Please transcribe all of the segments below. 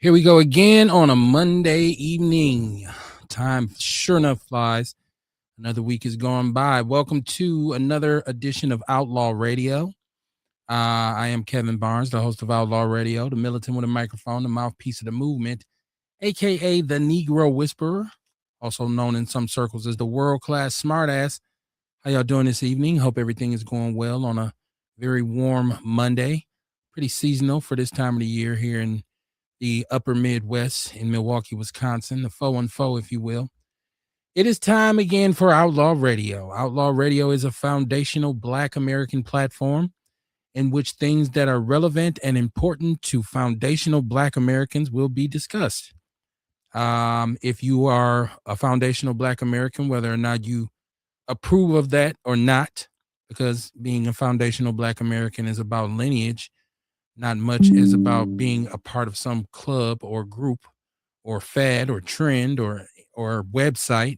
Here we go again on a Monday evening. Time sure enough flies. Another week is gone by. Welcome to another edition of Outlaw Radio. I am Kevin Barnes, the host of Outlaw Radio, the militant with a microphone, the mouthpiece of the movement, aka the Negro Whisperer, also known in some circles as the world-class smartass. How y'all doing this evening? Hope everything is going well on a very warm Monday. Pretty seasonal for this time of the year here in the upper Midwest in Milwaukee, Wisconsin, the 414, if you will. It is time again for Outlaw Radio. Outlaw Radio is a foundational Black American platform in which things that are relevant and important to foundational Black Americans will be discussed. If you are a foundational Black American, whether or not you approve of that or not, because being a foundational Black American is about lineage, not much is about being a part of some club or group or fad or trend or website.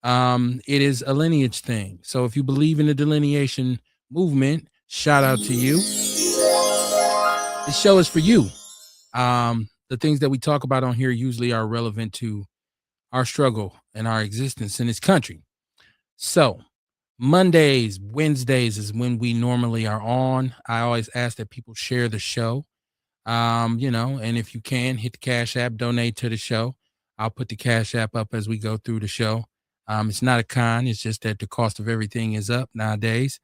It is a lineage thing. So if you believe in the delineation movement, shout out to you. This show is for you. The things that we talk about on here usually are relevant to our struggle and our existence in this country. So Mondays, Wednesdays is when we normally are on. I always ask that people share the show. And if you can, hit the Cash App, donate to the show. I'll put the Cash App up as we go through the show. It's not a con, it's just that the cost of everything is up nowadays.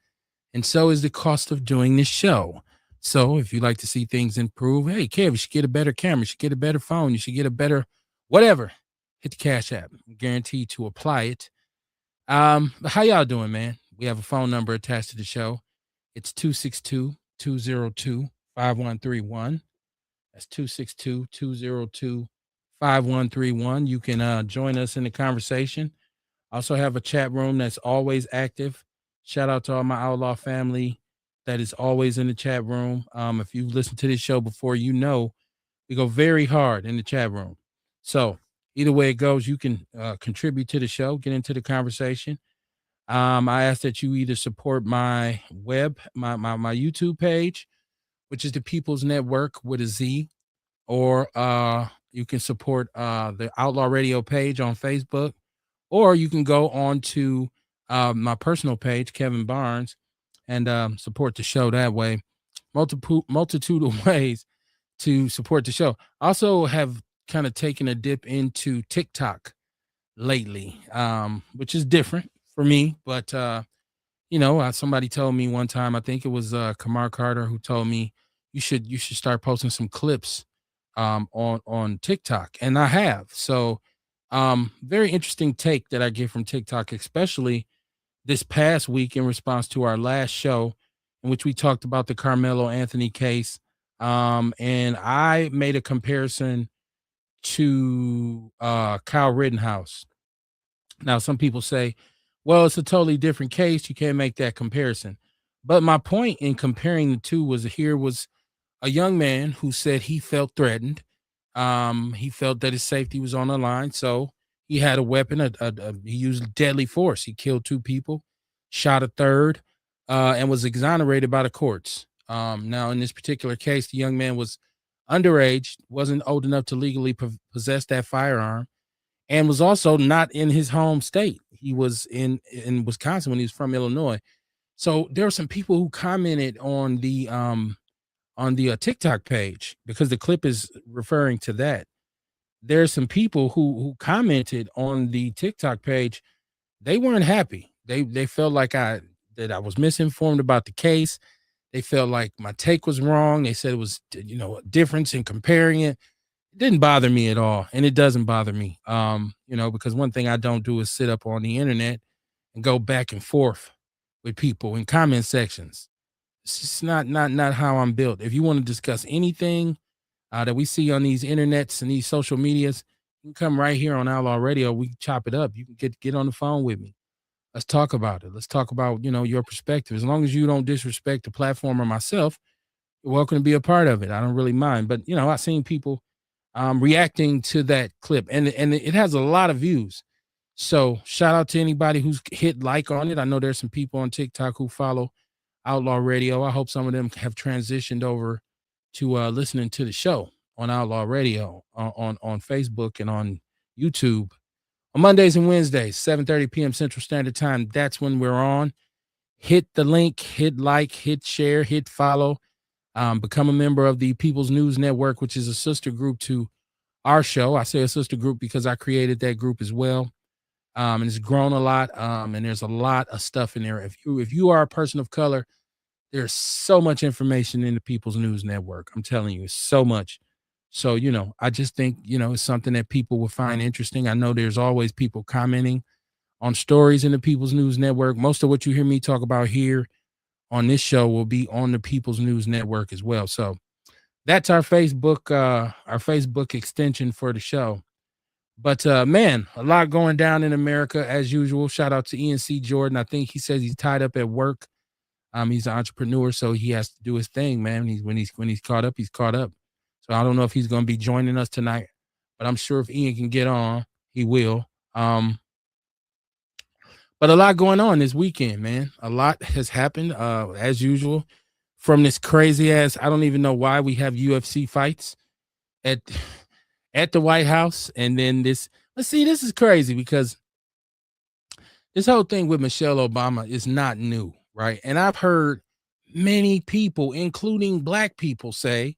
And so is the cost of doing this show. So if you like to see things improve, hey, Kev, you should get a better camera, you should get a better phone, you should get a better whatever. Hit the Cash App. I'm guaranteed to apply it. How y'all doing, man? We have a phone number attached to the show. It's 262-202-5131. That's 262-202-5131. You can join us in the conversation. Also have a chat room that's always active. Shout out to all my Outlaw family that is always in the chat room. If you've listened to this show before, you know we go very hard in the chat room. So either way it goes, you can contribute to the show, get into the conversation. I ask that you either support my my YouTube page, which is the People's Network with a Z, or you can support the Outlaw Radio page on Facebook, or you can go on to my personal page, Kevin Barnes, and support the show that way. Multitude of ways to support the show. Also have kind of taken a dip into TikTok lately, which is different for me. But somebody told me one time, I think it was Kamar Carter, who told me you should start posting some clips on TikTok, and I have. So very interesting take that I get from TikTok, especially this past week in response to our last show in which we talked about the Carmelo Anthony case. And I made a comparison to Kyle Rittenhouse. Now, some people say, well, it's a totally different case. You can't make that comparison. But my point in comparing the two was a young man who said he felt threatened. He felt that his safety was on the line. So he had a weapon. He used deadly force. He killed two people, shot a third, and was exonerated by the courts. Now, in this particular case, the young man was underage, wasn't old enough to legally possess that firearm, and was also not in his home state. He was in Wisconsin when he was from Illinois. So there were some people who commented on the TikTok page, because the clip is referring to that. There's some people who commented on the TikTok page. They weren't happy. They felt like I was misinformed about the case. They felt like my take was wrong. They said it was, a difference in comparing it. It didn't bother me at all, and it doesn't bother me. Because one thing I don't do is sit up on the internet and go back and forth with people in comment sections. It's just not how I'm built. If you want to discuss anything that we see on these internets and these social medias, you can come right here on Outlaw Radio. We can chop it up. You can get on the phone with me. Let's talk about it. Let's talk about, your perspective. As long as you don't disrespect the platform or myself, you're welcome to be a part of it. I don't really mind. But, I've seen people reacting to that clip, and it has a lot of views. So shout out to anybody who's hit like on it. I know there's some people on TikTok who follow Outlaw Radio. I hope some of them have transitioned over to listening to the show. on Outlaw Radio on Facebook and on YouTube on Mondays and Wednesdays, 7:30 p.m. Central Standard Time. That's when we're on. Hit the link, hit like, hit share, hit follow. Become a member of the People's News Network, which is a sister group to our show. I say a sister group because I created that group as well. And it's grown a lot. And there's a lot of stuff in there. If you are a person of color, there's so much information in the People's News Network. I'm telling you, it's so much. So, I just think, it's something that people will find interesting. I know there's always people commenting on stories in the People's News Network. Most of what you hear me talk about here on this show will be on the People's News Network as well. So that's our Facebook extension for the show. But man, a lot going down in America as usual. Shout out to ENC Jordan. I think he says he's tied up at work. He's an entrepreneur, so he has to do his thing, man. When he's caught up, he's caught up. So I don't know if he's going to be joining us tonight, but I'm sure if Ian can get on, he will. But a lot going on this weekend, man. A lot has happened, as usual, from this crazy ass. I don't even know why we have UFC fights at the White House, and then this. Let's see, this is crazy because this whole thing with Michelle Obama is not new, right? And I've heard many people, including black people, say,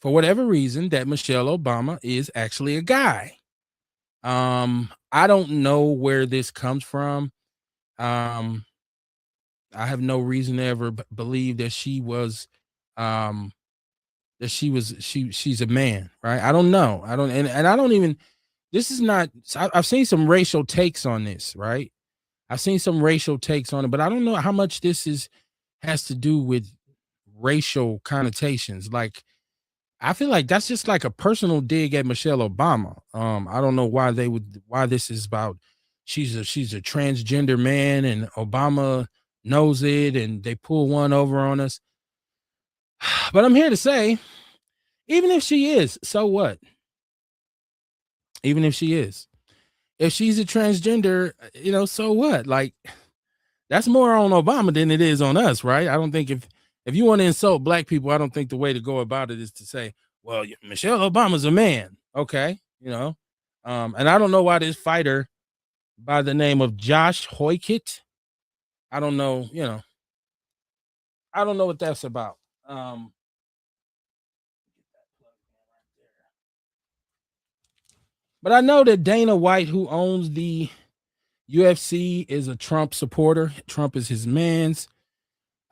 for whatever reason, that Michelle Obama is actually a guy. I don't know where this comes from. I have no reason to ever believe that she's a man, right? I don't know. And I don't even, this is not, I've seen some racial takes on this, right? I've seen some racial takes on it, but I don't know how much this has to do with racial connotations. Like, I feel like that's just like a personal dig at Michelle Obama. I don't know why this is about she's a transgender man and Obama knows it and they pull one over on us. But I'm here to say, even if she is, so what? Even if she is. If she's a transgender, so what? Like, that's more on Obama than it is on us, right? I don't think if you want to insult black people, I don't think the way to go about it is to say, well, Michelle Obama's a man. Okay. And I don't know why this fighter by the name of Josh Hoykett, I don't know, I don't know what that's about. But I know that Dana White, who owns the UFC, is a Trump supporter. Trump is his man's.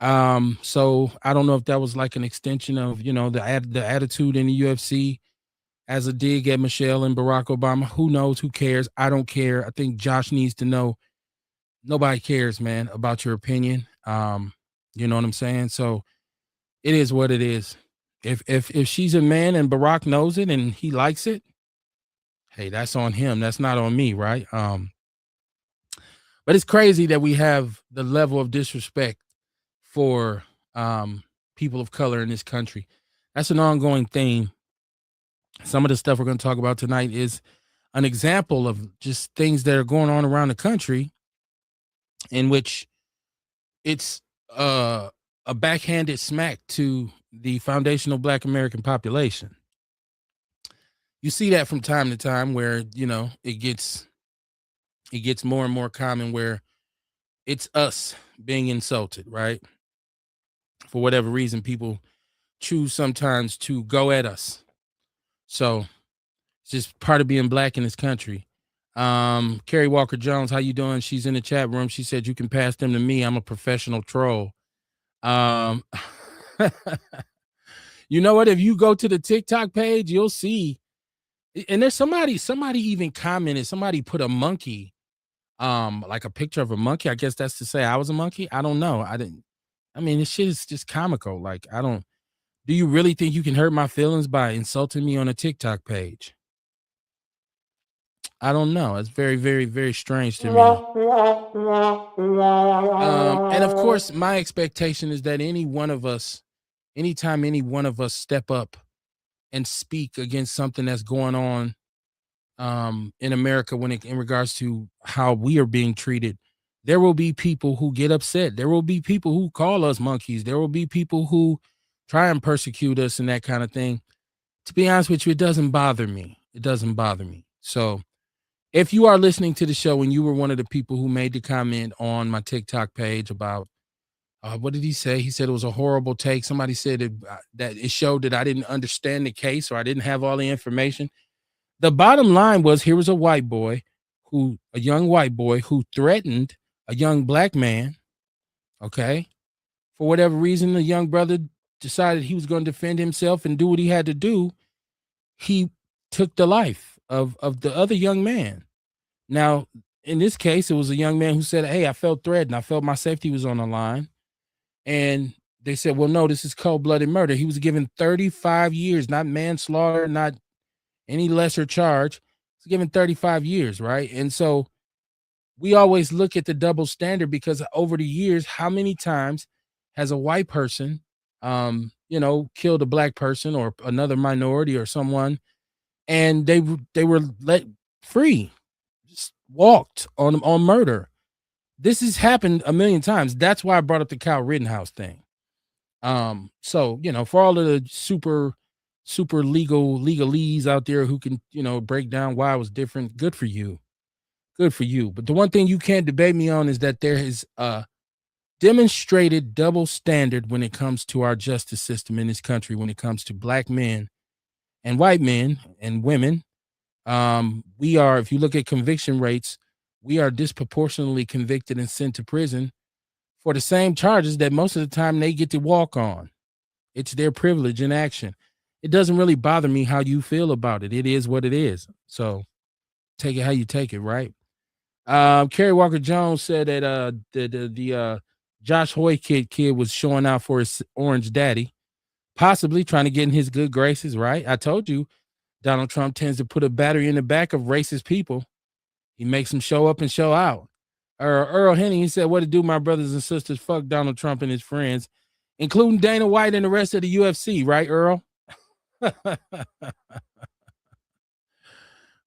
So I don't know if that was like an extension of, the attitude in the UFC as a dig at Michelle and Barack Obama. Who knows? Who cares? I don't care. I think Josh needs to know nobody cares, man, about your opinion. You know what I'm saying? So it is what it is. If she's a man and Barack knows it and he likes it, hey, that's on him. That's not on me, right? But it's crazy that we have the level of disrespect for people of color in this country. That's an ongoing theme. Some of the stuff we're going to talk about tonight is an example of just things that are going on around the country in which it's a backhanded smack to the foundational Black American population. You see that from time to time where, it gets more and more common where it's us being insulted, right? For whatever reason, people choose sometimes to go at us. So it's just part of being black in this country. Carrie Walker Jones, how you doing? She's in the chat room. She said you can pass them to me. I'm a professional troll. You know what? If you go to the TikTok page, you'll see. And there's somebody even commented. Somebody put a monkey, like a picture of a monkey. I guess that's to say I was a monkey. I don't know. This shit is just comical. Like, do you really think you can hurt my feelings by insulting me on a TikTok page? I don't know. It's very, very, very strange to me. And of course, my expectation is that anytime any one of us step up and speak against something that's going on in America in regards to how we are being treated, there will be people who get upset. There will be people who call us monkeys. There will be people who try and persecute us and that kind of thing. To be honest with you, it doesn't bother me. It doesn't bother me. So if you are listening to the show and you were one of the people who made the comment on my TikTok page about what did he say? He said it was a horrible take. Somebody said that it showed that I didn't understand the case or I didn't have all the information. The bottom line was here was a young white boy who threatened a young black man. Okay. For whatever reason, the young brother decided he was going to defend himself and do what he had to do. He took the life of the other young man. Now, in this case, it was a young man who said, "Hey, I felt threatened. I felt my safety was on the line." And they said, "Well, no, this is cold-blooded murder." He was given 35 years, not manslaughter, not any lesser charge. He's given 35 years, right? And so we always look at the double standard because over the years, how many times has a white person, killed a black person or another minority or someone, and they were let free, just walked on murder. This has happened a million times. That's why I brought up the Kyle Rittenhouse thing. So for all of the super legalese out there who can break down why it was different, good for you. Good for you. But the one thing you can't debate me on is that there is a demonstrated double standard when it comes to our justice system in this country, when it comes to black men and white men and women. We are, if you look at conviction rates, we are disproportionately convicted and sent to prison for the same charges that most of the time they get to walk on. It's their privilege in action. It doesn't really bother me how you feel about it. It is what it is. So take it how you take it, right? Kerry Walker Jones said that the Josh Hoy kid was showing out for his orange daddy, possibly trying to get in his good graces, right? I told you Donald Trump tends to put a battery in the back of racist people. He makes them show up and show out. Earl Henning, he said, "What to do, my brothers and sisters? Fuck Donald Trump and his friends, including Dana White and the rest of the UFC," right, Earl?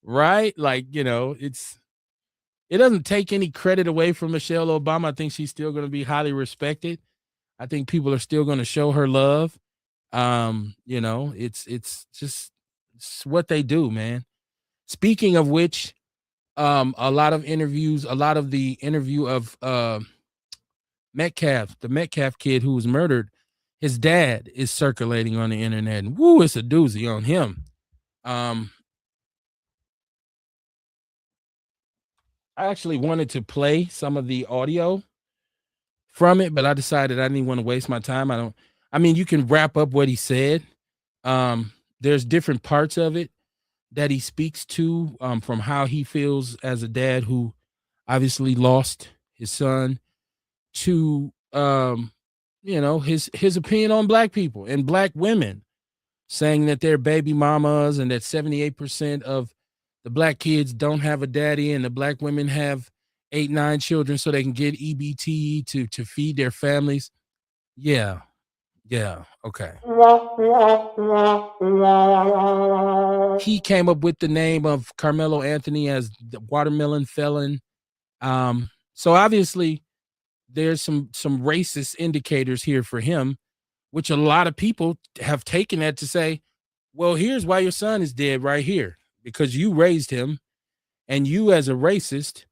Right? Like, it doesn't take any credit away from Michelle Obama. I think she's still going to be highly respected. I think people are still going to show her love. It's just what they do, man. Speaking of which, a lot of the interview of Metcalf, the Metcalf kid who was murdered, his dad is circulating on the internet, and woo, it's a doozy on him. I actually wanted to play some of the audio from it, but I decided I didn't want to waste my time. You can wrap up what he said. There's different parts of it that he speaks to, from how he feels as a dad who obviously lost his son, to his opinion on black people and black women, saying that they're baby mamas and that 78% of the black kids don't have a daddy, and the black women have 8-9 children so they can get EBT to feed their families. Yeah, okay. He came up with the name of Carmelo Anthony as the watermelon felon. So obviously there's some racist indicators here for him, which a lot of people have taken that to say, well, here's why your son is dead right here, because you raised him, and you as a racist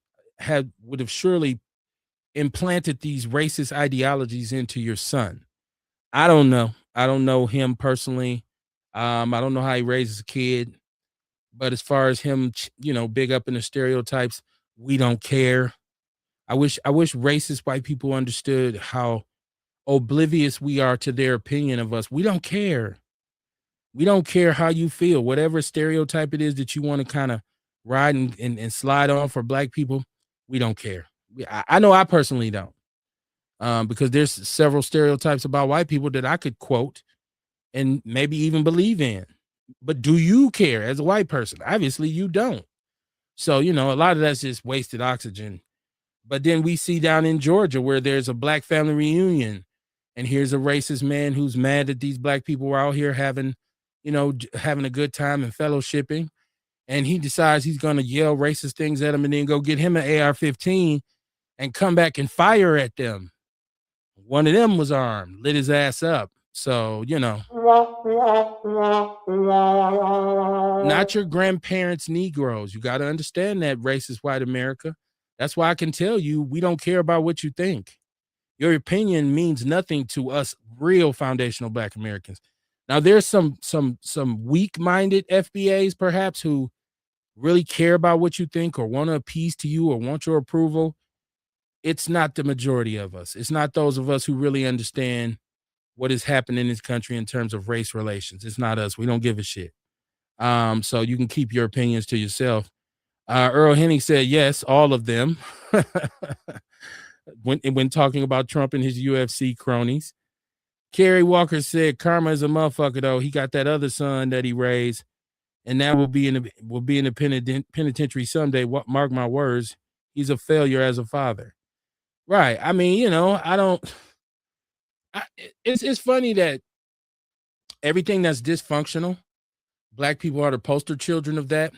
would have surely implanted these racist ideologies into your son. I don't know him personally. I don't know how he raises a kid, but as far as him, big up in the stereotypes, we don't care. I wish racist white people understood how oblivious we are to their opinion of us. We don't care. We don't care how you feel, whatever stereotype it is that you want to kind of ride and slide on for black people. We don't care. I know I personally don't, because there's several stereotypes about white people that I could quote and maybe even believe in. But do you care as a white person? Obviously you don't. So, a lot of that's just wasted oxygen. But then we see down in Georgia where there's a black family reunion, and here's a racist man who's mad that these black people were out here having a good time and fellowshipping. And he decides he's going to yell racist things at them and then go get him an AR-15 and come back and fire at them. One of them was armed, lit his ass up. So, not your grandparents' Negroes. You got to understand that, racist white America. That's why I can tell you we don't care about what you think. Your opinion means nothing to us real foundational Black Americans. Now, there's some weak-minded FBAs perhaps who really care about what you think or want to appease to you or want your approval. It's not the majority of us. It's not those of us who really understand what is happening in this country in terms of race relations. It's not us. We don't give a shit. So you can keep your opinions to yourself. Earl Henning said yes, all of them. when talking about Trump and his UFC cronies. Kerry Walker said karma is a motherfucker though. He got that other son that he raised, and that will be in the penitentiary someday. Mark my words. He's a failure as a father. Right. I mean, it's funny that everything that's dysfunctional, Black people are the poster children of that.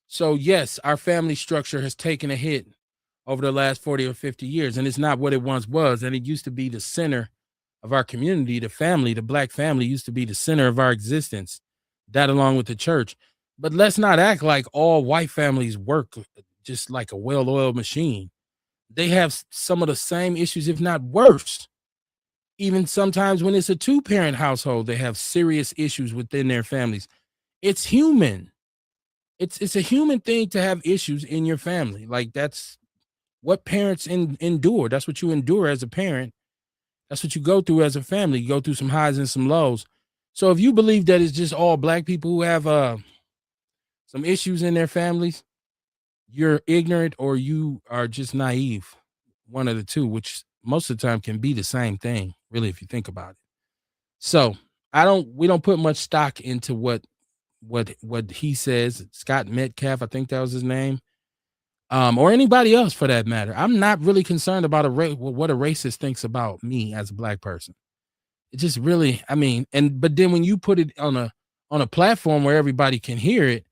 So yes, our family structure has taken a hit over the last 40 or 50 years, and it's not what it once was. And it used to be the center of our community. The family, the Black family, used to be the center of our existence, that along with the church. But let's not act like all white families work just like a well-oiled machine. They have some of the same issues, if not worse. Even sometimes when it's a two-parent household, they have serious issues within their families. It's human. It's a human thing to have issues in your family. Like, that's what parents endure. That's what you endure as a parent. That's what you go through as a family. You go through some highs and some lows. So if you believe that it's just all Black people who have some issues in their families, you're ignorant or you are just naive. One of the two, which most of the time can be the same thing, really, if you think about it. So we don't put much stock into what he says. Scott Metcalf, I think that was his name. Or anybody else for that matter. I'm not really concerned about what a racist thinks about me as a Black person. It just really, but then when you put it on a platform where everybody can hear it,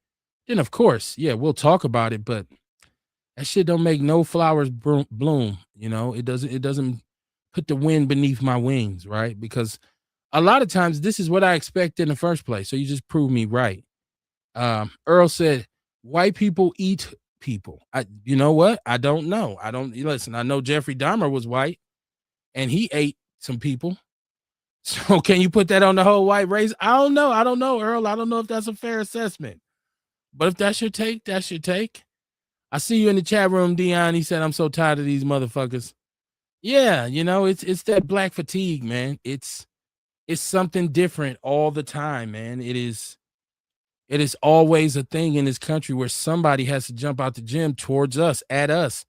then of course, yeah, we'll talk about it, but that shit don't make no flowers bloom. It doesn't put the wind beneath my wings, right? Because a lot of times this is what I expect in the first place. So you just prove me right. Earl said, white people eat people. You know what? I don't know. Listen, I know Jeffrey Dahmer was white and he ate some people. So can you put that on the whole white race? I don't know, Earl. I don't know if that's a fair assessment. But if that's your take, that's your take. I see you in the chat room, Dion. He said, I'm so tired of these motherfuckers. Yeah, it's that Black fatigue, man. It's something different all the time, man. It is always a thing in this country where somebody has to jump out the gym towards us, at us.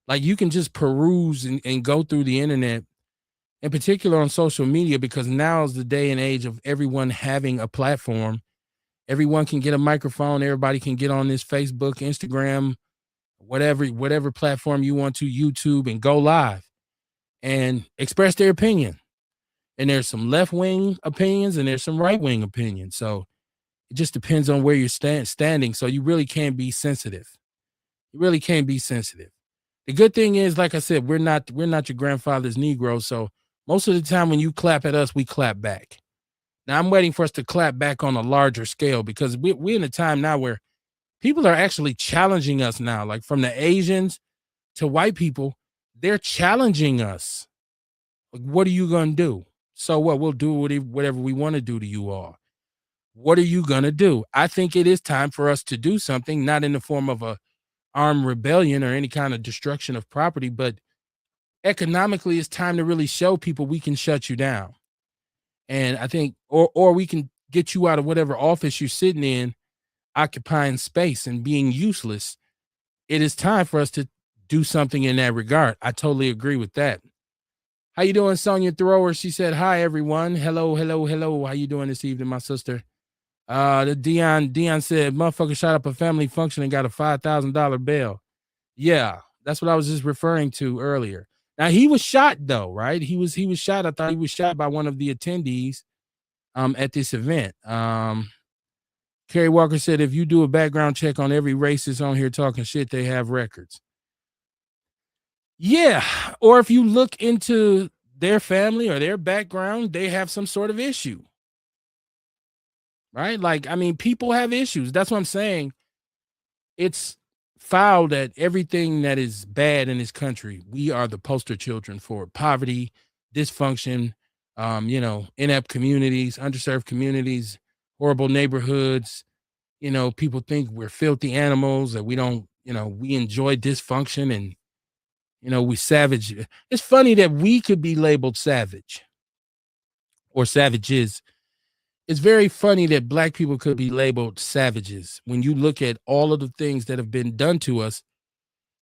Like, you can just peruse and go through the internet, in particular on social media, because now is the day and age of everyone having a platform. Everyone can get a microphone. Everybody can get on this Facebook, Instagram, whatever platform you want to, YouTube, and go live and express their opinion. And there's some left-wing opinions and there's some right-wing opinions. So it just depends on where you're standing. So you really can't be sensitive. You really can't be sensitive. The good thing is, like I said, we're not your grandfather's Negro. So most of the time when you clap at us, we clap back. Now I'm waiting for us to clap back on a larger scale, because we're in a time now where people are actually challenging us now, like from the Asians to white people. They're challenging us. Like, what are you going to do? So what? We'll do whatever we want to do to you all. What are you going to do? I think it is time for us to do something, not in the form of a armed rebellion or any kind of destruction of property, but economically, it's time to really show people we can shut you down. And I think, or we can get you out of whatever office you're sitting in, occupying space and being useless. It is time for us to do something in that regard. I totally agree with that. How you doing, Sonia Thrower? She said, hi, everyone. Hello. How you doing this evening, my sister? The Dion said, motherfucker shot up a family function and got a $5,000 bail. Yeah, that's what I was just referring to earlier. Now, he was shot, though, right? He was shot. I thought he was shot by one of the attendees at this event. Kerry Walker said, if you do a background check on every racist on here talking shit, they have records. Yeah, or if you look into their family or their background, they have some sort of issue, right? Like, I mean, people have issues. That's what I'm saying. It's foul that everything that is bad in this country, we are the poster children for poverty, dysfunction, inept communities, underserved communities, horrible neighborhoods. People think we're filthy animals, that we don't, we enjoy dysfunction and, we savage. It's funny that we could be labeled savage or savages. It's very funny that black people could be labeled savages when you look at all of the things that have been done to us,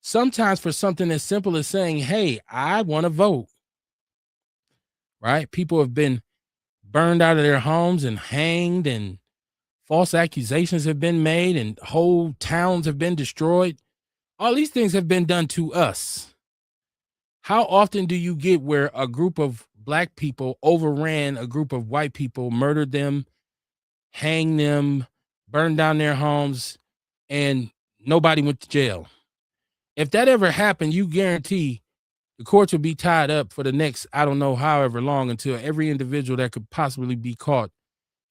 sometimes for something as simple as saying, hey, I want to vote, right? People have been burned out of their homes and hanged, and false accusations have been made, and whole towns have been destroyed. All these things have been done to us. How often do you get where a group of black people overran a group of white people, murdered them, hanged them, burned down their homes, and nobody went to jail? If that ever happened, you guarantee the courts would be tied up for the next, I don't know, however long, until every individual that could possibly be caught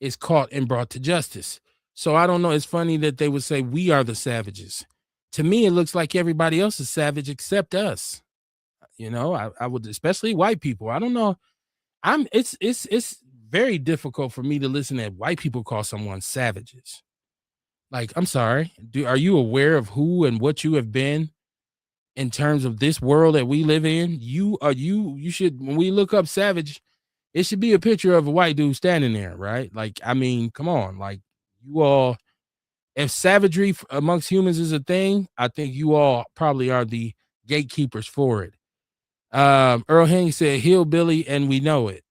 is caught and brought to justice. So I don't know. It's funny that they would say we are the savages. To me, it looks like everybody else is savage except us. I would, especially white people. I don't know. It's very difficult for me to listen to white people call someone savages. Like, I'm sorry. Are you aware of who and what you have been in terms of this world that we live in? You should, when we look up savage, it should be a picture of a white dude standing there, right? Like, I mean, come on. Like, you all, if savagery amongst humans is a thing, I think you all probably are the gatekeepers for it. Earl Henry said hillbilly, and we know it.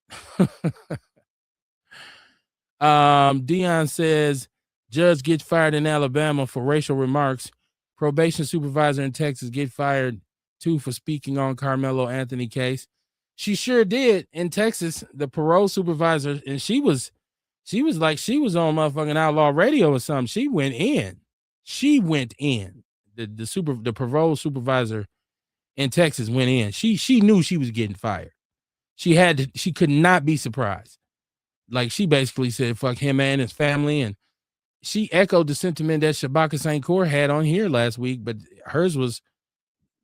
Dion says judge gets fired in Alabama for racial remarks. Probation supervisor in Texas get fired too for speaking on Carmelo Anthony case. She sure did in Texas. The parole supervisor, and she was like, she was on motherfucking Outlaw radio or something. She went in. The parole supervisor in Texas went in. She knew she was getting fired. She could not be surprised. Like, she basically said, fuck him and his family. And she echoed the sentiment that Shabaka St. Cyr had on here last week, but hers was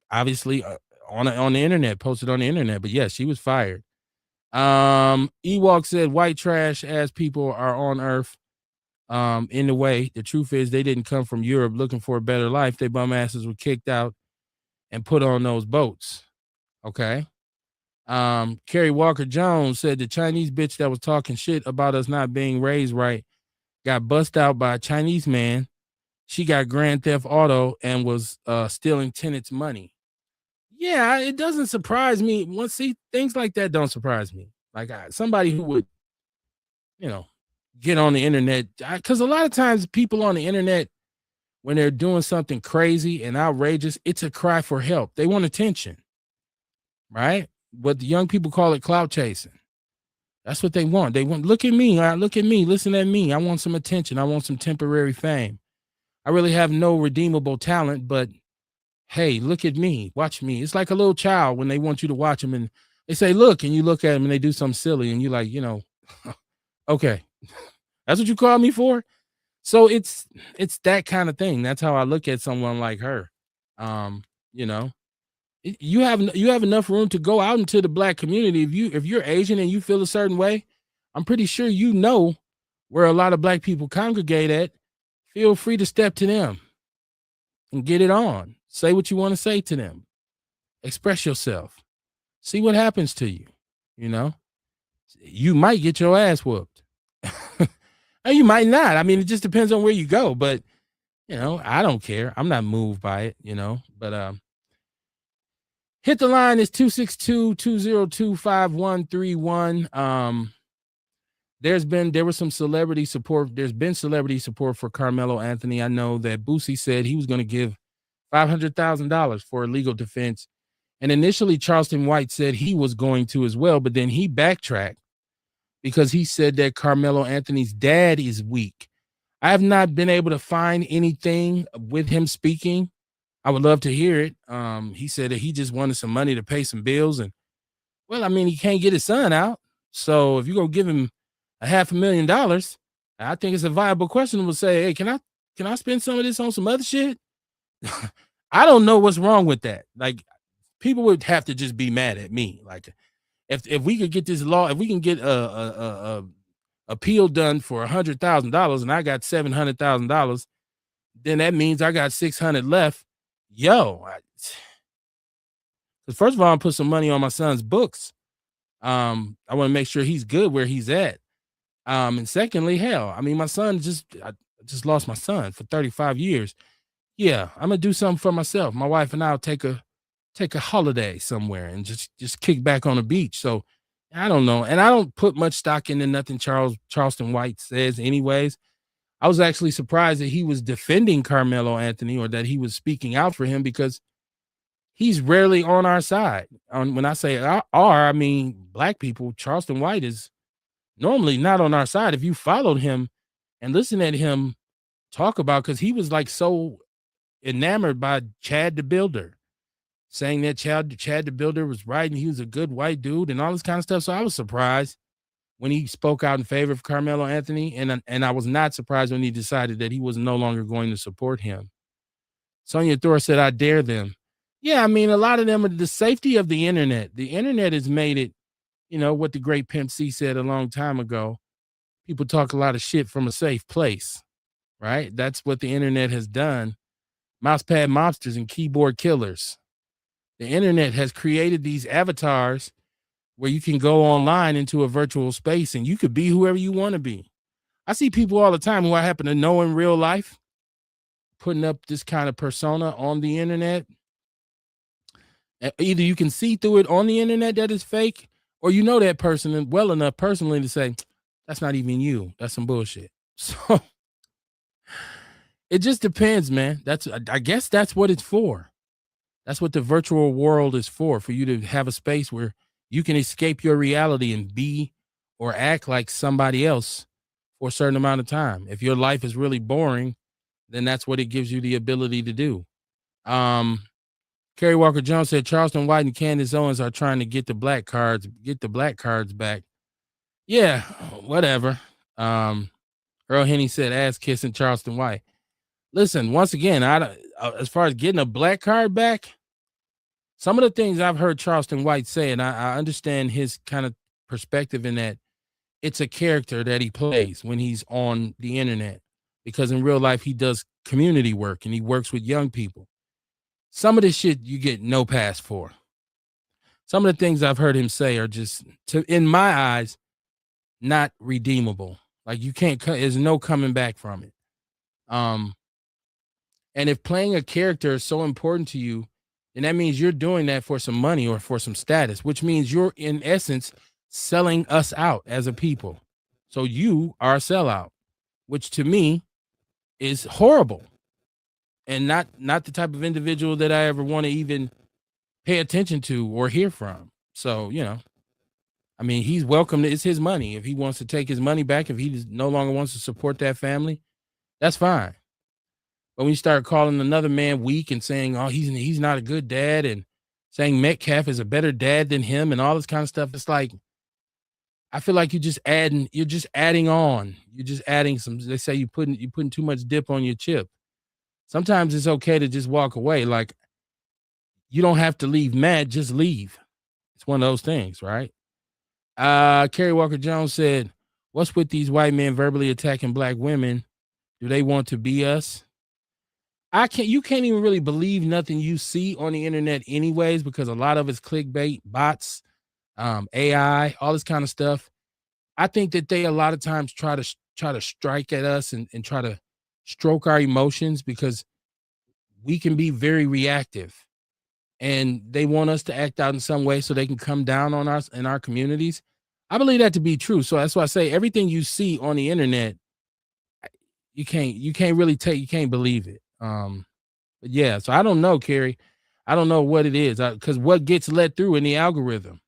obviously on the internet, posted on the internet. But yeah, she was fired. Ewok said white trash ass people are on earth. In the way, the truth is they didn't come from Europe looking for a better life. They bum asses were kicked out and put on those boats. Okay. Kerry Walker Jones said the Chinese bitch that was talking shit about us not being raised right got bust out by a Chinese man. She got Grand Theft Auto and was stealing tenants' money. Yeah, it doesn't surprise me. Things like that don't surprise me. Like, somebody who would, get on the internet, because a lot of times people on the internet, when they're doing something crazy and outrageous, it's a cry for help. They want attention, right? But the young people call it clout chasing. That's what they want. They want, look at me, listen at me. I want some attention. I want some temporary fame. I really have no redeemable talent, but hey, look at me, watch me. It's like a little child when they want you to watch them and they say, look, and you look at them and they do something silly and you like, okay, that's what you call me for? So it's that kind of thing. That's how I look at someone like her. You have enough room to go out into the black community. If you're Asian and you feel a certain way, I'm pretty sure where a lot of black people congregate at. Feel free to step to them and get it on. Say what you want to say to them. Express yourself. See what happens to you. You might get your ass whooped. And you might not. I mean, it just depends on where you go. But, I don't care. I'm not moved by it, But hit the line is 262-202-5131. There was some celebrity support. There's been celebrity support for Carmelo Anthony. I know that Boosie said he was going to give $500,000 for a legal defense. And initially, Charleston White said he was going to as well, but then he backtracked because he said that Carmelo Anthony's dad is weak. I have not been able to find anything with him speaking. I would love to hear it. He said that he just wanted some money to pay some bills and Well, I mean, he can't get his son out. So if you're gonna give him $500,000, I think it's a viable question to say, hey, can I spend some of this on some other shit? I don't know what's wrong with that. Like people would have to just be mad at me. Like if we could get this law, if we can get a appeal done for $100,000 and I got $700,000, then that means I got 600 left. Yo, first of all, I'm put some money on my son's books. I want to make sure he's good where he's at. And secondly, hell, I mean, I just lost my son for 35 years. Yeah, I'm gonna do something for myself. My wife and I'll take a holiday somewhere and just kick back on the beach. So I don't know, and I don't put much stock into nothing Charleston White says, anyways. I was actually surprised that he was defending Carmelo Anthony or that he was speaking out for him because he's rarely on our side. When I say I mean black people. Charleston White is normally not on our side. If you followed him and listened at him talk about, because he was like so enamored by Chad the Builder, saying that Chad the Builder was right and he was a good white dude and all this kind of stuff. So I was surprised when he spoke out in favor of Carmelo Anthony, and I was not surprised when he decided that he was no longer going to support him. Sonia Thor said, "I dare them." Yeah, I mean, a lot of them are the safety of the internet. The internet has made it, what the great Pimp C said a long time ago. People talk a lot of shit from a safe place, right? That's what the internet has done. Mousepad mobsters and keyboard killers. The internet has created these avatars where you can go online into a virtual space and you could be whoever you want to be. I see people all the time who I happen to know in real life putting up this kind of persona on the internet. Either you can see through it on the internet that it's fake, or you know that person well enough personally to say, that's not even you. That's some bullshit. So it just depends, man. I guess that's what it's for. That's what the virtual world is for you to have a space where you can escape your reality and be or act like somebody else for a certain amount of time. If your life is really boring, then that's what it gives you the ability to do. Kerry Walker Jones said Charleston White and Candace Owens are trying to get the black cards back. Yeah, whatever. Earl Henny said ass kissing Charleston White. Listen, once again, as far as getting a black card back, some of the things I've heard Charleston White say, and I understand his kind of perspective in that it's a character that he plays when he's on the internet, because in real life he does community work and he works with young people. Some of this shit you get no pass for. Some of the things I've heard him say are just, in my eyes, not redeemable. Like you can't, there's no coming back from it. And if playing a character is so important to you, then that means you're doing that for some money or for some status, which means you're in essence selling us out as a people. So you are a sellout, which to me is horrible and not the type of individual that I ever want to even pay attention to or hear from. So, I mean, he's welcome. It's his money. If he wants to take his money back, if he no longer wants to support that family, that's fine. But when you start calling another man weak and saying, oh, he's not a good dad, and saying Metcalf is a better dad than him and all this kind of stuff, it's like, I feel like you're just adding on. You're just adding some, they say you're putting too much dip on your chip. Sometimes it's okay to just walk away. Like, you don't have to leave mad, just leave. It's one of those things, right? Kerry Walker Jones said, what's with these white men verbally attacking black women? Do they want to be us? You can't even really believe nothing you see on the internet anyways, because a lot of it's clickbait, bots, AI, all this kind of stuff. I think that they a lot of times try to strike at us and try to stroke our emotions, because we can be very reactive and they want us to act out in some way so they can come down on us in our communities. I believe that to be true. So that's why I say everything you see on the internet, you can't believe it. But yeah, so I don't know, Kerry. I don't know what it is, because what gets let through in the algorithm.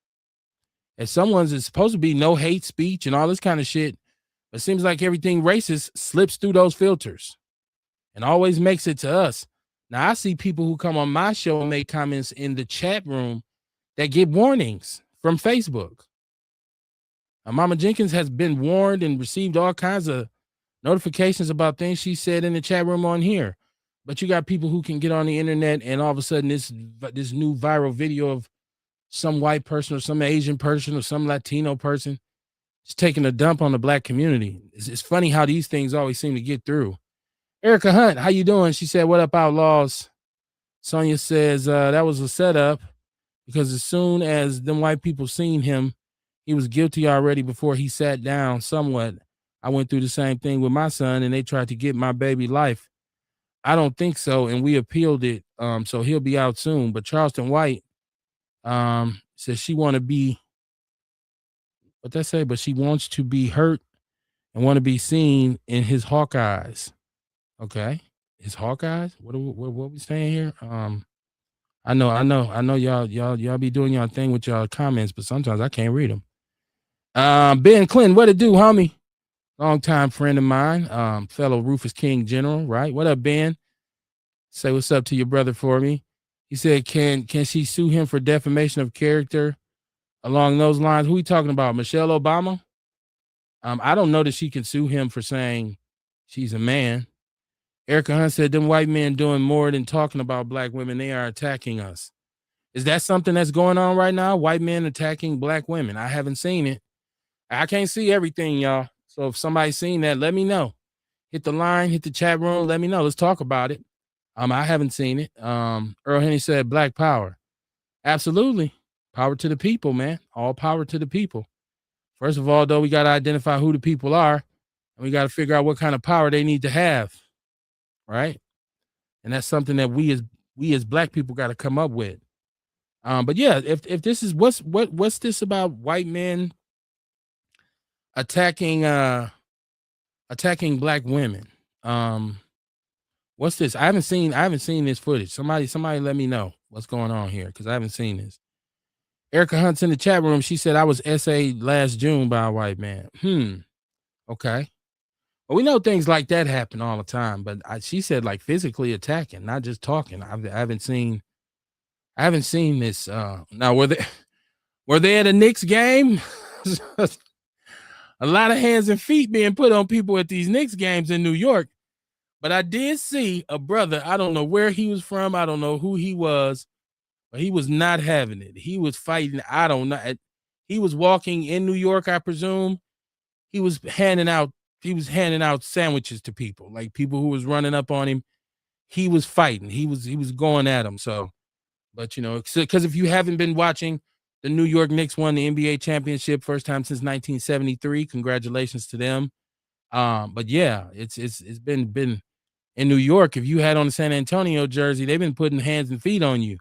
If someone's is supposed to be no hate speech and all this kind of shit, it seems like everything racist slips through those filters and always makes it to us. Now, I see people who come on my show and make comments in the chat room that get warnings from Facebook. Mama Jenkins has been warned and received all kinds of notifications about things she said in the chat room on here. But you got people who can get on the internet and all of a sudden this new viral video of some white person or some Asian person or some Latino person is taking a dump on the black community. It's funny how these things always seem to get through. Erica Hunt, how you doing? She said, "What up, Outlaws?" Sonia says, that was a setup because as soon as them white people seen him, he was guilty already before he sat down somewhat. I went through the same thing with my son and they tried to get my baby life. I don't think so. And we appealed it. So he'll be out soon. But Charleston White says she want to be, what they say, but she wants to be hurt and want to be seen in his hawk eyes. Okay. His hawk eyes? What we saying here? I know y'all be doing y'all thing with y'all comments, but sometimes I can't read them. Ben Clinton, what it do, homie? Longtime friend of mine, fellow Rufus King General, right? What up, Ben? Say what's up to your brother for me. He said, can she sue him for defamation of character along those lines? Who we talking about? Michelle Obama? I don't know that she can sue him for saying she's a man. Erica Hunt said, them white men doing more than talking about black women. They are attacking us. Is that something that's going on right now? White men attacking black women? I haven't seen it. I can't see everything, y'all. So if somebody's seen that, let me know. Hit the line, hit the chat room. Let me know. Let's talk about it. I haven't seen it. Earl Henry said black power. Absolutely. Power to the people, man. All power to the people. First of all, though, we got to identify who the people are. And we got to figure out what kind of power they need to have. Right? And that's something that we as black people got to come up with. But yeah, if this is what's this about white men attacking black women? What's this? I haven't seen this footage. Somebody let me know what's going on here because I haven't seen this. Erica Hunt's in the chat room. She said I was essayed last June by a white man. Okay. Well, we know things like that happen all the time, but she said like physically attacking, not just talking. I haven't seen this. Now were they at a Knicks game? A lot of hands and feet being put on people at these Knicks games in New York. But I did see a brother. I don't know where he was from. I don't know who he was, but he was not having it. He was fighting. I don't know. He was walking in New York, I presume. He was handing out sandwiches to people, like people who was running up on him. He was fighting. He was going at them. So, but you know, because if you haven't been watching, the New York Knicks won the NBA championship first time since 1973. Congratulations to them. But yeah, it's been in New York. If you had on the San Antonio jersey, they've been putting hands and feet on you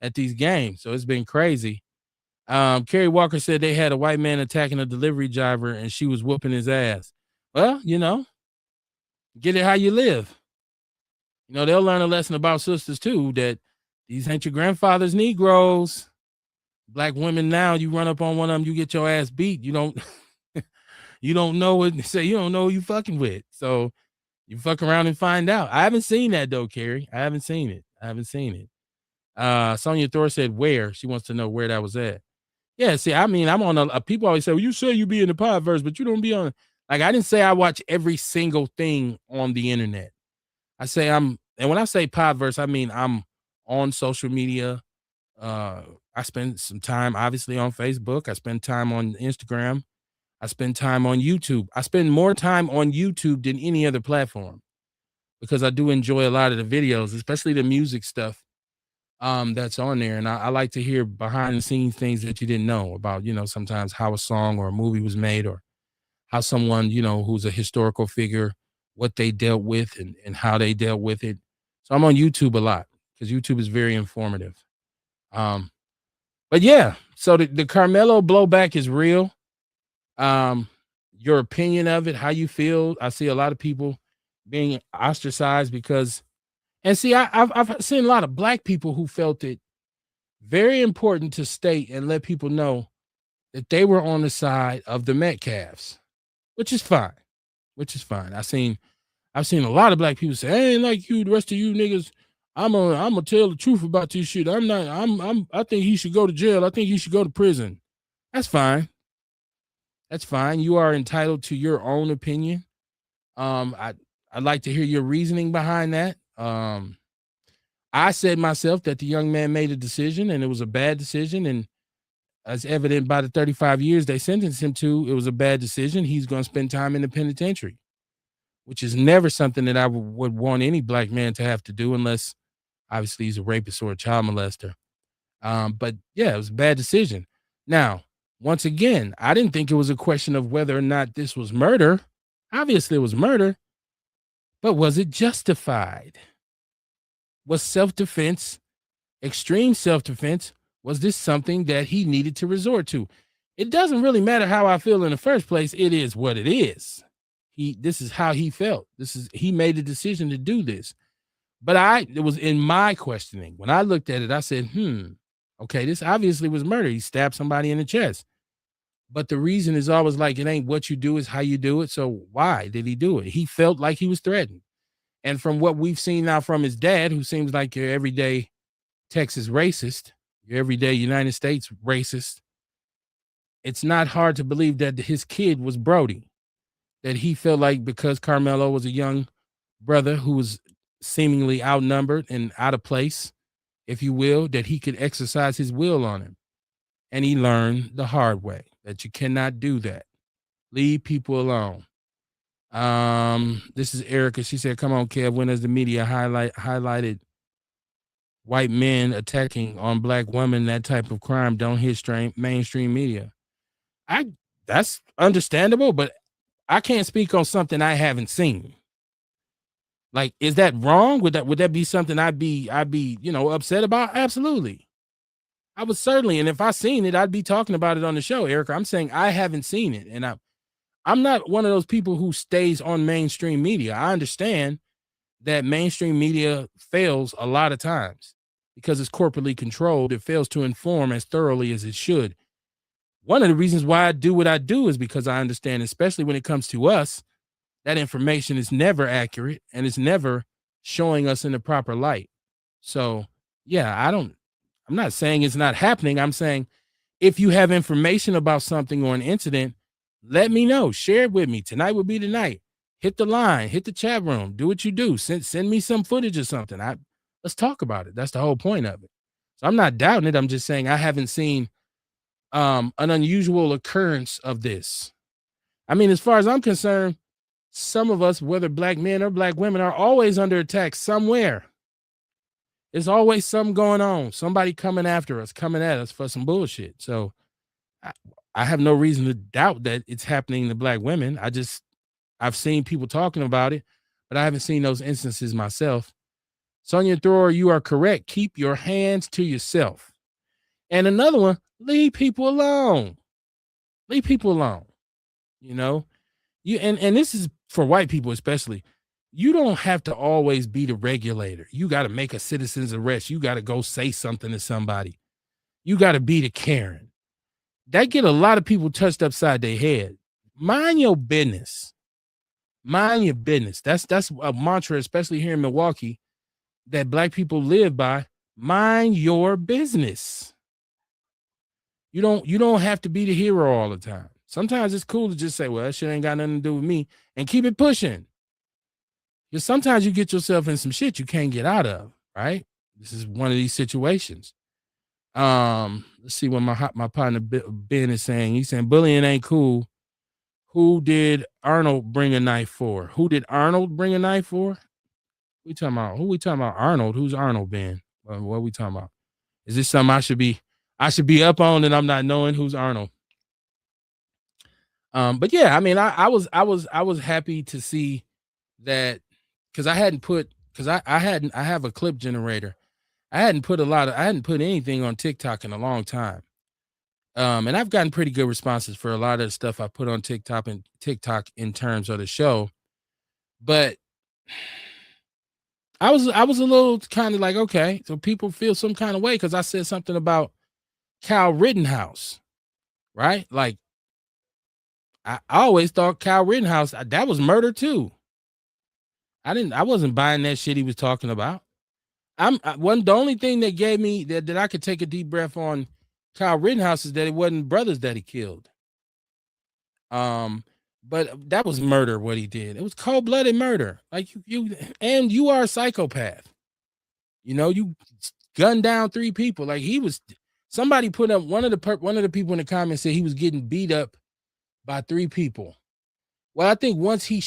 at these games. So it's been crazy. Kerry Walker said they had a white man attacking a delivery driver and she was whooping his ass. Well, you know, get it how you live. You know, they'll learn a lesson about sisters too, that these ain't your grandfather's Negroes. Black women now, you run up on one of them, you get your ass beat. You don't know what say. You don't know who you fucking with. So you fuck around and find out. I haven't seen that though, Carrie. I haven't seen it. Sonia Thor said where. She wants to know where that was at. Yeah, see, I mean, I'm on people always say, well, you say you be in the podverse, but you don't be on. Like, I didn't say I watch every single thing on the internet. I say and when I say podverse, I mean I'm on social media. I spend some time, obviously, on Facebook. I spend time on Instagram. I spend time on YouTube. I spend more time on YouTube than any other platform because I do enjoy a lot of the videos, especially the music stuff that's on there. And I like to hear behind the scenes things that you didn't know about, you know, sometimes how a song or a movie was made or how someone, you know, who's a historical figure, what they dealt with and how they dealt with it. So I'm on YouTube a lot because YouTube is very informative. But yeah, so the Carmelo blowback is real. Your opinion of it, how you feel. I see a lot of people being ostracized because, and see, I've seen a lot of black people who felt it very important to state and let people know that they were on the side of the Metcalfs, which is fine. I've seen a lot of black people say, I ain't like you, the rest of you niggas. I'm gonna tell the truth about this shit. I think he should go to jail. I think he should go to prison. That's fine. That's fine. You are entitled to your own opinion. I'd like to hear your reasoning behind that. I said myself that the young man made a decision and it was a bad decision. And as evident by the 35 years they sentenced him to, it was a bad decision. He's going to spend time in the penitentiary, which is never something that I would want any black man to have to do unless obviously he's a rapist or a child molester. But yeah, it was a bad decision. Now, once again, I didn't think it was a question of whether or not this was murder. Obviously, it was murder, but was it justified? Was self-defense, extreme self-defense, was this something that he needed to resort to? It doesn't really matter how I feel in the first place. It is what it is. This is how he felt. He made a decision to do this. But it was in my questioning. When I looked at it, I said, okay, this obviously was murder. He stabbed somebody in the chest. But the reason is always like, it ain't what you do, it's how you do it. So why did he do it? He felt like he was threatened. And from what we've seen now from his dad, who seems like your everyday Texas racist, your everyday United States racist, it's not hard to believe that his kid was Brody, that he felt like because Carmelo was a young brother who was seemingly outnumbered and out of place, if you will, that he could exercise his will on him. And he learned the hard way that you cannot do that. Leave people alone. This is Erica. She said, come on, Kev, when has the media highlighted white men attacking on black women? That type of crime don't hit mainstream media. That's understandable, but I can't speak on something I haven't seen. Like, is that wrong? Would that be something I'd be, upset about? Absolutely. I would certainly, and if I seen it, I'd be talking about it on the show, Erica. I'm saying I haven't seen it, and I'm not one of those people who stays on mainstream media. I understand that mainstream media fails a lot of times because it's corporately controlled. It fails to inform as thoroughly as it should. One of the reasons why I do what I do is because I understand, especially when it comes to us, that information is never accurate and it's never showing us in the proper light. So, yeah, I'm not saying it's not happening. I'm saying if you have information about something or an incident, let me know. Share it with me. Tonight would be the night. Hit the line, hit the chat room, do what you do. Send me some footage or something. Let's talk about it. That's the whole point of it. So I'm not doubting it. I'm just saying I haven't seen an unusual occurrence of this. I mean, as far as I'm concerned, some of us, whether black men or black women, are always under attack somewhere. There's always something going on. Somebody coming after us, coming at us for some bullshit. So I have no reason to doubt that it's happening to black women. I've seen people talking about it, but I haven't seen those instances myself. Sonia Thrower, you are correct. Keep your hands to yourself. And another one, leave people alone. Leave people alone. And this is for white people especially. You don't have to always be the regulator. You got to make a citizen's arrest. You got to go say something to somebody. You got to be the Karen. That get a lot of people touched upside their head. Mind your business. Mind your business. That's a mantra, especially here in Milwaukee, that black people live by. Mind your business. You don't have to be the hero all the time. Sometimes it's cool to just say, well, that shit ain't got nothing to do with me, and keep it pushing. Because sometimes you get yourself in some shit you can't get out of, right? This is one of these situations. Let's see what my partner Ben is saying. He's saying bullying ain't cool. Who did Arnold bring a knife for? Who did Arnold bring a knife for? We talking about? Who we talking about? Arnold. Who's Arnold, Ben? What are we talking about? Is this something I should be up on and I'm not knowing who's Arnold? But yeah, I mean, I was happy to see that, because I have a clip generator. I hadn't put anything on TikTok in a long time. And I've gotten pretty good responses for a lot of the stuff I put on TikTok in terms of the show. But I was a little kind of like, okay, so people feel some kind of way because I said something about Kyle Rittenhouse, right? Like, I always thought Kyle Rittenhouse, that was murder too. I wasn't buying that shit he was talking about. The only thing that gave me that I could take a deep breath on Kyle Rittenhouse is that it wasn't brothers that he killed. But that was murder. What he did, it was cold-blooded murder. Like you are a psychopath. You gunned down 3 people. Like he was. Somebody put up one of the people in the comments said he was getting beat up by 3 people. Well, I think once he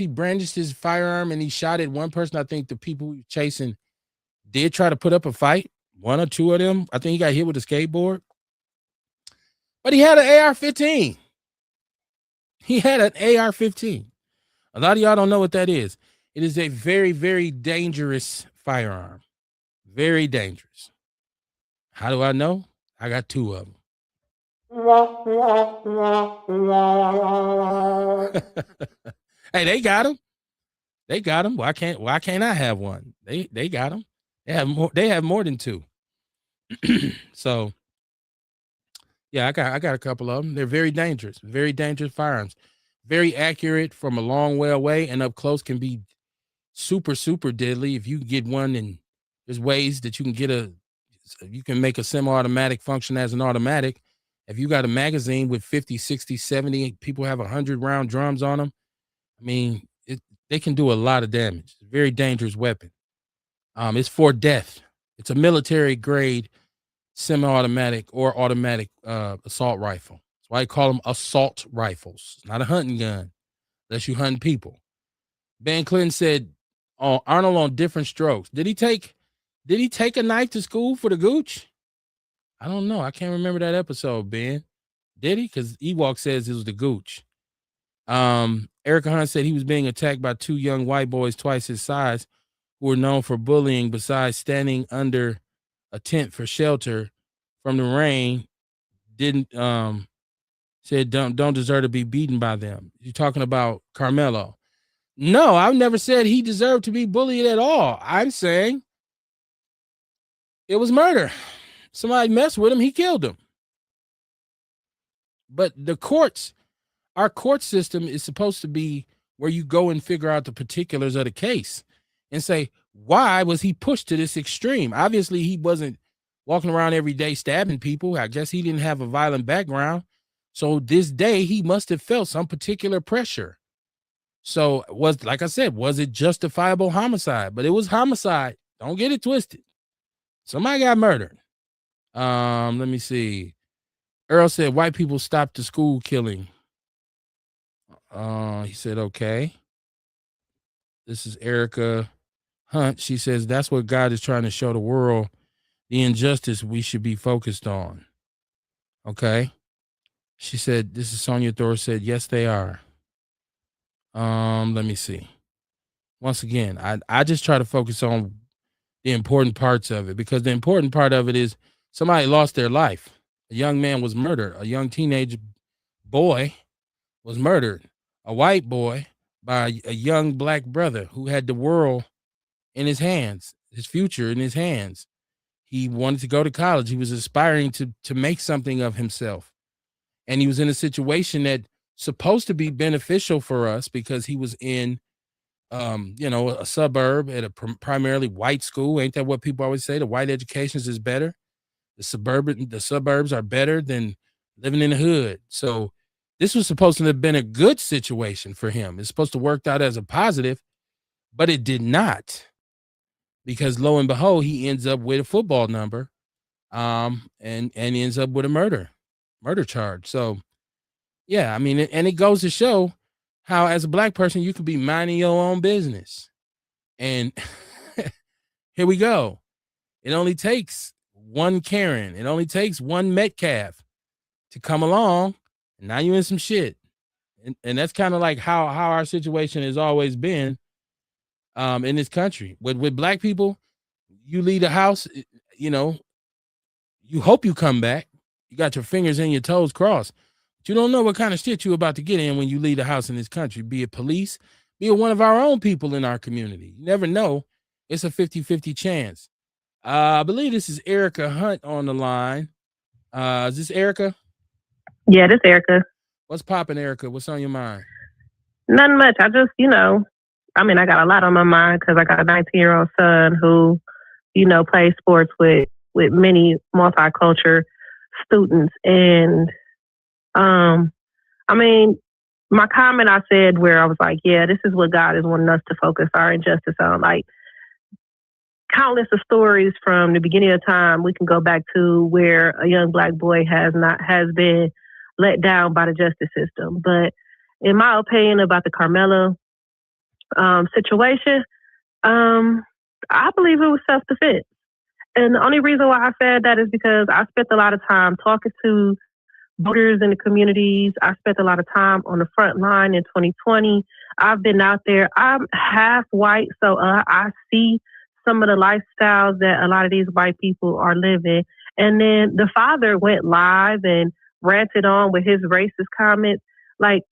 brandished his firearm and he shot at one person, I think the people he was chasing did try to put up a fight. 1 or 2 of them. I think he got hit with a skateboard. But he had an AR-15. He had an AR-15. A lot of y'all don't know what that is. It is a very, very dangerous firearm. Very dangerous. How do I know? I got 2 of them. Hey, they got him. They got him. Why can't I have one? They got him. They have more than 2. So yeah, I got a couple of them. They're very dangerous firearms. Very accurate from a long way away, and up close can be super, super deadly. If you get one, and there's ways that you can make a semi-automatic function as an automatic. If you got a magazine with 50, 60, 70, people have 100-round drums on them. I mean, they can do a lot of damage. It's a very dangerous weapon. It's for death. It's a military grade semi-automatic or automatic assault rifle. That's why I call them assault rifles. It's not a hunting gun, unless you hunt people. Ben Clinton said, "Oh, Arnold on different strokes." Did he take a knife to school for the gooch? I don't know. I can't remember that episode, Ben. Did he? Because Ewok says it was the gooch. Erica Hunt said he was being attacked by 2 young white boys twice his size who were known for bullying besides standing under a tent for shelter from the rain. Said don't deserve to be beaten by them. You're talking about Carmelo. No, I've never said he deserved to be bullied at all. I'm saying it was murder. Somebody messed with him, he killed him. But our court system is supposed to be where you go and figure out the particulars of the case and say, why was he pushed to this extreme? Obviously, he wasn't walking around every day stabbing people. I guess he didn't have a violent background. So this day, he must have felt some particular pressure. So like I said, was it justifiable homicide? But it was homicide. Don't get it twisted. Somebody got murdered. Let me see. Earl said white people stopped the school killing. He said, okay. This is Erica Hunt. She says that's what God is trying to show the world, the injustice we should be focused on. Okay. She said, this is Sonia Thor said, yes, they are. Let me see. Once again, I just try to focus on the important parts of it, because the important part of it is somebody lost their life. A young man was murdered. A young teenage boy was murdered. A white boy by a young black brother who had the world in his hands, his future in his hands. He wanted to go to college. He was aspiring to make something of himself. And he was in a situation that supposed to be beneficial for us because he was in, a suburb at a primarily white school. Ain't that what people always say? The white education is better. The suburbs are better than living in the hood. So this was supposed to have been a good situation for him. It's supposed to work out as a positive, but it did not, because lo and behold, he ends up with a football number, and ends up with a murder charge. So yeah, I mean, and it goes to show how as a black person, you could be minding your own business. And here we go. It only takes one Karen. It only takes one Metcalf to come along, and now you're in some shit. And that's kind of like how our situation has always been in this country. With black people, you leave the house, you hope you come back. You got your fingers and your toes crossed. But you don't know what kind of shit you're about to get in when you leave the house in this country, be it police, be it one of our own people in our community. You never know. It's a 50-50 chance. I believe this is Erica Hunt on the line. Is this Erica? Yeah, this is Erica. What's popping, Erica? What's on your mind? Nothing much. I just, I got a lot on my mind because I got a 19-year-old son who, plays sports with many multicultural students. And I mean, my comment I said where I was like, yeah, this is what God is wanting us to focus our injustice on. Like countless of stories from the beginning of time, we can go back to where a young Black boy has been let down by the justice system. But in my opinion about the Carmela situation, I believe it was self-defense. And the only reason why I said that is because I spent a lot of time talking to voters in the communities. I spent a lot of time on the front line in 2020. I've been out there. I'm half white, so I see some of the lifestyles that a lot of these white people are living. And then the father went live and ranted on with his racist comments. Like,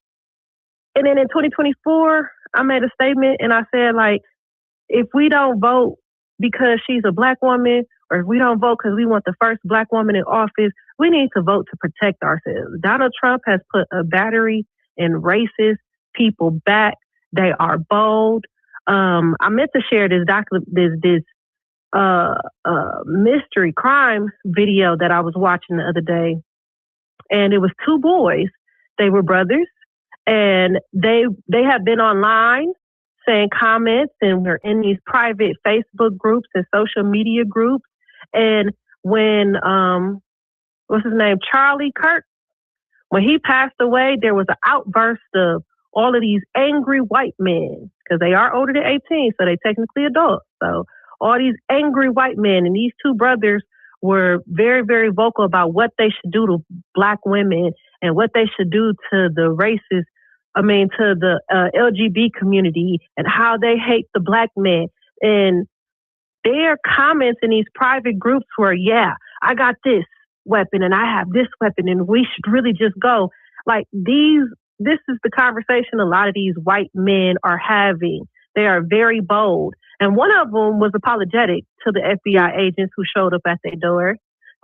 and then in 2024, I made a statement and I said, like, if we don't vote because she's a Black woman, or if we don't vote because we want the first Black woman in office, we need to vote to protect ourselves. Donald Trump has put a battery in racist people back. They are bold. I meant to share this mystery crime video that I was watching the other day, and it was two boys. They were brothers, and they have been online saying comments, and we're in these private Facebook groups and social media groups. And when what's his name, Charlie Kirk, when he passed away, there was an outburst of all of these angry white men, because they are older than 18, so they technically adults. So all these angry white men, and these two brothers were very, very vocal about what they should do to Black women and what they should do to the to the LGBT community, and how they hate the Black men. And their comments in these private groups were, yeah, I got this weapon and I have this weapon and we should really just go. Like this is the conversation a lot of these white men are having. They are very bold. And one of them was apologetic to the FBI agents who showed up at their door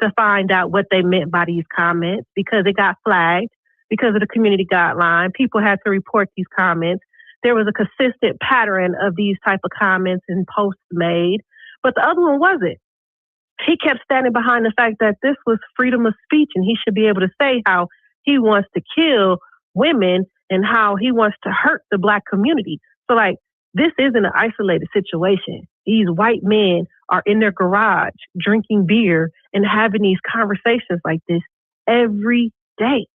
to find out what they meant by these comments, because it got flagged because of the community guideline. People had to report these comments. There was a consistent pattern of these type of comments and posts made, but the other one wasn't. He kept standing behind the fact that this was freedom of speech and he should be able to say how he wants to kill women and how he wants to hurt the Black community. So like, this isn't an isolated situation. These white men are in their garage drinking beer and having these conversations like this every day.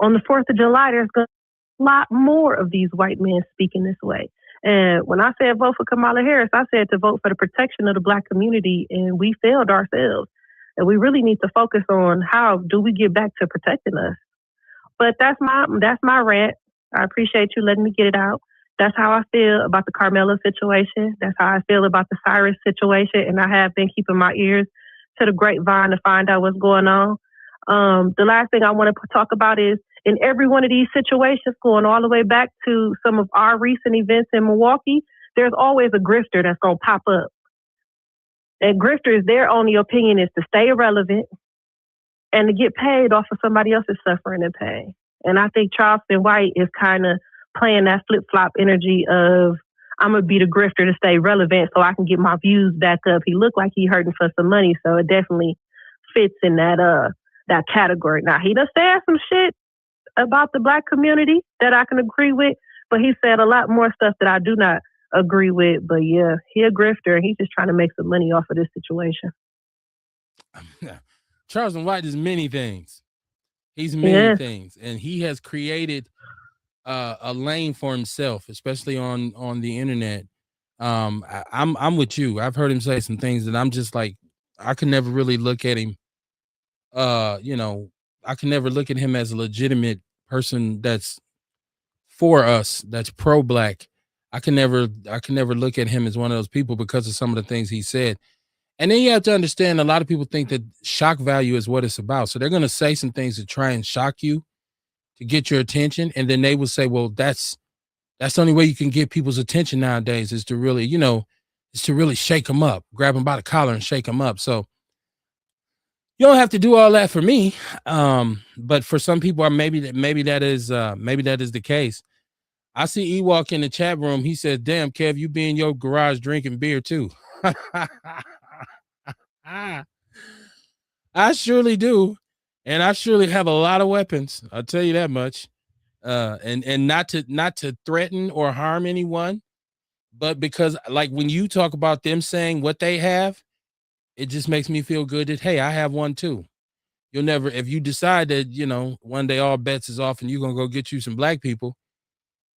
On the 4th of July, there's going to be a lot more of these white men speaking this way. And when I said vote for Kamala Harris, I said to vote for the protection of the Black community, and we failed ourselves. And we really need to focus on how do we get back to protecting us. But that's my rant. I appreciate you letting me get it out. That's how I feel about the Carmela situation. That's how I feel about the Cyrus situation. And I have been keeping my ears to the grapevine to find out what's going on. The last thing I want to talk about is in every one of these situations, going all the way back to some of our recent events in Milwaukee, there's always a grifter that's going to pop up. And grifters, their only opinion is to stay irrelevant and to get paid off of somebody else's suffering and pain. And I think Charleston White is kind of playing that flip-flop energy of, I'm going to be the grifter to stay relevant so I can get my views back up. He looked like he hurting for some money, so it definitely fits in that category. Now, he done said some shit about the Black community that I can agree with, but he said a lot more stuff that I do not agree with. But yeah, he a grifter and he's just trying to make some money off of this situation. Charleston White is many things. He's many things, and he has created a lane for himself, especially on the internet. I'm with you. I've heard him say some things that I'm just like, I can never really look at him. I can never look at him as a legitimate person that's for us, that's pro-Black. I can never look at him as one of those people because of some of the things he said. And then you have to understand, a lot of people think that shock value is what it's about. So they're going to say some things to try and shock you, to get your attention. And then they will say, well, that's the only way you can get people's attention nowadays, is to really, is to really shake them up, grab them by the collar and shake them up. So you don't have to do all that for me. But for some people, maybe that is the case. I see Ewok in the chat room. He says, damn, Kev, you be in your garage drinking beer too. I surely do. And I surely have a lot of weapons. I'll tell you that much. And not to threaten or harm anyone, but because like when you talk about them saying what they have, it just makes me feel good that hey, I have one too. You'll never, if you decide that, one day all bets is off and you're gonna go get you some black people,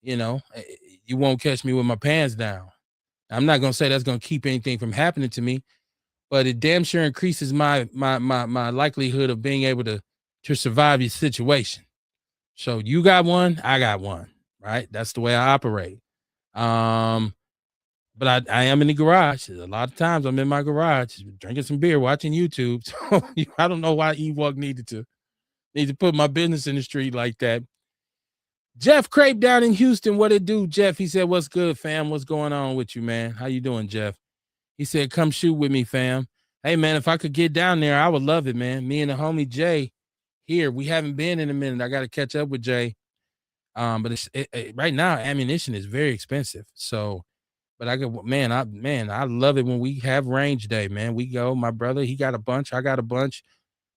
you won't catch me with my pants down. I'm not gonna say that's gonna keep anything from happening to me, but it damn sure increases my likelihood of being able to survive your situation. So you got one, I got one, right? That's the way I operate. Um, but I am in the garage. A lot of times I'm in my garage drinking some beer, watching YouTube. So I don't know why Ewok need to put my business in the street like that. Jeff Crape down in Houston, what it do, Jeff? He said, "What's good, fam? What's going on with you, man? How you doing, Jeff?" He said, "Come shoot with me, fam." Hey, man, if I could get down there, I would love it, man. Me and the homie Jay here, we haven't been in a minute. I got to catch up with Jay. But right now, ammunition is very expensive. So, but I love it when we have range day, man. We go, my brother, he got a bunch, I got a bunch.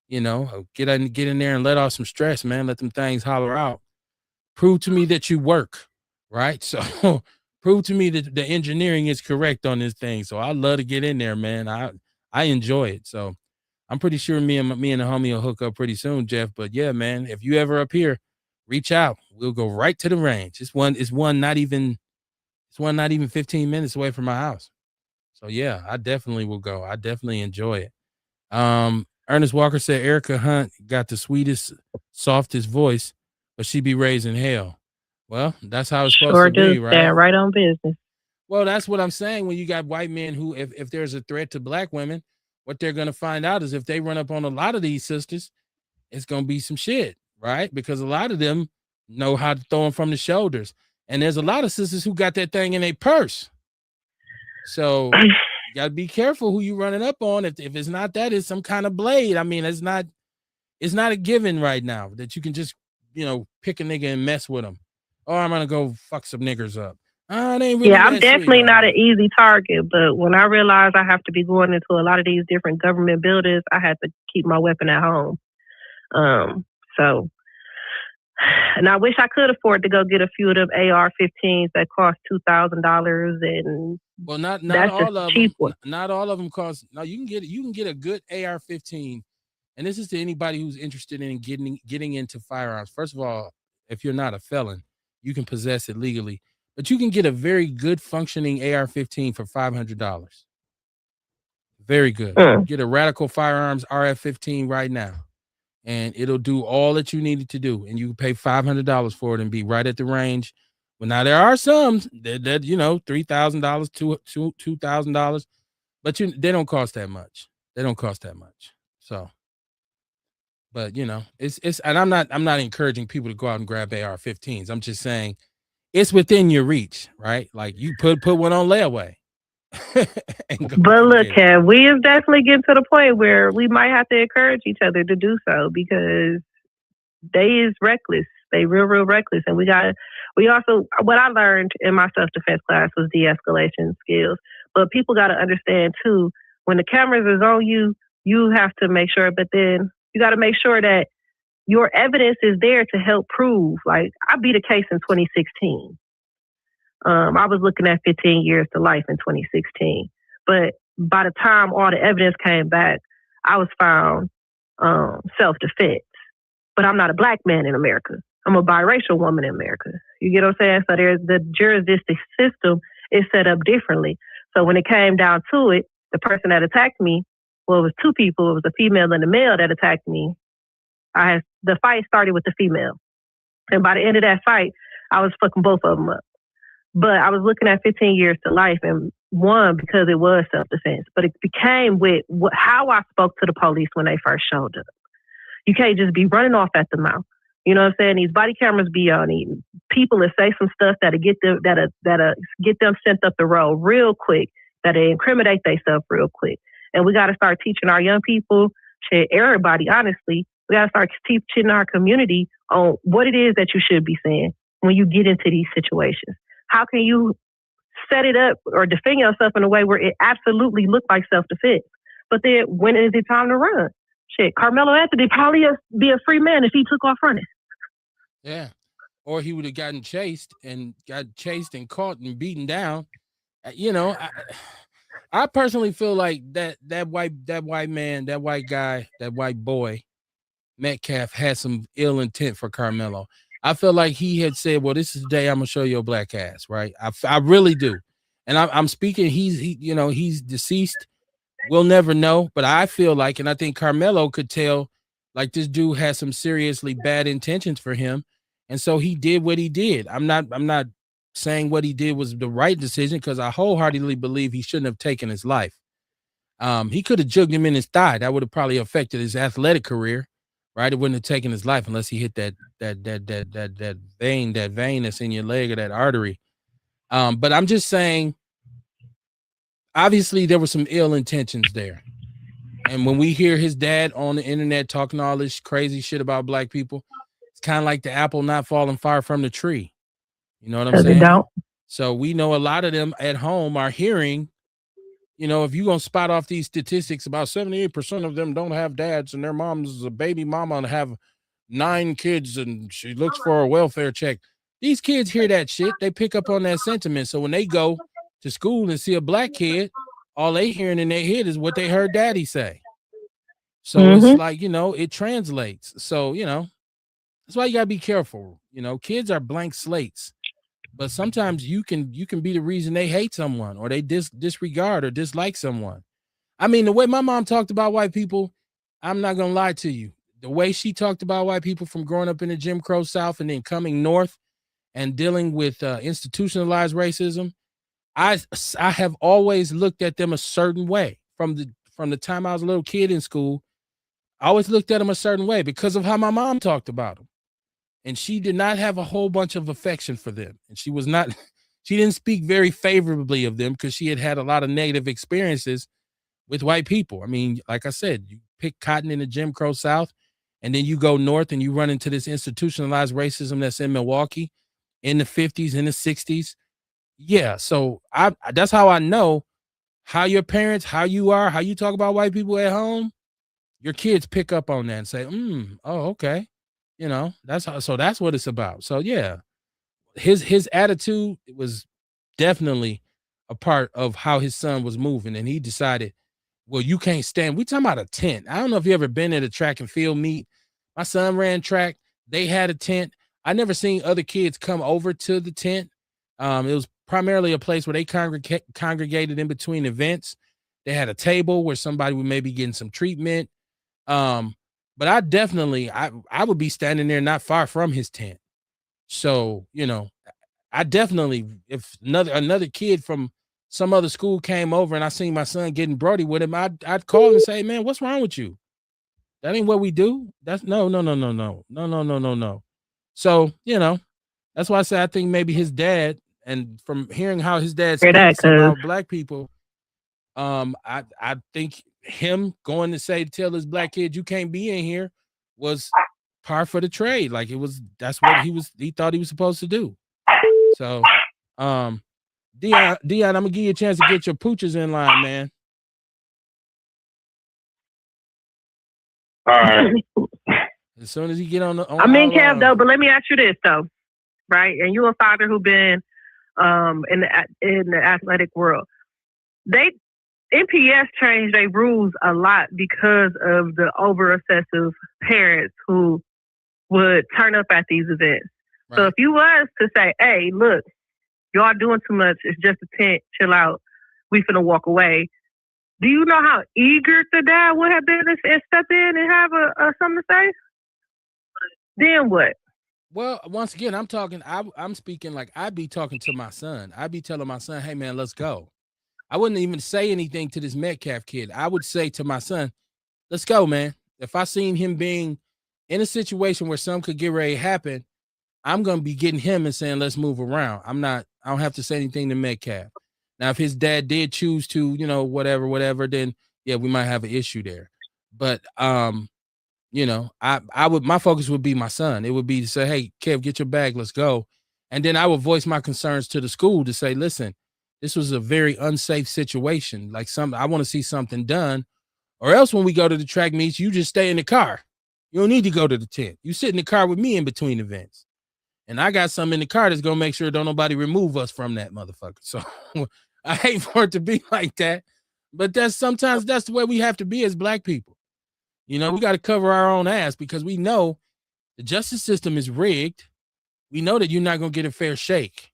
Get in there and let off some stress, man. Let them things holler out. Prove to me that you work, right? So prove to me that the engineering is correct on this thing. So I love to get in there, man. I enjoy it. So I'm pretty sure me and the homie will hook up pretty soon, Jeff. But yeah, man, if you ever up here, reach out. We'll go right to the range. It's one not even 15 minutes away from my house. So yeah, I definitely will go. I definitely enjoy it. Ernest Walker said Erica Hunt got the sweetest, softest voice, but she be raising hell. Well, that's how it's supposed to be, right? Stand right on business. Well, that's what I'm saying. When you got white men who, if there's a threat to black women, what they're gonna find out is if they run up on a lot of these sisters, it's gonna be some shit, right? Because a lot of them know how to throw them from the shoulders, and there's a lot of sisters who got that thing in their purse. So you gotta be careful who you running up on. If it's not that, it's some kind of blade. I mean, it's not a given right now that you can just pick a nigga and mess with them. Oh, I'm gonna go fuck some niggers up. It ain't really I'm definitely not an easy target, but when I realized I have to be going into a lot of these different government buildings, I had to keep my weapon at home. So, and I wish I could afford to go get a few of them AR-15s that cost $2,000, and well, not that's all of cheap them. Not all of them cost. No, you can get a good AR-15, and this is to anybody who's interested in getting into firearms. First of all, if you're not a felon, you can possess it legally. But you can get a very good functioning AR-15 for $500. Very good. Get a Radical Firearms RF-15 right now, and it'll do all that you need it to do. And you can pay $500 for it and be right at the range. Well, now there are some that $3,000, $2,000, but they don't cost that much. They don't cost that much. So, but it's and I'm not encouraging people to go out and grab AR-15s. I'm just saying it's within your reach, right? Like you put one on layaway. But look, Kev, we have definitely getting to the point where we might have to encourage each other to do so, because they is reckless. They real reckless. And we also, what I learned in my self-defense class was de-escalation skills. But people got to understand too, when the cameras is on you, you have to make sure, but then you got to make sure that your evidence is there to help prove. Like, I beat a case in 2016. I was looking at 15 years to life in 2016. But by the time all the evidence came back, I was found self-defense. But I'm not a black man in America. I'm a biracial woman in America. You get what I'm saying? So there's the jurisdiction system is set up differently. So when it came down to it, the person that attacked me, well, it was two people. It was a female and a male that attacked me. The fight started with the female. And by the end of that fight, I was fucking both of them up. But I was looking at 15 years to life, and one, because it was self-defense, but it became with how I spoke to the police when they first showed up. You can't just be running off at the mouth. You know what I'm saying? These body cameras be on. People that say some stuff that'll get them sent up the road real quick, that'll incriminate themselves real quick. And we got to start teaching our young people, everybody, honestly, we got to start teaching our community on what it is that you should be saying when you get into these situations. How can you set it up or defend yourself in a way where it absolutely looks like self-defense? But then when is it time to run? Shit, Carmelo Anthony probably be a free man if he took off running. Yeah. Or he would have got chased and caught and beaten down. You know, I personally feel like that white man, that white guy, that white boy, Metcalf, had some ill intent for Carmelo. I feel like he had said, "Well, this is the day I'm gonna show your black ass," right? I really do, and I'm speaking. He's deceased. We'll never know, but I feel like, and I think Carmelo could tell, like this dude has some seriously bad intentions for him, and so he did what he did. I'm not saying what he did was the right decision because I wholeheartedly believe he shouldn't have taken his life. He could have jugged him in his thigh. That would have probably affected his athletic career, right? It wouldn't have taken his life unless he hit that vein that's in your leg or that artery. But I'm just saying, obviously there were some ill intentions there. And when we hear his dad on the internet talking all this crazy shit about black people, it's kind of like the apple not falling far from the tree. You know what I'm saying? Don't. So we know a lot of them at home are hearing, if you're going to spot off these statistics, about 78% of them don't have dads and their mom's a baby mama and have 9 kids and she looks for a welfare check. These kids hear that shit. They pick up on that sentiment. So when they go to school and see a black kid, all they hearing in their head is what they heard daddy say. So It's like, it translates. So, that's why you gotta be careful. Kids are blank slates, but sometimes you can be the reason they hate someone or they disregard or dislike someone. I mean, the way my mom talked about white people, I'm not gonna lie to you. The way she talked about white people from growing up in the Jim Crow South and then coming north and dealing with institutionalized racism, I have always looked at them a certain way from the time I was a little kid in school. I always looked at them a certain way because of how my mom talked about them. And she did not have a whole bunch of affection for them. And she didn't speak very favorably of them because she had a lot of negative experiences with white people. I mean, like I said, you pick cotton in the Jim Crow South, and then you go north and you run into this institutionalized racism that's in Milwaukee in the 50s and the 60s. Yeah, so that's how I know how your parents, how you are, how you talk about white people at home. Your kids pick up on that and say, oh, okay. That's what it's about. So yeah, his attitude was definitely a part of how his son was moving. And he decided, well, you can't stand. We talking about a tent. I don't know if you ever been at a track and field meet. My son ran track. They had a tent. I never seen other kids come over to the tent. It was primarily a place where they congregated in between events. They had a table where somebody would maybe getting some treatment. But I definitely, I would be standing there not far from his tent. So, I definitely, if another kid from some other school came over and I seen my son getting Brody with him, I'd call him and say, man, what's wrong with you? That ain't what we do. That's no. So, that's why I say I think maybe his dad, and from hearing how his dad speaks about black people, I think him going to tell his black kid you can't be in here was par for the trade. Like that's what he thought he was supposed to do. So Dion, I'm gonna give you a chance to get your pooches in line, man. All right. As soon as you get on the Kev, though, but let me ask you this though, right? And you're a father who's been in the athletic world. NPS changed their rules a lot because of the over-obsessive parents who would turn up at these events. Right. So if you was to say, hey, look, y'all doing too much, it's just a tent, chill out, we finna walk away. Do you know how eager the dad would have been to step in and have something to say? Then what? Well, once again, I'm speaking like I'd be talking to my son. I'd be telling my son, hey, man, let's go. I wouldn't even say anything to this Metcalf kid. I would say to my son, let's go, man. If I seen him being in a situation where something could get ready to happen, I'm going to be getting him and saying, let's move around. I don't have to say anything to Metcalf. Now, if his dad did choose to, whatever, then yeah, we might have an issue there. But, my focus would be my son. It would be to say, hey, Kev, get your bag, let's go. And then I would voice my concerns to the school to say, listen, this was a very unsafe situation. Like I want to see something done, Or else when we go to the track meets, you just stay in the car. You don't need to go to the tent. You sit in the car with me in between events. And I got something in the car that's gonna make sure don't nobody remove us from that motherfucker. So I hate for it to be like that. But sometimes that's the way we have to be as black people. We got to cover our own ass because we know the justice system is rigged. We know that you're not gonna get a fair shake.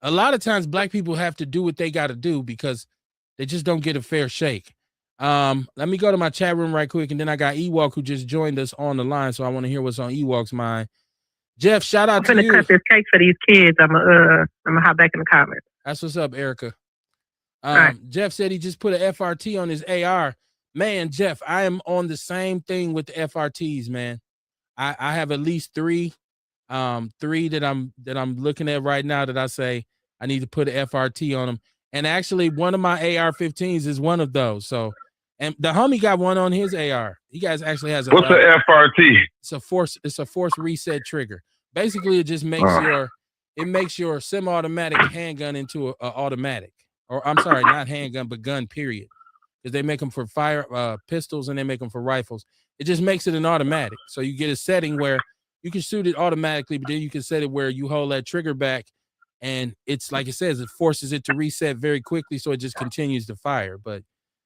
A lot of times black people have to do what they got to do because they just don't get a fair shake. Let me go to my chat room right quick, and then I got Ewok who just joined us on the line, so I want to hear what's on Ewok's mind. Jeff, shout out to you. I'm gonna cut this cake for these kids. I'm gonna hop back in the comments. That's what's up, Erica. Right. Jeff said he just put an FRT on his AR. Man, Jeff, I am on the same thing with the FRTs, man. I have at least three that I'm looking at right now that I say I need to put an FRT on them. And actually, one of my AR-15s is one of those. So, and the homie got one on his AR. He guys actually has a. What's the FRT? It's a force reset trigger. Basically, it just makes your semi-automatic handgun into a automatic. Or I'm sorry, not handgun, but gun. Period. Because they make them for fire pistols and they make them for rifles. It just makes it an automatic. So you get a setting where you can shoot it automatically, but then you can set it where you hold that trigger back, and it's like it says, it forces it to reset very quickly, so it just continues to fire. But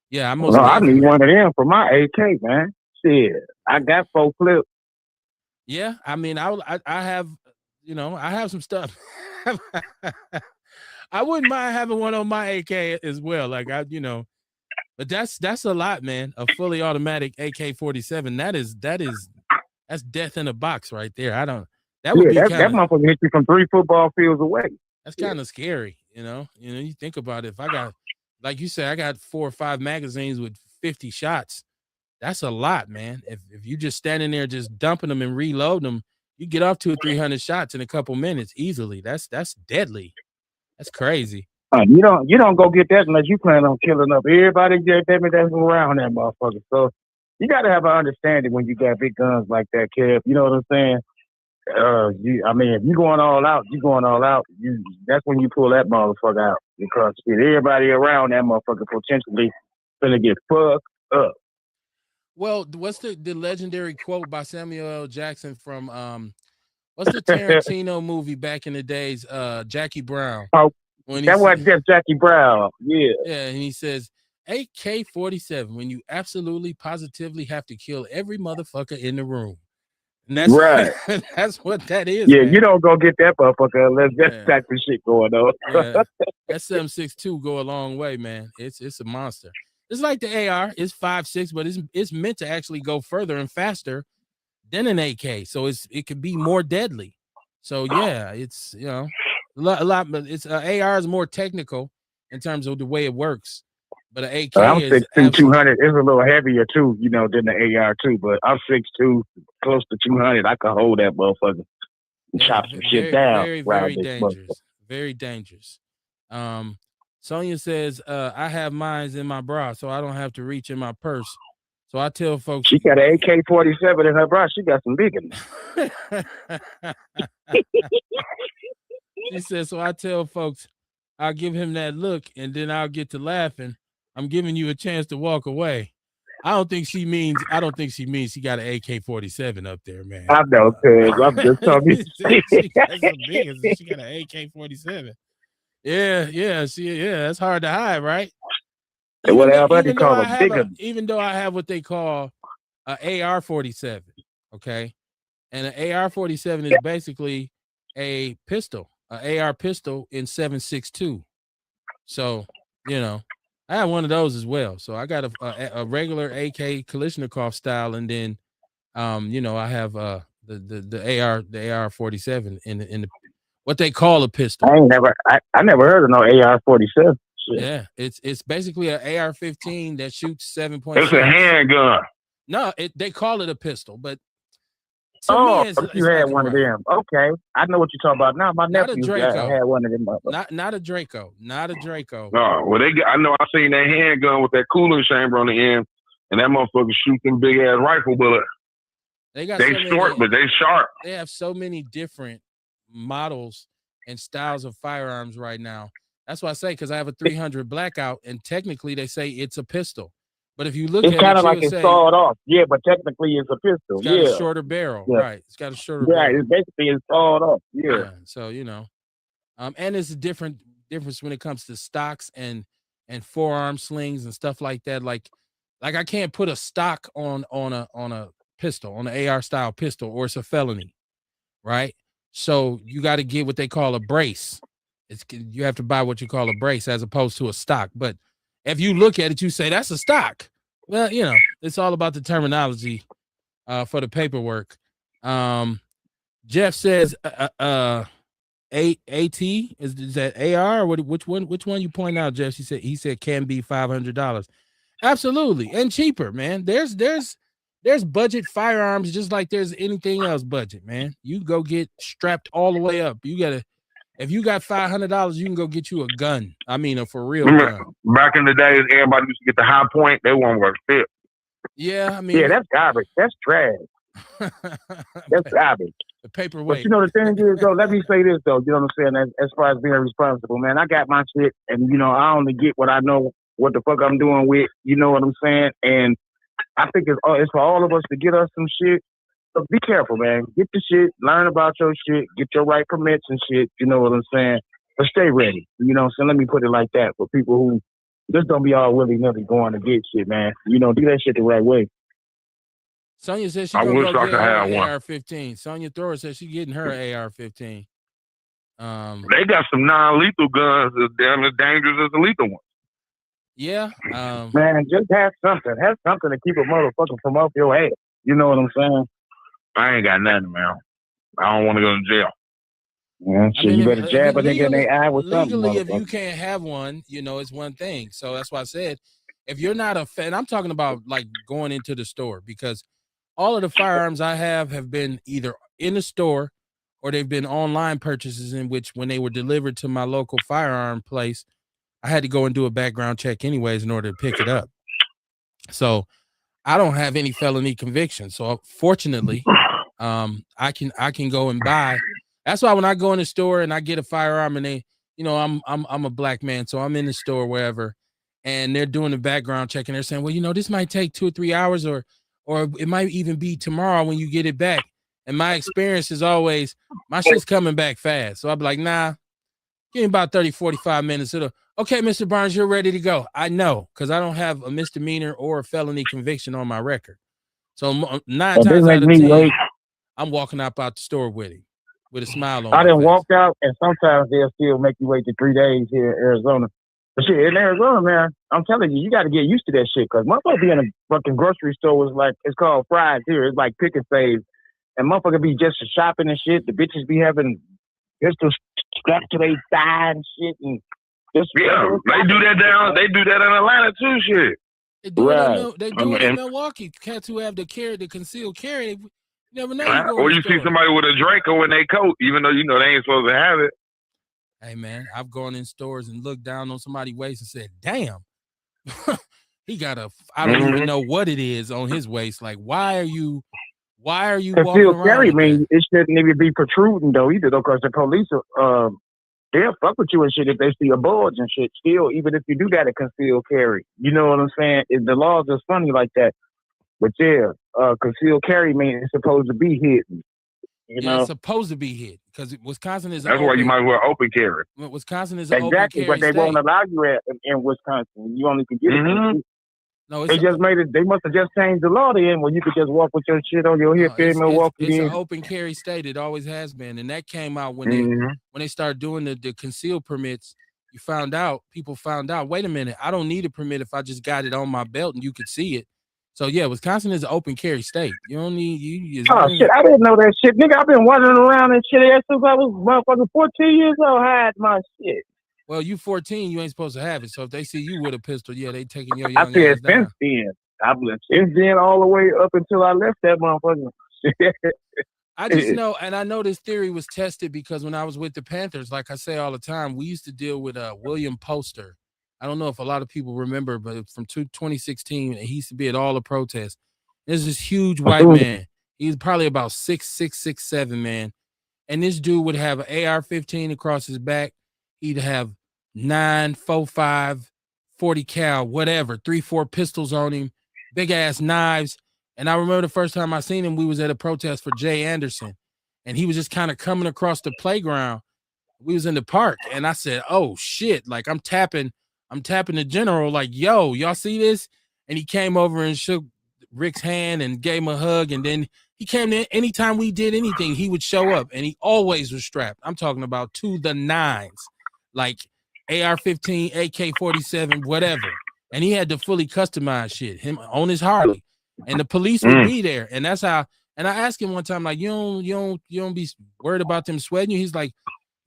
yeah, I need one of them for my AK, man. Shit, I got 4 clips. Yeah, I mean, I have, I have some stuff. I wouldn't mind having one on my AK as well. Like but that's a lot, man. A fully automatic AK-47. That's death in a box right there. That motherfucker hit you from 3 football fields away. That's kind of scary, you think about it. If I got, like you said, I got 4 or 5 magazines with 50 shots. That's a lot, man. If you just standing there just dumping them and reloading them, you get off 200 or 300 shots in a couple minutes easily. That's deadly. That's crazy. You don't go get that unless you plan on killing up everybody that's around that motherfucker. So you got to have an understanding when you got big guns like that, Kev. You know what I'm saying? If you going all out, that's when you pull that motherfucker out, because everybody around that motherfucker potentially gonna get fucked up. Well, what's the legendary quote by Samuel L. Jackson from what's the Tarantino movie back in the days? Jackie Brown. Oh, that wasn't just Jackie Brown. Yeah. Yeah, and he says AK-47 when you absolutely positively have to kill every motherfucker in the room. And that's right. That's what that is. Yeah, man. You don't go get that motherfucker unless that type of shit going on. Yeah. That 7.62 go a long way, man. It's a monster. It's like the AR. It's 5.6, but it's meant to actually go further and faster than an AK. So it could be more deadly. So yeah, it's a lot, but it's AR is more technical in terms of the way it works. But an AK I'm is 6'2", 200. It's a little heavier too, than the AR too. But I'm 6'2", close to 200. I can hold that motherfucker and chop some shit down. Very, very dangerous. Very dangerous. Sonia says, I have mines in my bra, so I don't have to reach in my purse. So I tell folks, she got an AK-47 in her bra. She got some big ones. She says, so I tell folks, I'll give him that look, and then I'll get to laughing. I'm giving you a chance to walk away. I don't think she means she got an AK-47 up there, man. I know, cuz I'm just talking. She got an AK-47. Yeah, that's hard to hide, right? Even though I have what they call an AR-47, okay? And an AR-47 is basically a pistol, an AR pistol in 7.62. So, I have one of those as well. So I got a regular AK Kalashnikov style, and then, I have the AR-47 in the what they call a pistol. I never heard of no AR-47. Yeah, it's basically an AR-15 that shoots 7.6. It's a handgun. No, they call it a pistol, but you had one of them. Okay, I know what you're talking about now. My nephew had one of them. Not a Draco. Not a Draco. No, well, I know I seen that handgun with that cooling chamber on the end, and that motherfucker shoot them big ass rifle bullets. They short, but they sharp. They have so many different models and styles of firearms right now. That's why I say, because I have a 300 Blackout, and technically they say it's a pistol, But if you look it's at kind it, of like you'll it's say sawed off. Yeah, but technically it's a pistol. it's got a Yeah. shorter barrel, Yeah. right? It's got a shorter Yeah, barrel. it's basically it's sawed off. Yeah. Yeah. So and it's a difference when it comes to stocks and forearm slings and stuff like that. Like I can't put a stock on a pistol, on an AR style pistol, or it's a felony, right? So you got to get what they call a brace. You have to buy what you call a brace as opposed to a stock. But if you look at it, you say that's a stock. Well, it's all about the terminology for the paperwork. Jeff says AT is that AR or which one you point out, Jeff? He said can be $500. Absolutely, and cheaper, man. There's budget firearms just like there's anything else budget, man. You go get strapped all the way up. If you got $500, you can go get you a gun. I mean, a for real gun. Back in the days, everybody used to get the high point. They won't work fit. Yeah, I mean, yeah, that's garbage. That's trash. That's garbage. The paperweight. But you know, the thing is, though, let me say this, though. You know what I'm saying? As far as being responsible, man, I got my shit, and, I only get what I know, what the fuck I'm doing with, you know what I'm saying? And I think it's for all of us to get us some shit. So be careful, man. Get the shit, learn about your shit, get your right permits and shit, you know what I'm saying? But stay ready, you know what I'm saying? Let me put it like that for people who just don't be all willy-nilly going to get shit, man. Do that shit the right way. Sonya says she's gonna go get her AR-15. Sonya Thrower says she's getting her AR-15. They got some non-lethal guns that's damn as dangerous as the lethal ones. Yeah. Man, just have something. Have something to keep a motherfucker from off your head. You know what I'm saying? I ain't got nothing, man. I don't want to go to jail. Yeah, shit, you better jab a nigga in their eye with something. Legally, if you can't have one, it's one thing. So that's why I said, if you're not a fan, I'm talking about like going into the store, because all of the firearms I have been either in the store or they've been online purchases in which when they were delivered to my local firearm place, I had to go and do a background check anyways in order to pick it up. So I don't have any felony convictions. So fortunately, I can go and buy. That's why when I go in the store and I get a firearm and they, I'm a black man, so I'm in the store wherever, and they're doing the background check and they're saying, well, this might take 2 or 3 hours or it might even be tomorrow when you get it back. And my experience is always my shit's coming back fast. So I'll be like, nah, give me about 30, 45 minutes. Okay, Mr. Barnes, you're ready to go. I know, because I don't have a misdemeanor or a felony conviction on my record. So 9 times out of 10, I'm walking out the store with him, with a smile on my face. I done walked out, and sometimes they'll still make you wait to 3 days here in Arizona. But shit, in Arizona, man, I'm telling you, you got to get used to that shit, because motherfucker be in a fucking grocery store was like, it's called Fries here. It's like pick and save. And motherfucker be just shopping and shit. The bitches be having pistols strapped to their thigh and shit. And they do that down. They do that in Atlanta too, shit. They do it in Milwaukee. Cats who have the concealed carry, you never know. Or you see somebody with a Draco in their coat, even though they ain't supposed to have it. Hey man, I've gone in stores and looked down on somebody's waist and said, "Damn, he got I don't even know what it is on his waist. Like, why are you walking around? Carry mean it shouldn't even be protruding though either, though, because the police they'll fuck with you and shit if they see a bulge and shit. Still, even if you do got a concealed carry, you know what I'm saying? The laws are funny like that. But yeah, concealed carry means it's supposed to be hidden. It's supposed to be hidden because Wisconsin is. That's why you might well open carry. Wisconsin is an exactly, open carry but they state. won't allow you in Wisconsin. You only can get it. No, they just made it. They must have just changed the law then, where you could just walk with your shit on your hip in Milwaukee. It's an open carry state. It always has been, and that came out when they started doing the concealed permits. People found out. Wait a minute, I don't need a permit if I just got it on my belt and you could see it. So yeah, Wisconsin is an open carry state. You don't need shit, I didn't know that shit, nigga. I've been wandering around and shit since I was motherfucking 14 years old. Hide my shit. Well, you 14, you ain't supposed to have it. So if they see you with a pistol, yeah, they taking your young ass down. I said down. since then. Since then all the way up until I left that motherfucker. I just know, and I know this theory was tested because when I was with the Panthers, like I say all the time, we used to deal with William Poster. I don't know if a lot of people remember, but from 2016, he used to be at all the protests. There's this huge white man. He's probably about 6'6", 6'7", man. And this dude would have an AR-15 across his back. He'd have 9.45 40 cal, whatever, 3-4 pistols on him, big ass knives. And I remember the first time I seen him, we was at a protest for Jay Anderson, and he was just kind of coming across the playground. We was in the park, and I said, "Oh shit!" Like I'm tapping the general, like, "Yo, y'all see this?" And he came over and shook Rick's hand and gave him a hug, and then he came in. Anytime we did anything, he would show up, and he always was strapped. I'm talking about to the nines, like AR-15, AK-47, whatever. And he had to fully customize shit, him on his Harley, and the police would be there, and that's how. And I asked him one time, like, you don't be worried about them sweating you? He's like,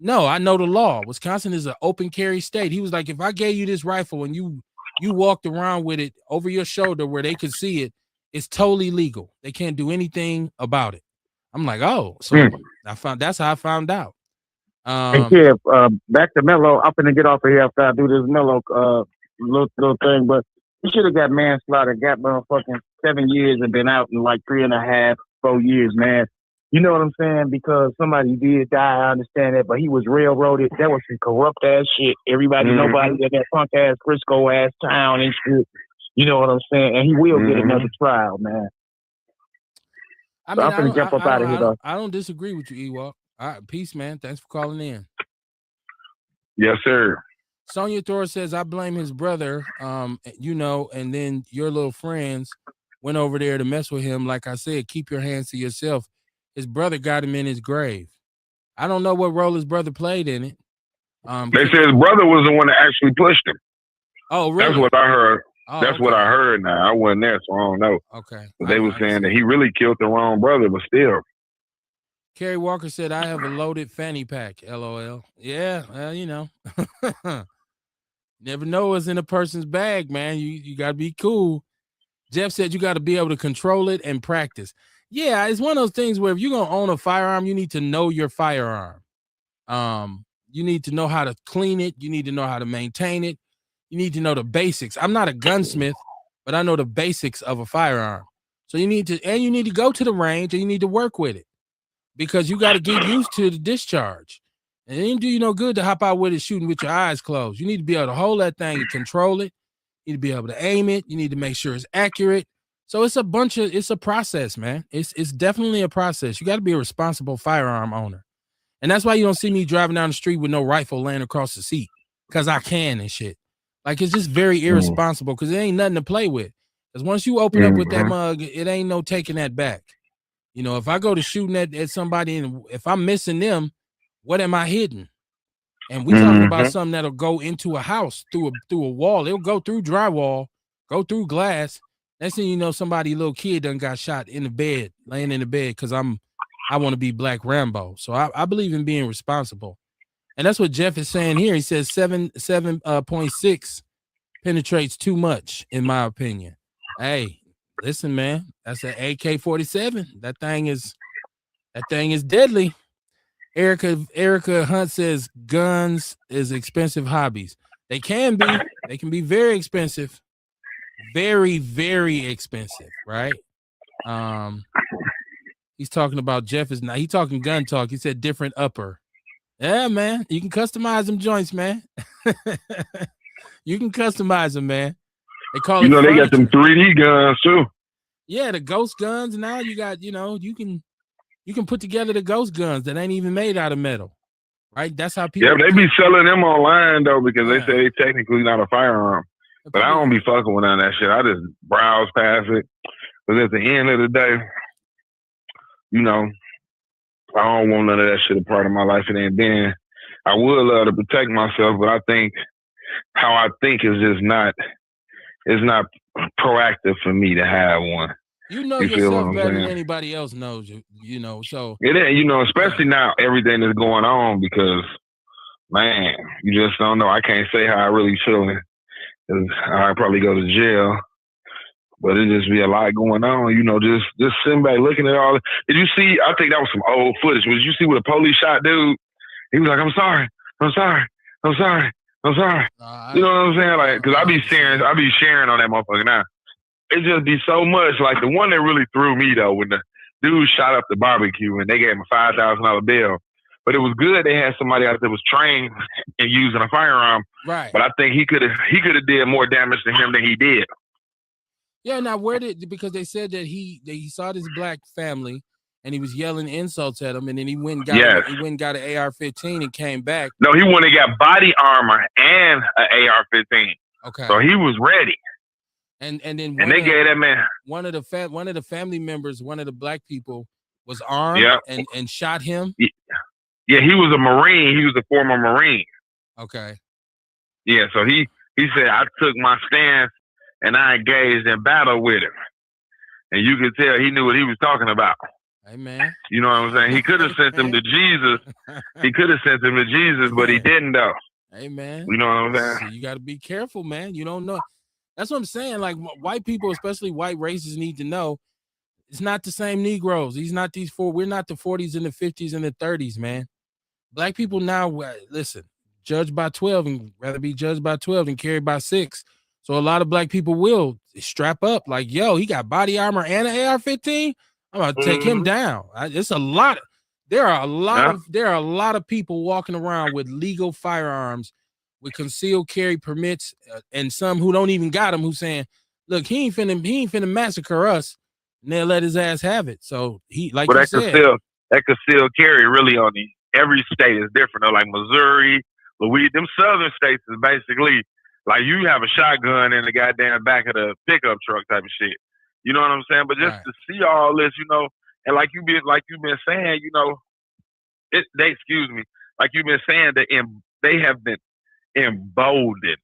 no, I know the law. Wisconsin is an open carry state. He was like, if I gave you this rifle and you walked around with it over your shoulder where they could see it, it's totally legal. They can't do anything about it. I'm like, oh, so that's how I found out. Hey, kid, back to Mello. I'm finna get off of here after I do this Mello little thing, but you should have got manslaughter, got motherfucking 7 years and been out in like 3.5, 4 years, man. You know what I'm saying? Because somebody did die, I understand that, but he was railroaded. That was some corrupt ass shit. Everybody, nobody in that punk ass Frisco ass town and shit. You know what I'm saying? And he will get another trial, man. I mean, I'm gonna jump up out of here, though. I don't disagree with you, Ewok. All right, peace, man. Thanks for calling in. Yes, sir. Sonia Thor says, I blame his brother, you know, and then your little friends went over there to mess with him. Like I said, keep your hands to yourself. His brother got him in his grave. I don't know what role his brother played in it. They said his brother was the one that actually pushed him. Oh, really? That's what I heard. That's okay. what I heard now. I wasn't there, so I don't know. Okay. But they were saying that he really killed the wrong brother, but still. Kerry Walker said, I have a loaded fanny pack, LOL. Yeah, well, you know. Never know what's in a person's bag, man. You got to be cool. Jeff said you got to be able to control it and practice. Yeah, it's one of those things where if you're going to own a firearm, you need to know your firearm. You need to know how to clean it. You need to know how to maintain it. You need to know the basics. I'm not a gunsmith, but I know the basics of a firearm. So you need to go to the range and you need to work with it because you got to get used to the discharge. And it ain't do you no good to hop out with it shooting with your eyes closed. You need to be able to hold that thing and control it. You need to be able to aim it. You need to make sure it's accurate. So it's a process, man. It's definitely a process. You got to be a responsible firearm owner. And that's why you don't see me driving down the street with no rifle laying across the seat because I can and shit. Like, it's just very irresponsible because it ain't nothing to play with. Because once you open up with that mug, it ain't no taking that back. You know, if I go to shooting at somebody and if I'm missing them, what am I hitting? And we talking about something that'll go into a house through a wall. It'll go through drywall, go through glass. Next thing you know, little kid done got shot in the bed, laying in the bed because I want to be Black Rambo. So I believe in being responsible. And that's what Jeff is saying here. He says 7.6 penetrates too much, in my opinion. Hey, listen, man, that's an AK-47. That thing is deadly. Erica Hunt says guns is expensive hobbies. They can be very expensive. Very, very expensive, right? He's talking about Jeff is not. He talking gun talk. He said different upper. Yeah, man. You can customize them joints, man. You can customize them, man. They call it. They got them 3D guns too. Yeah, the ghost guns. Now you got, you can put together the ghost guns that ain't even made out of metal, right? That's how people. Yeah, they be selling them online though because they say they technically not a firearm. But I don't be fucking with none of that shit. I just browse past it. But at the end of the day, I don't want none of that shit a part of my life. And then I would love to protect myself, but I think how I think is just not, it's not proactive for me to have one. You know yourself better than anybody else knows you, so. It is, especially now everything that's going on because, man, you just don't know. I can't say how I really feeling. I'd probably go to jail. But it just be a lot going on, just sitting back looking at all. Did you see, I think that was some old footage. Did you see what a police shot dude? He was like, I'm sorry. You know what I'm saying? Like, cause I be sharing on that motherfucker now. It just be so much. Like the one that really threw me though, when the dude shot up the barbecue and they gave him a $5,000 bill But it was good they had somebody out there was trained in using a firearm. Right. But I think he could have did more damage to him than he did. Yeah. Now, because they said that he saw this black family and he was yelling insults at him, and then he went and got an AR-15 and came back. No, he went and got body armor and an AR-15. Okay. So he was ready. And then they gave that man one of the family members, one of the black people, was armed and shot him. Yeah, he was a Marine. He was a former Marine. Okay. Yeah, so he said, I took my stance and I engaged in battle with him. And you could tell he knew what he was talking about. Amen. You know what I'm saying? He could have sent him to Jesus. He could have sent him to Jesus, but he didn't though. Amen. You know what I'm saying? So you got to be careful, man. You don't know. That's what I'm saying. Like, white people, especially white races, need to know it's not the same Negroes. He's not these four. We're not the 40s and the 50s and the 30s, man. Black people now, listen, judged by 12 and rather be judged by 12 than carried by 6. So a lot of black people will strap up like, yo, he got body armor and an AR-15. I'm about to take him down. It's a lot. There are a lot of people walking around with legal firearms, with concealed carry permits, and some who don't even got them, who saying, look, he ain't finna massacre us, and they'll let his ass have it. So he, like you said, that concealed carry really on every state is different. Though. Like Missouri, Louisiana, them southern states is basically like you have a shotgun in the goddamn back of the pickup truck type of shit. You know what I'm saying? But just to see all this, you know, and like you've been saying, you know, like you've been saying that they have been emboldened.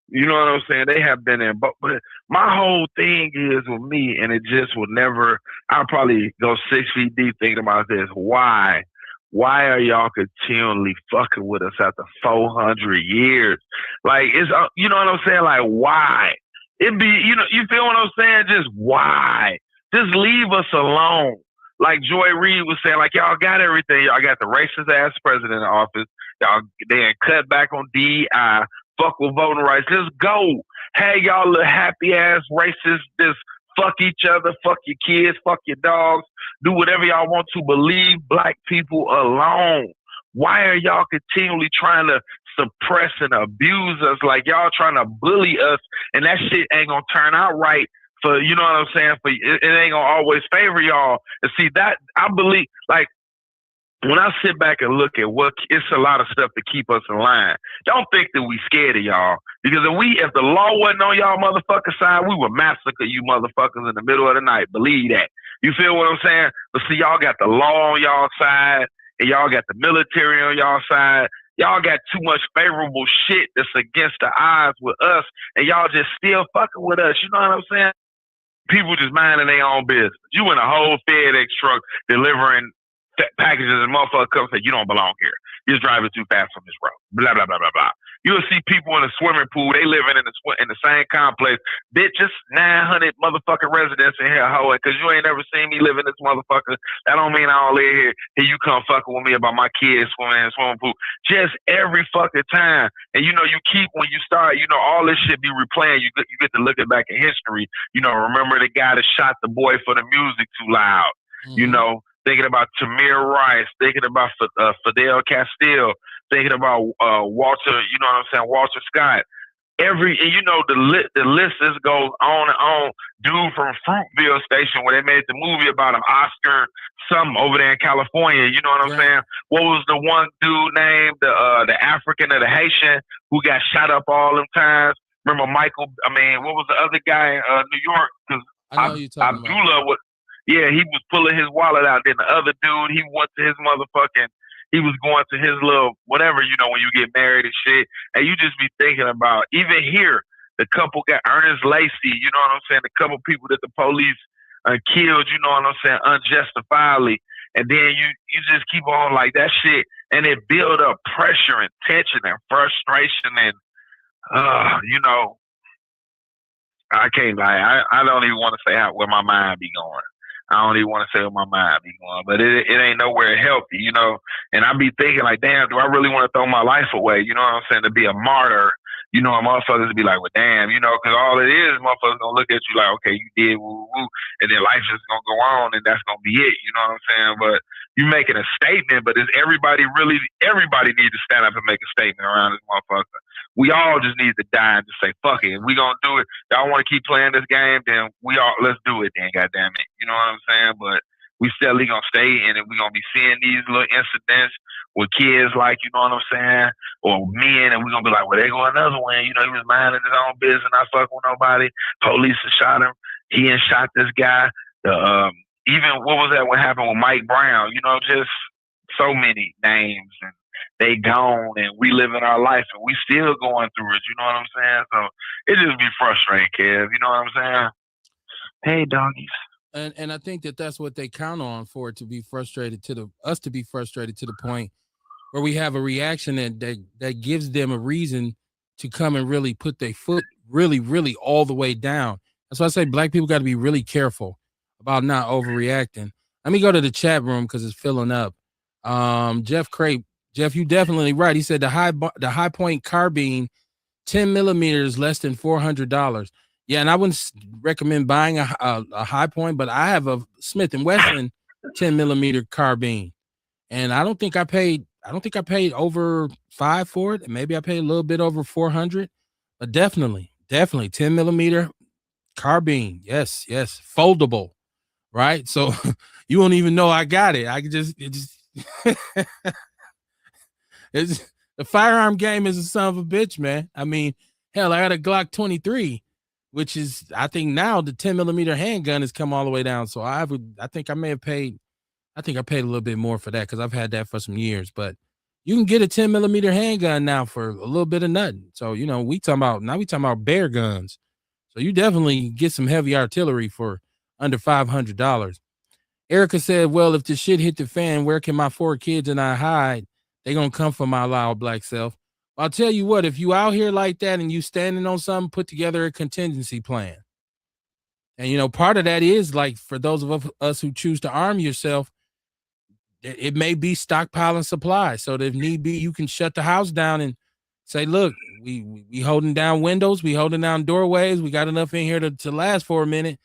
You know what I'm saying? They have been emboldened. But my whole thing is with me, and it just will never. I'll probably go 6 feet deep thinking about this. Why? Why are y'all continually fucking with us after 400 years? Like, it's, you know what I'm saying? Like, why? It be, you know, you feel what I'm saying? Just why? Just leave us alone. Like Joy Reid was saying, like, y'all got everything. Y'all got the racist ass president in office. Y'all, they ain't cut back on DEI. Fuck with voting rights. Just go. Hey, y'all little happy ass racists. Just fuck each other. Fuck your kids. Fuck your dogs. Do whatever y'all want to. But leave black people alone. Why are y'all continually trying to suppress and abuse us? Like y'all trying to bully us, and that shit ain't gonna turn out right. For, you know what I'm saying? For it ain't gonna always favor y'all. And see that I believe, like when I sit back and look at it's a lot of stuff to keep us in line. Don't think that we scared of y'all, because if the law wasn't on y'all motherfucker side, we would massacre you motherfuckers in the middle of the night. Believe that. You feel what I'm saying? But see, y'all got the law on y'all side, and y'all got the military on y'all side. Y'all got too much favorable shit that's against the odds with us, and y'all just still fucking with us. You know what I'm saying? People just minding their own business. You in a whole FedEx truck delivering packages, and motherfucker come and say, you don't belong here. You're driving too fast on this road. Blah, blah, blah, blah, blah. You'll see people in a swimming pool. They living in the same complex. Bitch, just 900 motherfucking residents in here, hoe. Because you ain't never seen me live in this motherfucker. That don't mean I don't live here. Here you come fucking with me about my kids swimming in a swimming pool. Just every fucking time. And, you know, you keep, when you start, you know, all this shit be replaying. You get to looking back in history. You know, remember the guy that shot the boy for the music too loud. Mm-hmm. You know, thinking about Tamir Rice, thinking about Fidel Castile, thinking about Walter, you know what I'm saying, Walter Scott. And you know, the list just goes on and on. Dude from Fruitville Station, where they made the movie about him, Oscar something over there in California. You know what I'm saying? What was the one dude named, the African or the Haitian who got shot up all them times? Remember Michael? I mean, what was the other guy in New York? Because Abdullah was. Yeah, he was pulling his wallet out. Then the other dude, he went to his he was going to his little whatever, you know, when you get married and shit. And you just be thinking about, even here, the couple got Ernest Lacey, you know what I'm saying? The couple people that the police killed, you know what I'm saying, unjustifiably. And then you just keep on like that shit. And it build up pressure and tension and frustration. And, you know, I can't lie. I don't even want to say where my mind be going. I don't even want to say where my mind be going, but it ain't nowhere healthy, you know. And I be thinking like, damn, do I really want to throw my life away? You know what I'm saying? To be a martyr, you know, and motherfuckers be like, well, damn, you know, because all it is, motherfuckers gonna look at you like, okay, you did woo, woo, and then life is gonna go on, and that's gonna be it. You know what I'm saying? But you making a statement, but is everybody needs to stand up and make a statement around this motherfucker? We all just need to die and just say, fuck it. If we gonna do it, y'all wanna keep playing this game, then let's do it then, goddamn it. You know what I'm saying? But we still gonna stay in it. We gonna be seeing these little incidents with kids, like, you know what I'm saying? Or men, and we're gonna be like, well, there go another one. You know, he was minding his own business, not fucking with nobody. Police shot him. He shot this guy. Even what was that? What happened with Mike Brown? You know, just so many names, and they gone, and we living our life, and we still going through it. You know what I'm saying? So it just be frustrating, Kev. You know what I'm saying? Hey, doggies. And I think that's what they count on, for it to be frustrated us to be frustrated to the point where we have a reaction that gives them a reason to come and really put their foot really, really all the way down. That's why I say black people got to be really careful about not overreacting. Let me go to the chat room because it's filling up. Jeff Crape, Jeff, you definitely right. He said the high point carbine, 10 millimeters, less than $400. Yeah, and I wouldn't recommend buying a high point, but I have a Smith & Wesson 10 millimeter carbine, and I don't think I paid over $500 for it. Maybe I paid a little bit over $400, but definitely 10 millimeter carbine. Yes, foldable, right? So you won't even know I got it. It's the firearm game is a son of a bitch, man. I mean, hell, I got a Glock 23, which is, I think now the 10 millimeter handgun has come all the way down. So I think I paid a little bit more for that because I've had that for some years. But you can get a 10 millimeter handgun now for a little bit of nothing. So, you know, we talking about bear guns. So you definitely get some heavy artillery for under $500. Erica said, well, if the shit hit the fan, where can my 4 kids and I hide? They gonna come for my loud black self. I'll tell you what, if you out here like that and you standing on something, put together a contingency plan. And, you know, part of that is, like, for those of us who choose to arm yourself, it may be stockpiling supplies. So that if need be, you can shut the house down and say, look, we holding down windows, we holding down doorways, we got enough in here to last for a minute.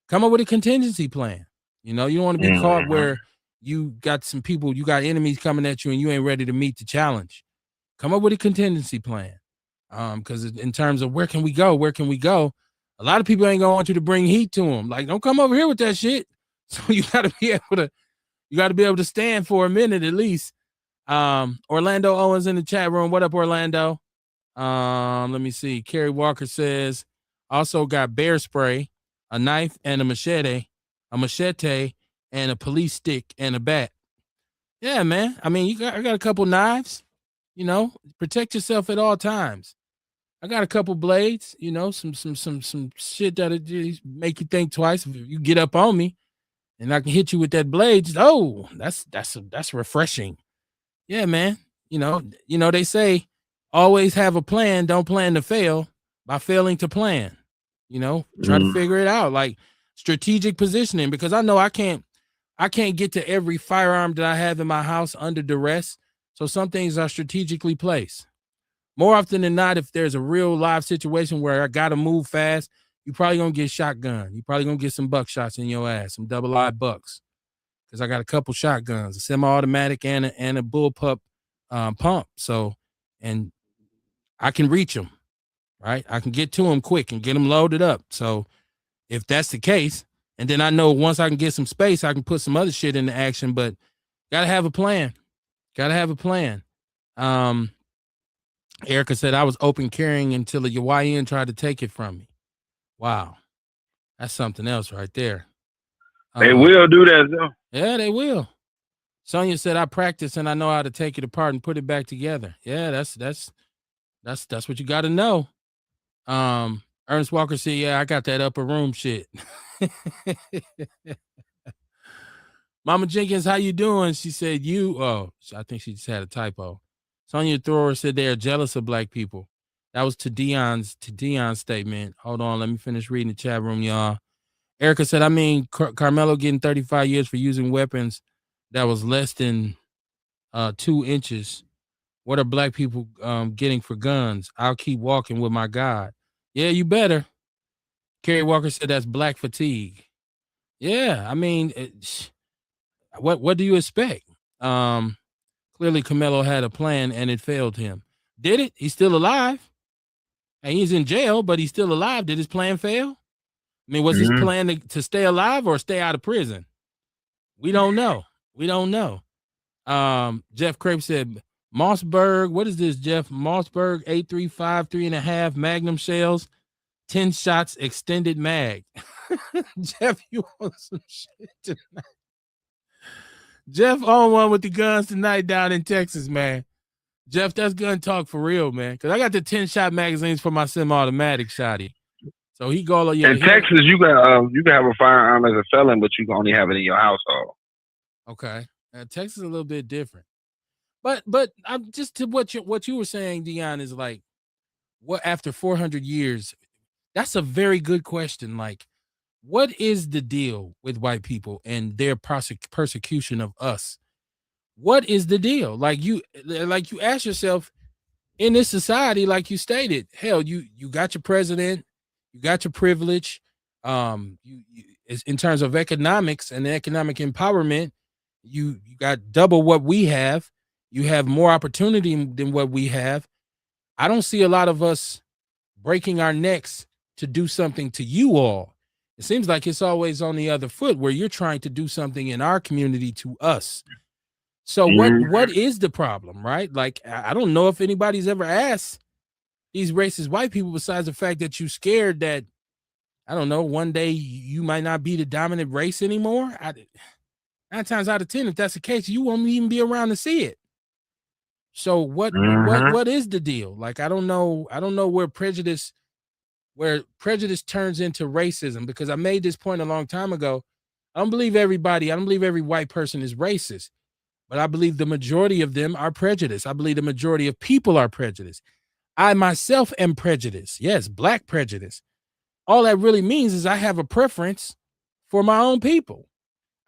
Come up with a contingency plan. You know, you don't want to be caught where you got some people, you got enemies coming at you and you ain't ready to meet the challenge. Come up with a contingency plan. Because in terms of where can we go, a lot of people ain't gonna want you to bring heat to them. Like, don't come over here with that shit. So you gotta be able to stand for a minute at least. Orlando Owens in the chat room. What up, Orlando? Let me see. Kerry Walker says, also got bear spray, a knife and a machete, and a police stick and a bat. Yeah, man. I mean, I got a couple knives, you know, protect yourself at all times. I got a couple blades, you know, some shit that'll make you think twice. If you get up on me and I can hit you with that blade, that's refreshing. Yeah, man. You know, they say always have a plan, don't plan to fail by failing to plan. You know, try to figure it out, like strategic positioning, because I know I can't get to every firearm that I have in my house under duress. So some things are strategically placed. More often than not, if there's a real live situation where I got to move fast, you're probably going to get shotgun. You're probably going to get some buckshots in your ass, some double-eyed bucks. Because I got a couple shotguns, a semi-automatic and a bullpup pump. So, and I can reach them, right? I can get to them quick and get them loaded up. So if that's the case, and then I know once I can get some space, I can put some other shit into action, but got to have a plan. Erica said, I was open carrying until a YN tried to take it from me. Wow. That's something else right there. They will do that, though. Yeah, they will. Sonia said, I practice and I know how to take it apart and put it back together. Yeah, that's what you got to know. Ernest Walker said, yeah, I got that upper room shit. Mama Jenkins, how you doing? She said, I think she just had a typo. Sonia Thrower said they are jealous of black people. That was to Dion's statement. Hold on, let me finish reading the chat room, y'all. Erica said, I mean, Carmelo getting 35 years for using weapons that was less than 2 inches. What are black people getting for guns? I'll keep walking with my God. Yeah, you better. Kerry Walker said that's black fatigue. Yeah, I mean, what do you expect? Clearly Camelo had a plan and it failed him. Did it? He's still alive. And he's in jail, but he's still alive. Did his plan fail? I mean, was his plan to stay alive or stay out of prison? We don't know. We don't know. Jeff Crape said, Mossberg, what is this, Jeff? Mossberg 835, 3.5 Magnum shells, 10 shots extended mag. Jeff, you want some shit tonight? Jeff on one with the guns tonight down in Texas, man. Jeff, that's gun talk for real, man. Because I got the 10-shot magazines for my semi-automatic shotty. So he go, yeah. In Texas, you can have a firearm as a felon, but you can only have it in your household. Okay. Texas is a little bit different. But I'm just to what you were saying, Dion, is like, what after 400 years? That's a very good question. Like, what is the deal with white people and their persecution of us? What is the deal? Like you ask yourself, in this society, like you stated, hell, you got your president, you got your privilege, you in terms of economics and economic empowerment, you got double what we have. You have more opportunity than what we have. I don't see a lot of us breaking our necks to do something to you all. It seems like it's always on the other foot where you're trying to do something in our community to us. So what is the problem, right? Like, I don't know if anybody's ever asked these racist white people, besides the fact that you're scared that, I don't know, one day you might not be the dominant race anymore. 9 times out of 10, if that's the case, you won't even be around to see it. So what is the deal? Like, I don't know where prejudice turns into racism, because I made this point a long time ago. I don't believe every white person is racist, but I believe the majority of them are prejudiced. I believe the majority of people are prejudiced. I myself am prejudiced. Yes, black prejudice. All that really means is I have a preference for my own people.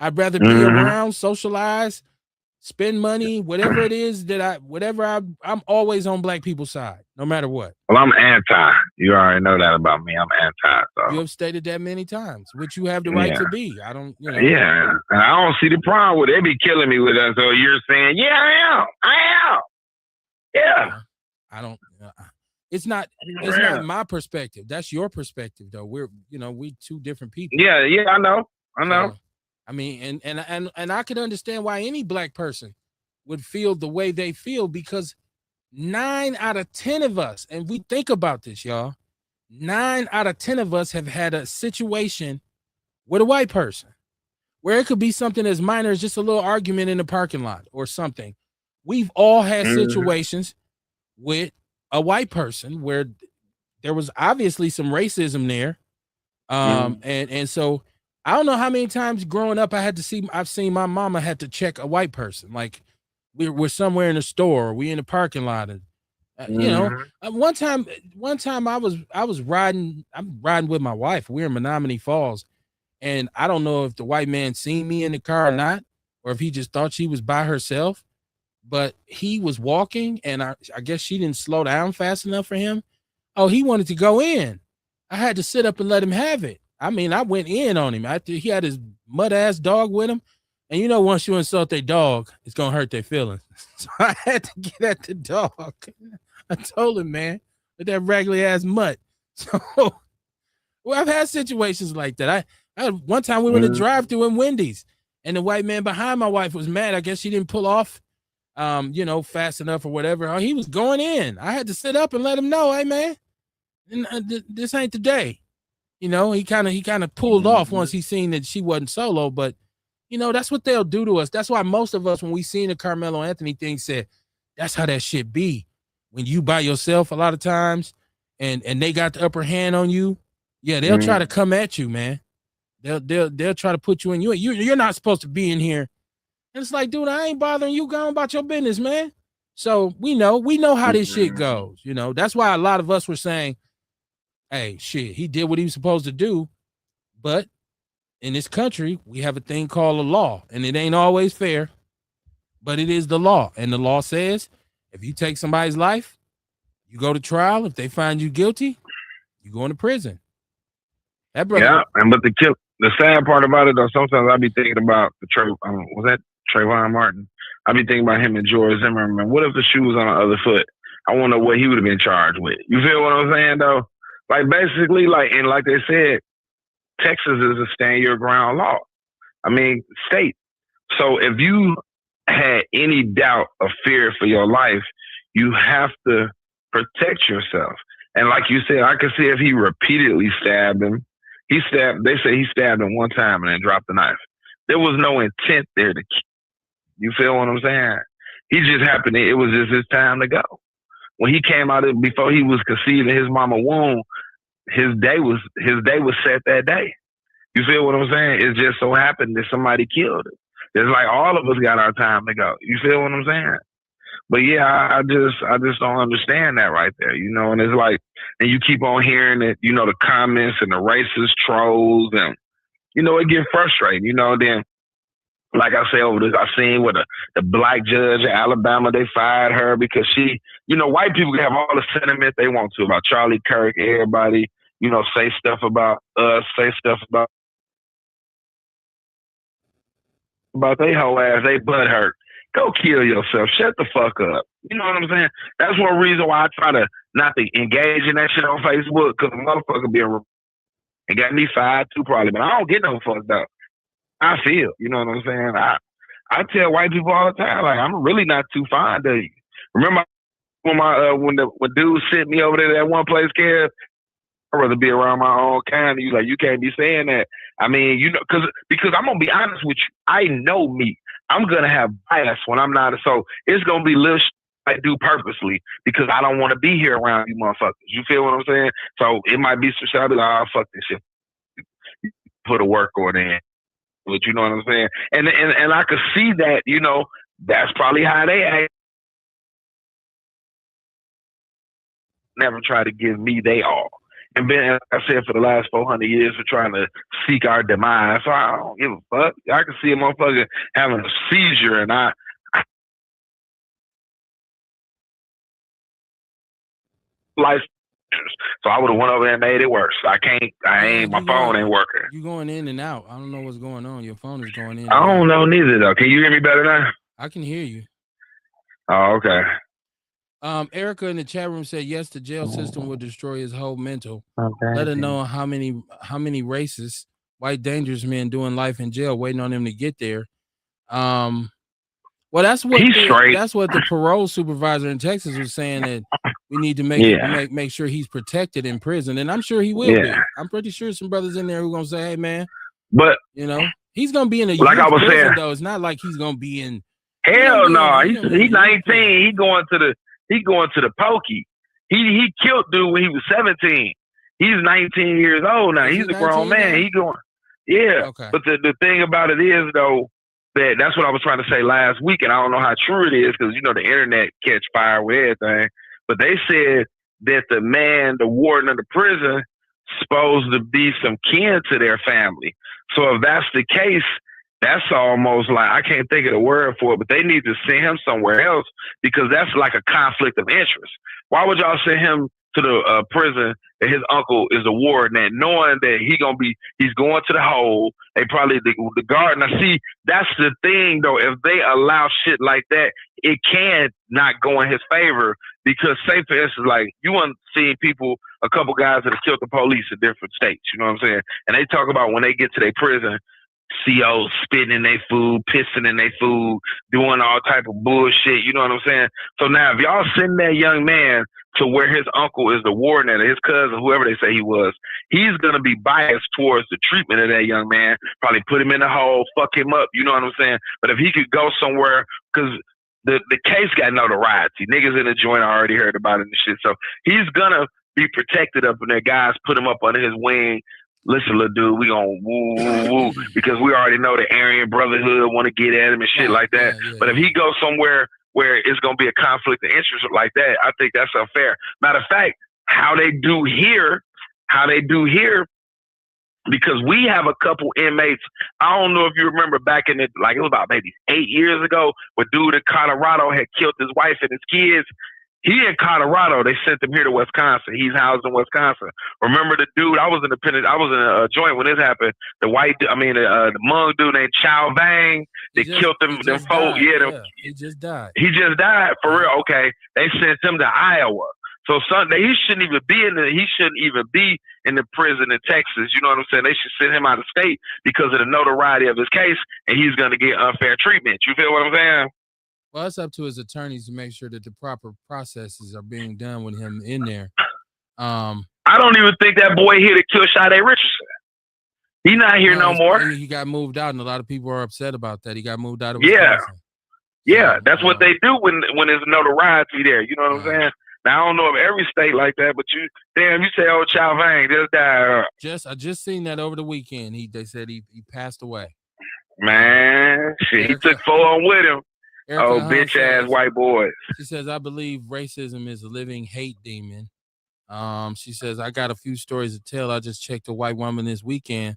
I'd rather be around, socialize, spend money, whatever it is I'm always on black people's side, no matter what. Well, I'm anti. You already know that about me. I'm anti. So. You have stated that many times, which you have the right to be. I don't, Yeah, and I don't see the problem with it. They be killing me with that. So you're saying, yeah, I am. Yeah. I don't. It's not my perspective. That's your perspective, though. We two different people. Yeah, I know. So, I mean, and I could understand why any black person would feel the way they feel, because 9 out of 10 of us, and we think about this, y'all, 9 out of 10 of us have had a situation with a white person where it could be something as minor as just a little argument in the parking lot or something. We've all had situations with a white person where there was obviously some racism there. And so I don't know how many times growing up I've seen my mama had to check a white person. Like we're somewhere in the store, or we in the parking lot, and one time I'm riding with my wife. We're in Menominee Falls, and I don't know if the white man seen me in the car or not, or if he just thought she was by herself, but he was walking, and I guess she didn't slow down fast enough for him. Oh, he wanted to go in. I had to sit up and let him have it. I mean, I went in on him. He had his mud-ass dog with him. And once you insult their dog, it's going to hurt their feelings. So I had to get at the dog. I told him, man, with that raggedy-ass mutt. So, well, I've had situations like that. One time we were in a drive-thru in Wendy's, and the white man behind my wife was mad. I guess she didn't pull off, fast enough or whatever. Oh, he was going in. I had to sit up and let him know, hey, man, this ain't the day. He kind of pulled off once he seen that she wasn't solo, but that's what they'll do to us. That's why most of us, when we seen the Carmelo Anthony thing, said that's how that shit be. When you by yourself a lot of times and they got the upper hand on you, yeah, they'll try to come at you, man. They'll try to put you in. You're not supposed to be in here. And it's like, dude, I ain't bothering you. Go on about your business, man. So we know how this shit goes. That's why a lot of us were saying, hey, shit, he did what he was supposed to do. But in this country, we have a thing called a law, and it ain't always fair, but it is the law. And the law says if you take somebody's life, you go to trial. If they find you guilty, you go into prison. That brother, yeah, and but the the sad part about it though, sometimes I be thinking about was that Trayvon Martin? I be thinking about him and George Zimmerman. What if the shoe was on the other foot? I want to know what he would have been charged with. You feel what I'm saying though? Like basically, like they said, Texas is a stand your ground law. I mean, state. So if you had any doubt or fear for your life, you have to protect yourself. And like you said, I could see if he repeatedly stabbed him. They say he stabbed him one time and then dropped the knife. There was no intent there to kill. You feel what I'm saying? He just happened. It was just his time to go. When he came out before he was conceived in his mama womb, his day was set that day. You feel what I'm saying? It just so happened that somebody killed him. It's like all of us got our time to go. You feel what I'm saying? But yeah, I just don't understand that right there, you know. And it's like, and you keep on hearing it, you know, the comments and the racist trolls, and you know, it get frustrating, you know. Then, like I say over this, I seen with the black judge in Alabama, they fired her because she, you know, white people can have all the sentiment they want to about Charlie Kirk, everybody, you know, say stuff about us, say stuff about they whole ass, they butt hurt. Go kill yourself. Shut the fuck up. You know what I'm saying? That's one reason why I try to not to engage in that shit on Facebook, because a motherfucker and got me fired too probably, but I don't get no fucked up. I feel, you know what I'm saying? I tell white people all the time, like, I'm really not too fond of you. Remember when dude sent me over there to that one place, Kev? I'd rather be around my own kind. You like, you can't be saying that. I mean, you know, because I'm gonna be honest with you. I know me. I'm gonna have bias when I'm not. So it's gonna be little shit I do purposely because I don't want to be here around you motherfuckers. You feel what I'm saying? So it might be some shit. I'll be like, oh, fuck this shit. Put a work order in. But you know what I'm saying? And I could see that, you know, that's probably how they act. Never try to give me they all. And been, like I said, for the last 400 years, we're trying to seek our demise. So I don't give a fuck. I can see a motherfucker having a seizure, and life. So I would have went over there and made it worse. My phone ain't working. You going in and out. I don't know what's going on. Your phone is going in. I don't know neither though. Can you hear me better now? I can hear you. Oh, okay. Erica in the chat room said, yes, the jail system will destroy his whole mental. Okay. Let her know how many racist, white, dangerous men doing life in jail, waiting on him to get there. Well, that's what the parole supervisor in Texas was saying, that we need to make sure he's protected in prison, and I'm sure he will be. I'm pretty sure some brothers in there who are gonna say, hey man, but you know, he's gonna be in a like I was prison, saying, though. It's not like he's gonna be in. Hell no, he's 19. He going to the pokey. He killed dude when he was 17. He's 19 years old now. He's a grown man. Now? He going, yeah. Okay. But the thing about it is though, that's what I was trying to say last week, and I don't know how true it is because you know the internet catch fire with everything. But they said that the warden of the prison, supposed to be some kin to their family. So if that's the case, that's almost like, I can't think of the word for it, but they need to send him somewhere else because that's like a conflict of interest. Why would y'all send him to the prison that his uncle is a warden at, knowing that he's going to the hole? They probably the guard. Now see, that's the thing though. If they allow shit like that, it can not go in his favor because, say for instance, like you want to see a couple guys that have killed the police in different states. You know what I'm saying? And they talk about when they get to their prison, COs spitting in their food, pissing in their food, doing all type of bullshit. You know what I'm saying? So now if y'all send that young man to where his uncle is the warden or his cousin, whoever they say he was, he's going to be biased towards the treatment of that young man, probably put him in the hole, fuck him up. You know what I'm saying? But if he could go somewhere, because the case got notoriety. Niggas in the joint already heard about it and shit. So he's going to be protected up in there. Guys put him up under his wing. Listen, little dude, we gonna woo, woo, woo, because we already know the Aryan Brotherhood want to get at him and shit like that. Yeah. But if he goes somewhere where it's gonna be a conflict of interest like that, I think that's unfair. Matter of fact, how they do here, because we have a couple inmates. I don't know if you remember back in it was about maybe 8 years ago, where dude in Colorado had killed his wife and his kids. He in Colorado. They sent him here to Wisconsin. He's housed in Wisconsin. Remember the dude? I was in a joint when this happened. The the Hmong dude named Chow Vang. They killed him. Them folk. He just died. He just died for real. Okay, they sent him to Iowa. So Sunday, he shouldn't even be in the prison in Texas. You know what I'm saying? They should send him out of state because of the notoriety of his case, and he's going to get unfair treatment. You feel what I'm saying? Well, it's up to his attorneys to make sure that the proper processes are being done with him in there. I don't even think that boy here to kill Sade Richardson. He's not here no more. He got moved out, and a lot of people are upset about that. He got moved out of Wisconsin. Yeah, that's what they do when there's notoriety there. You know what I'm saying? Now, I don't know if every state like that, but you say, oh, Chow Vang just died. I just seen that over the weekend. They said he passed away. Man, shit, he took 4 on with him. Bitch ass white boys. She says, I believe racism is a living hate demon. She says, I got a few stories to tell. I just checked a white woman this weekend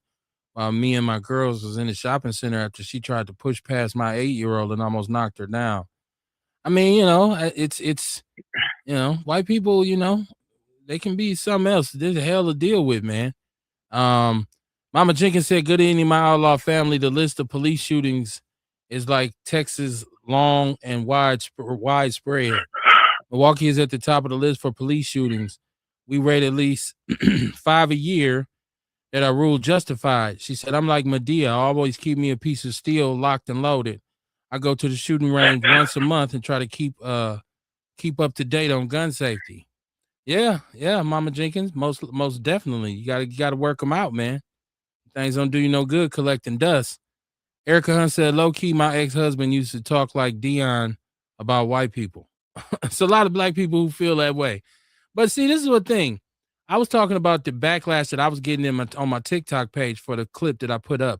while me and my girls was in the shopping center after she tried to push past my 8-year-old and almost knocked her down. I mean, it's white people, they can be something else. There's a hell to deal with, man. Mama Jenkins said, good evening, my outlaw family. The list of police shootings is like Texas, long and widespread. Milwaukee is at the top of the list for police shootings. We rate at least 5 a year that are ruled justified. She said, I'm like Medea. I always keep me a piece of steel locked and loaded. I go to the shooting range once a month and try to keep up to date on gun safety. Yeah, Mama Jenkins, most definitely. You gotta work them out, man. Things don't do you no good collecting dust. Erica Hunt said, low key, my ex-husband used to talk like Dion about white people. It's a lot of black people who feel that way. But see, this is the thing. I was talking about the backlash that I was getting on my TikTok page for the clip that I put up.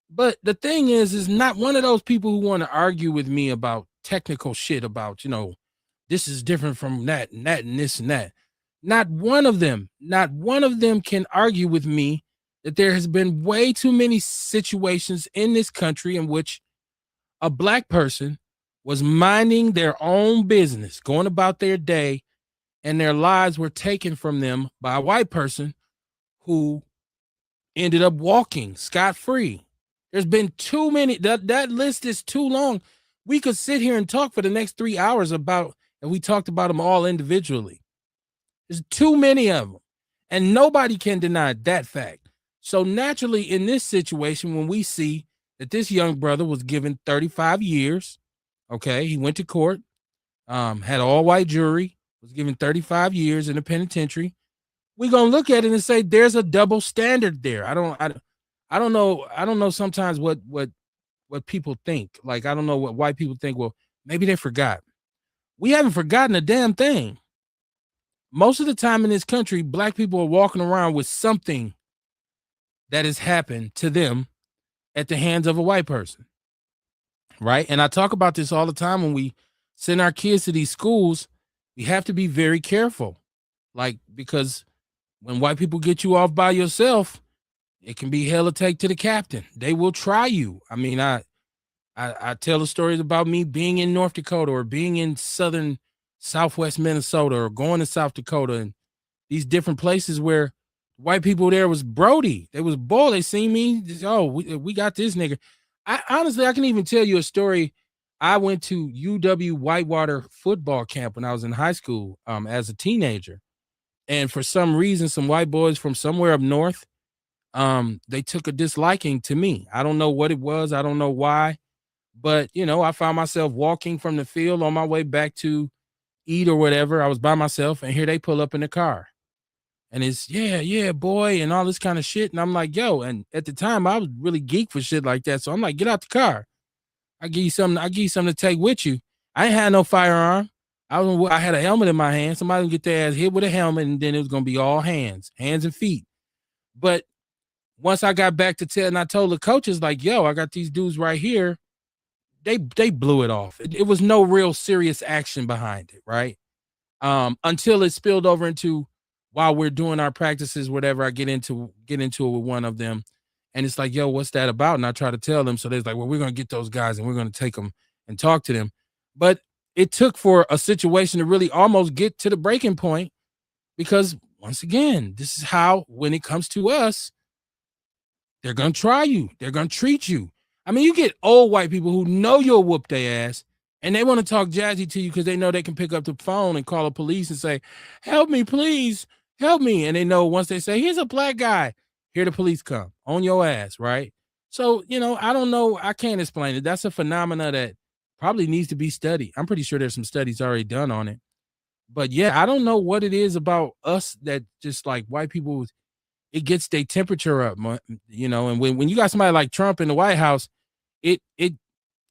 But the thing is not one of those people who want to argue with me about technical shit about, this is different from that and that and this and that. Not one of them can argue with me that there has been way too many situations in this country in which a black person was minding their own business, going about their day, and their lives were taken from them by a white person who ended up walking scot-free. There's been too many. That list is too long. We could sit here and talk for the next 3 hours and we talked about them all individually. There's too many of them, and nobody can deny that fact. So naturally, in this situation, when we see that this young brother was given 35 years, okay, he went to court, had all white jury, was given 35 years in the penitentiary. We're gonna look at it and say there's a double standard there. I don't know sometimes what people think. Like, I don't know what white people think. Well, maybe they forgot. We haven't forgotten a damn thing. Most of the time in this country, black people are walking around with something that has happened to them at the hands of a white person. Right? And I talk about this all the time when we send our kids to these schools. We have to be very careful. Like, because when white people get you off by yourself, it can be hell to take to the captain. They will try you. I mean, I tell the stories about me being in North Dakota or being in southwest Minnesota or going to South Dakota and these different places where white people there was Brody. They was bold. They seen me. Oh, we got this nigga. Honestly, I can even tell you a story. I went to UW Whitewater football camp when I was in high school as a teenager. And for some reason, some white boys from somewhere up north, they took a disliking to me. I don't know what it was. I don't know why. But, I found myself walking from the field on my way back to eat or whatever. I was by myself, and here they pull up in the car. And it's, yeah, boy, and all this kind of shit. And I'm like, yo, and at the time, I was really geek for shit like that. So I'm like, get out the car. I'll give you something to take with you. I ain't had no firearm. I had a helmet in my hand. Somebody would get their ass hit with a helmet, and then it was going to be all hands and feet. But once I got back to tell, and I told the coaches, like, yo, I got these dudes right here. They blew it off. It was no real serious action behind it, right? Until it spilled over into, while we're doing our practices, whatever, I get into it with one of them. And it's like, yo, what's that about? And I try to tell them. So they're like, well, we're going to get those guys and we're going to take them and talk to them. But it took for a situation to really almost get to the breaking point, because once again, this is how, when it comes to us, they're gonna try you, they're gonna treat you. I mean, you get old white people who know you'll whoop their ass, and they want to talk jazzy to you because they know they can pick up the phone and call the police and say, "Help me, please, help me." And they know once they say, "Here's a black guy," here the police come on your ass, right? So, I don't know. I can't explain it. That's a phenomena that probably needs to be studied. I'm pretty sure there's some studies already done on it. But yeah, I don't know what it is about us that just like white people, it gets their temperature up, and when you got somebody like Trump in the White House,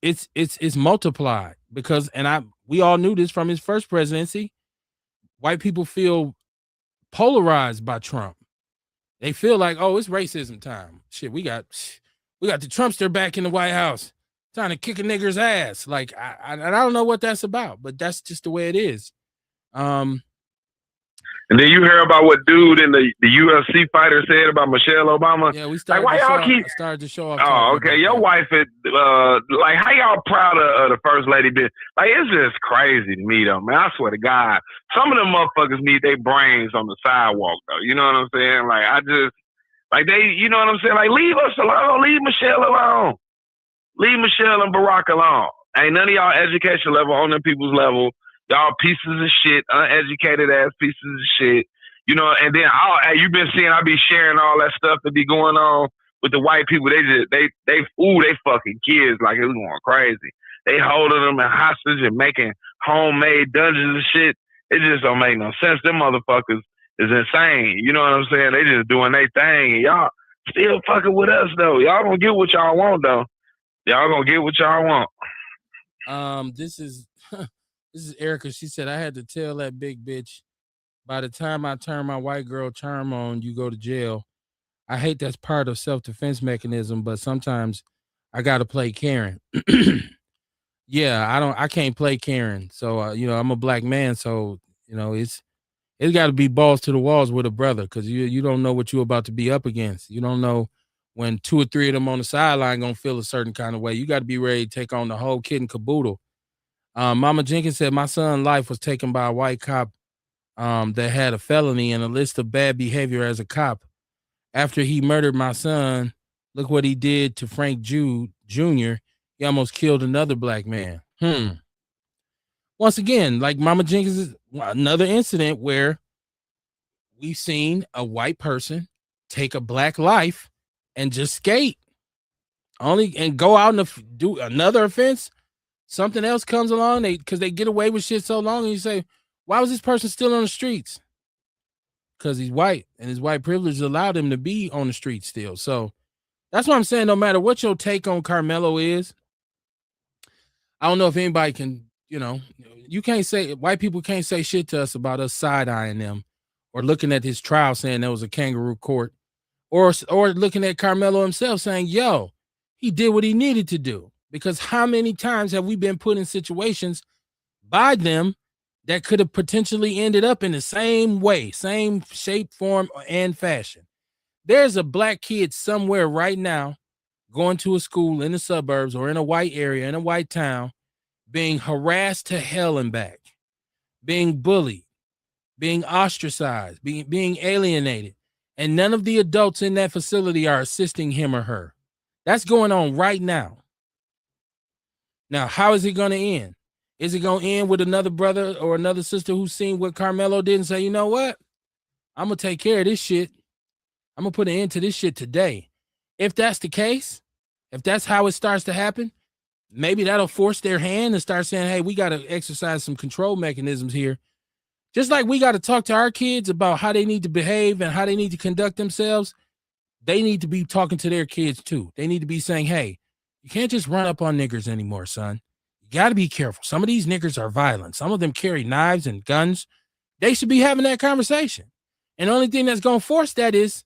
it's multiplied, because we all knew this from his first presidency. White people feel polarized by Trump. They feel like, oh, it's racism time. Shit, we got the Trumpster back in the White House trying to kick a nigger's ass. Like, I don't know what that's about, but that's just the way it is. And then you hear about what dude in the UFC fighter said about Michelle Obama. Yeah, we started. Like, started to show off. Oh, okay. Your wife is like, how y'all proud of the first lady? Been like, it's just crazy to me though, man. I swear to God, some of them motherfuckers need their brains on the sidewalk though. You know what I'm saying? Like, I just like they. You know what I'm saying? Like, leave us alone. Leave Michelle alone. Leave Michelle and Barack alone. Ain't none of y'all education level on them people's level. Y'all pieces of shit, uneducated ass pieces of shit. And then you've been seeing, I be sharing all that stuff that be going on with the white people. They fucking kids like it's going crazy. They holding them in hostage and making homemade dungeons and shit. It just don't make no sense. Them motherfuckers is insane. You know what I'm saying? They just doing their thing. And y'all still fucking with us though. Y'all gonna get what y'all want though. Y'all gonna get what y'all want. This is Erica. She said, I had to tell that big bitch, by the time I turn my white girl charm on, you go to jail. I hate that's part of self-defense mechanism, but sometimes I got to play Karen. Yeah, I can't play Karen. So, I'm a black man. So, it's got to be balls to the walls with a brother, because you don't know what you're about to be up against. You don't know when 2 or 3 of them on the sideline going to feel a certain kind of way. You got to be ready to take on the whole kit and caboodle. Mama Jenkins said, my son's life was taken by a white cop that had a felony and a list of bad behavior as a cop. After he murdered my son, look what he did to Frank Jude Jr. He almost killed another black man. Once again, like Mama Jenkins, is another incident where we've seen a white person take a black life and just skate and go out and do another offense. Something else comes along, because they get away with shit so long, and you say, why was this person still on the streets? Because he's white, and his white privilege allowed him to be on the streets still. So that's what I'm saying. No matter what your take on Carmelo is, I don't know if anybody can, you can't say, white people can't say shit to us about us side-eyeing them or looking at his trial saying there was a kangaroo court, or looking at Carmelo himself saying, yo, he did what he needed to do. Because how many times have we been put in situations by them that could have potentially ended up in the same way, same shape, form, and fashion? There's a black kid somewhere right now going to a school in the suburbs or in a white area, in a white town, being harassed to hell and back, being bullied, being ostracized, being alienated. And none of the adults in that facility are assisting him or her. That's going on right now. Now, how is it going to end? Is it going to end with another brother or another sister who's seen what Carmelo did and say, you know what? I'm going to take care of this shit. I'm going to put an end to this shit today. If that's the case, if that's how it starts to happen, maybe that'll force their hand and start saying, hey, we got to exercise some control mechanisms here. Just like we got to talk to our kids about how they need to behave and how they need to conduct themselves, they need to be talking to their kids too. They need to be saying, hey, you can't just run up on niggers anymore, son. You got to be careful. Some of these niggers are violent. Some of them carry knives and guns. They should be having that conversation. And the only thing that's going to force that is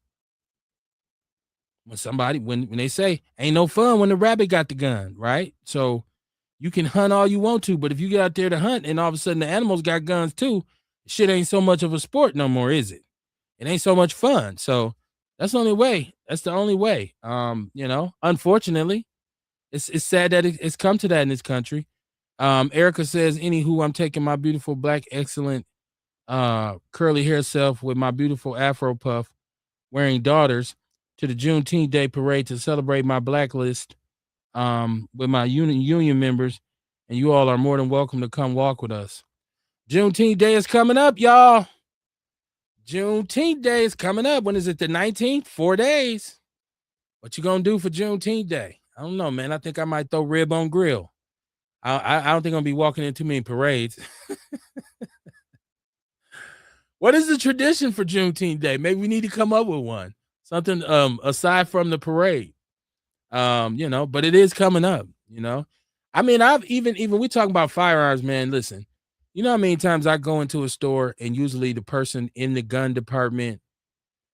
when they say, ain't no fun when the rabbit got the gun, right? So you can hunt all you want to, but if you get out there to hunt and all of a sudden the animals got guns too, shit ain't so much of a sport no more, is it? It ain't so much fun. So that's the only way. That's the only way. Unfortunately, it's sad that it's come to that in this country. Erica says, anywho, I'm taking my beautiful black, excellent curly hair self with my beautiful Afro puff wearing daughters to the Juneteenth Day parade to celebrate my blacklist with my union members. And you all are more than welcome to come walk with us. Juneteenth Day is coming up, y'all. Juneteenth Day is coming up. When is it? The 19th? 4 days. What you gonna do for Juneteenth Day? I don't know, man. I think I might throw rib on grill. I don't think I'm gonna be walking in too many parades. What is the tradition for Juneteenth Day? Maybe we need to come up with one. Something aside from the parade. But it is coming up, I mean, I've even we talking about firearms, man. Listen, you know how many times I go into a store and usually the person in the gun department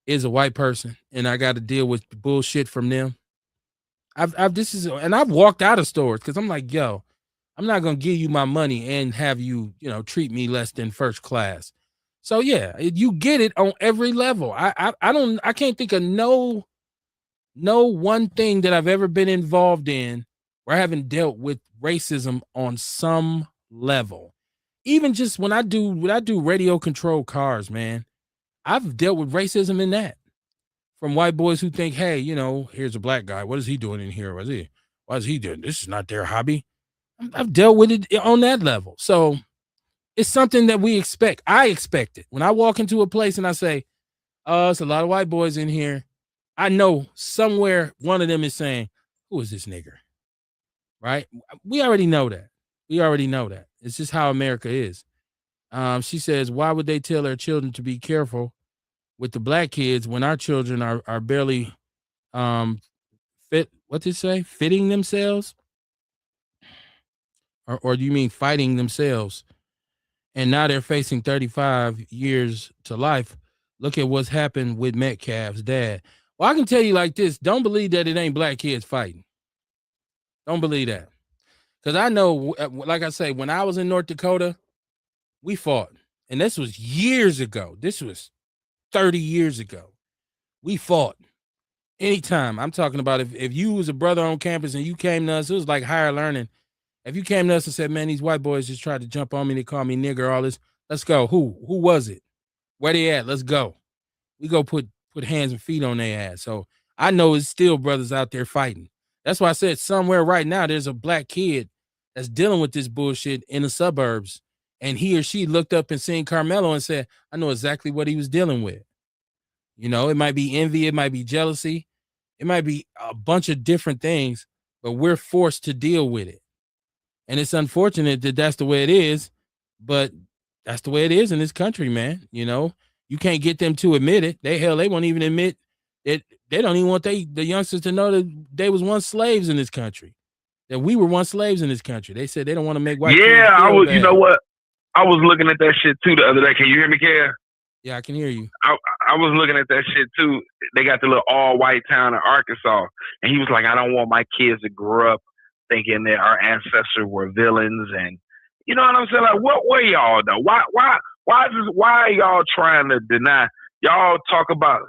is a white person and I got to deal with bullshit from them. I've walked out of stores because I'm like, yo, I'm not gonna give you my money and have you, treat me less than first class. So yeah, you get it on every level. I can't think of no one thing that I've ever been involved in where I haven't dealt with racism on some level. Even just when I do radio controlled cars, man, I've dealt with racism in that. From white boys who think, hey, here's a black guy. What is he doing in here? Why is he doing? This is not their hobby. I've dealt with it on that level. So it's something that we expect. I expect it. When I walk into a place and I say, it's a lot of white boys in here, I know somewhere one of them is saying, who is this nigger? Right? We already know that. It's just how America is. She says, why would they tell their children to be careful with the black kids when our children are barely fitting themselves? Or do you mean fighting themselves? And now they're facing 35 years to life. Look at what's happened with Metcalf's dad. Well, I can tell you like this. Don't believe that it ain't black kids fighting. Don't believe that. Because I know, like I say, when I was in North Dakota, we fought. And this was years ago. This was 30 years ago. We fought. Anytime. I'm talking about if you was a brother on campus and you came to us, it was like higher learning. If you came to us and said, man, these white boys just tried to jump on me, they call me nigger, all this, let's go. Who was it? Where they at? Let's go. We go put hands and feet on their ass. So I know it's still brothers out there fighting. That's why I said somewhere right now there's a black kid that's dealing with this bullshit in the suburbs. And he or she looked up and seen Carmelo and said, I know exactly what he was dealing with. It might be envy. It might be jealousy. It might be a bunch of different things, but we're forced to deal with it. And it's unfortunate that that's the way it is, but that's the way it is in this country, man. You can't get them to admit it. They won't even admit it. They don't even want the youngsters to know that they was once slaves in this country, that we were once slaves in this country. They said they don't want to make white. Yeah, I was. Bad. You know what? I was looking at that shit too the other day. Can you hear me, Kev? Yeah, I can hear you. I was looking at that shit too. They got the little all white town in Arkansas, and he was like, I don't want my kids to grow up thinking that our ancestors were villains, and you know what I'm saying? Like, what were y'all though? Why are y'all trying to deny? Y'all talk about.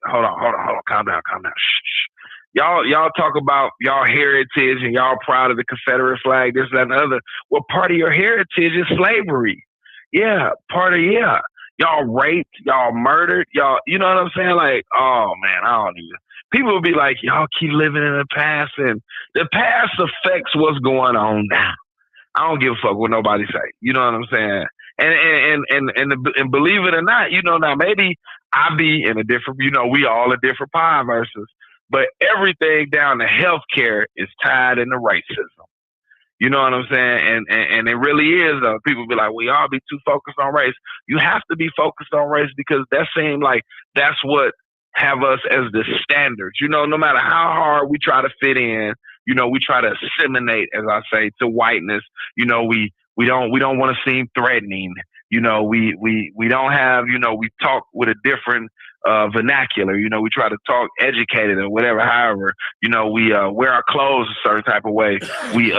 Hold on. Calm down. Shh. Y'all talk about y'all heritage and y'all proud of the Confederate flag, this, that, and the other. Well, part of your heritage is slavery. Yeah, Y'all raped, y'all murdered, y'all. You know what I'm saying? Like, oh man, I don't even. People will be like, y'all keep living in the past, and the past affects what's going on now. I don't give a fuck what nobody say. You know what I'm saying? And believe it or not, now maybe I be in a different, we all a different pie versus, but everything down to healthcare is tied into racism. You know what I'm saying? And it really is. People be like, we all be too focused on race. You have to be focused on race because that seems like that's what have us as the standards. No matter how hard we try to fit in, we try to assimilate, as I say, to whiteness. We don't want to seem threatening. We don't have, we talk with a different vernacular. We try to talk educated or whatever. However, we wear our clothes a certain type of way. We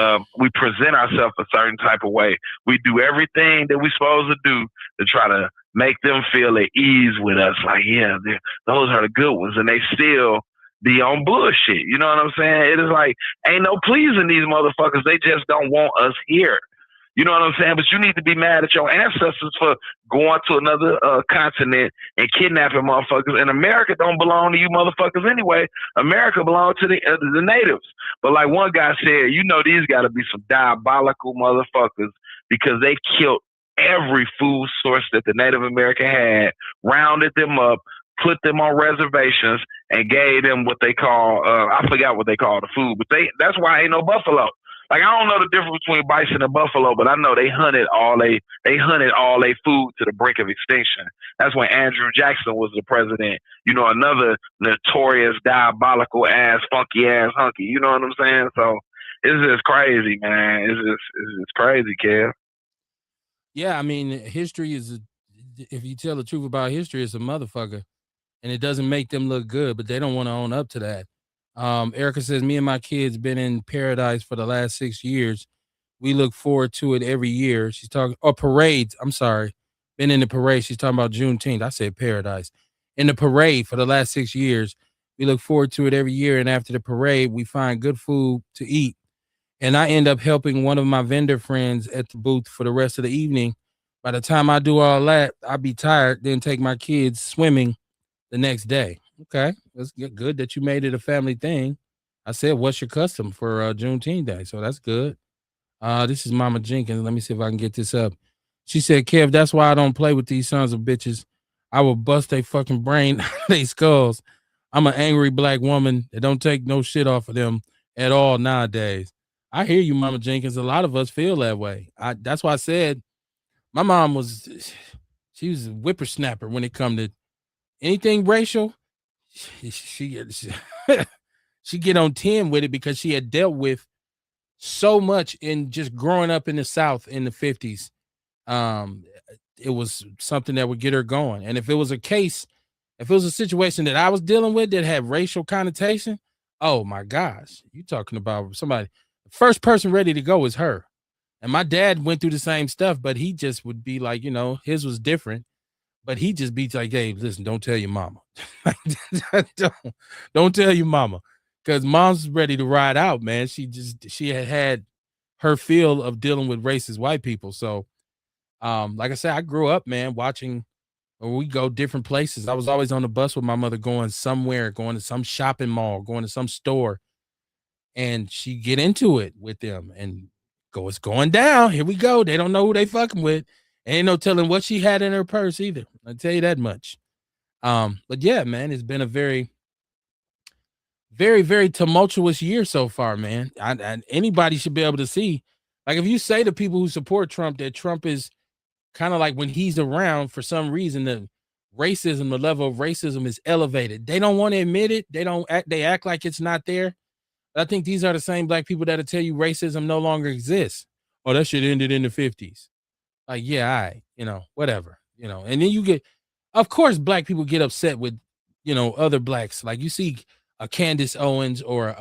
present ourselves a certain type of way. We do everything that we're supposed to do to try to make them feel at ease with us. Like, yeah, those are the good ones, and they still be on bullshit. You know what I'm saying? It is like, ain't no pleasing these motherfuckers. They just don't want us here. You know what I'm saying? But you need to be mad at your ancestors for going to another continent and kidnapping motherfuckers. And America don't belong to you motherfuckers anyway. America belongs to the natives. But like one guy said, you know, these got to be some diabolical motherfuckers because they killed every food source that the Native American had, rounded them up, put them on reservations, and gave them what they call, I forgot what they call the food, but that's why ain't no buffalo. Like, I don't know the difference between bison and buffalo, but I know they hunted all they food to the brink of extinction. That's when Andrew Jackson was the president. You know, another notorious, diabolical ass, funky ass hunky. You know what I'm saying? So it's just crazy, man. It's crazy, Kev. Yeah, I mean, history is, if you tell the truth about history, it's a motherfucker, and it doesn't make them look good, but they don't want to own up to that. Erica says, me and my kids been in paradise for the last 6 years. We look forward to it every year. She's talking, parades. I'm sorry. Been in the parade. She's talking about Juneteenth. I said paradise. In the parade for the last 6 years. We look forward to it every year. And after the parade, we find good food to eat. And I end up helping one of my vendor friends at the booth for the rest of the evening. By the time I do all that, I'll be tired, then take my kids swimming the next day. Okay, that's good that you made it a family thing. I said, what's your custom for Juneteenth Day? So that's good. This is Mama Jenkins. Let me see if I can get this up. She said, Kev, that's why I don't play with these sons of bitches. I will bust their fucking brain, they skulls. I'm an angry black woman that don't take no shit off of them at all nowadays. I hear you, Mama Jenkins. A lot of us feel that way. That's why I said my mom she was a whippersnapper when it come to anything racial. She she get on 10 with it because she had dealt with so much in just growing up in the South in the 50s. It was something that would get her going. And if it was a situation that I was dealing with that had racial connotation, oh my gosh, you talking about somebody, the first person ready to go is her. And my dad went through the same stuff, but he just would be like, his was different. But he just be like, hey, listen, don't tell your mama. don't tell your mama. Because mom's ready to ride out, man. She had her feel of dealing with racist white people. So, like I said, I grew up, man, watching when we go different places. I was always on the bus with my mother going somewhere, going to some shopping mall, going to some store. And she get into it with them and it's going down. Here we go. They don't know who they fucking with. Ain't no telling what she had in her purse either. I'll tell you that much. But yeah, man, it's been a very, very, very tumultuous year so far, man. And anybody should be able to see. Like, if you say to people who support Trump that Trump is kind of like, when he's around, for some reason, the level of racism is elevated. They don't want to admit it. They act like it's not there. But I think these are the same black people that'll tell you racism no longer exists. Oh, that shit ended in the 50s. Like, yeah, whatever, and then you get, of course, black people get upset with, other blacks. Like, you see Candace Owens or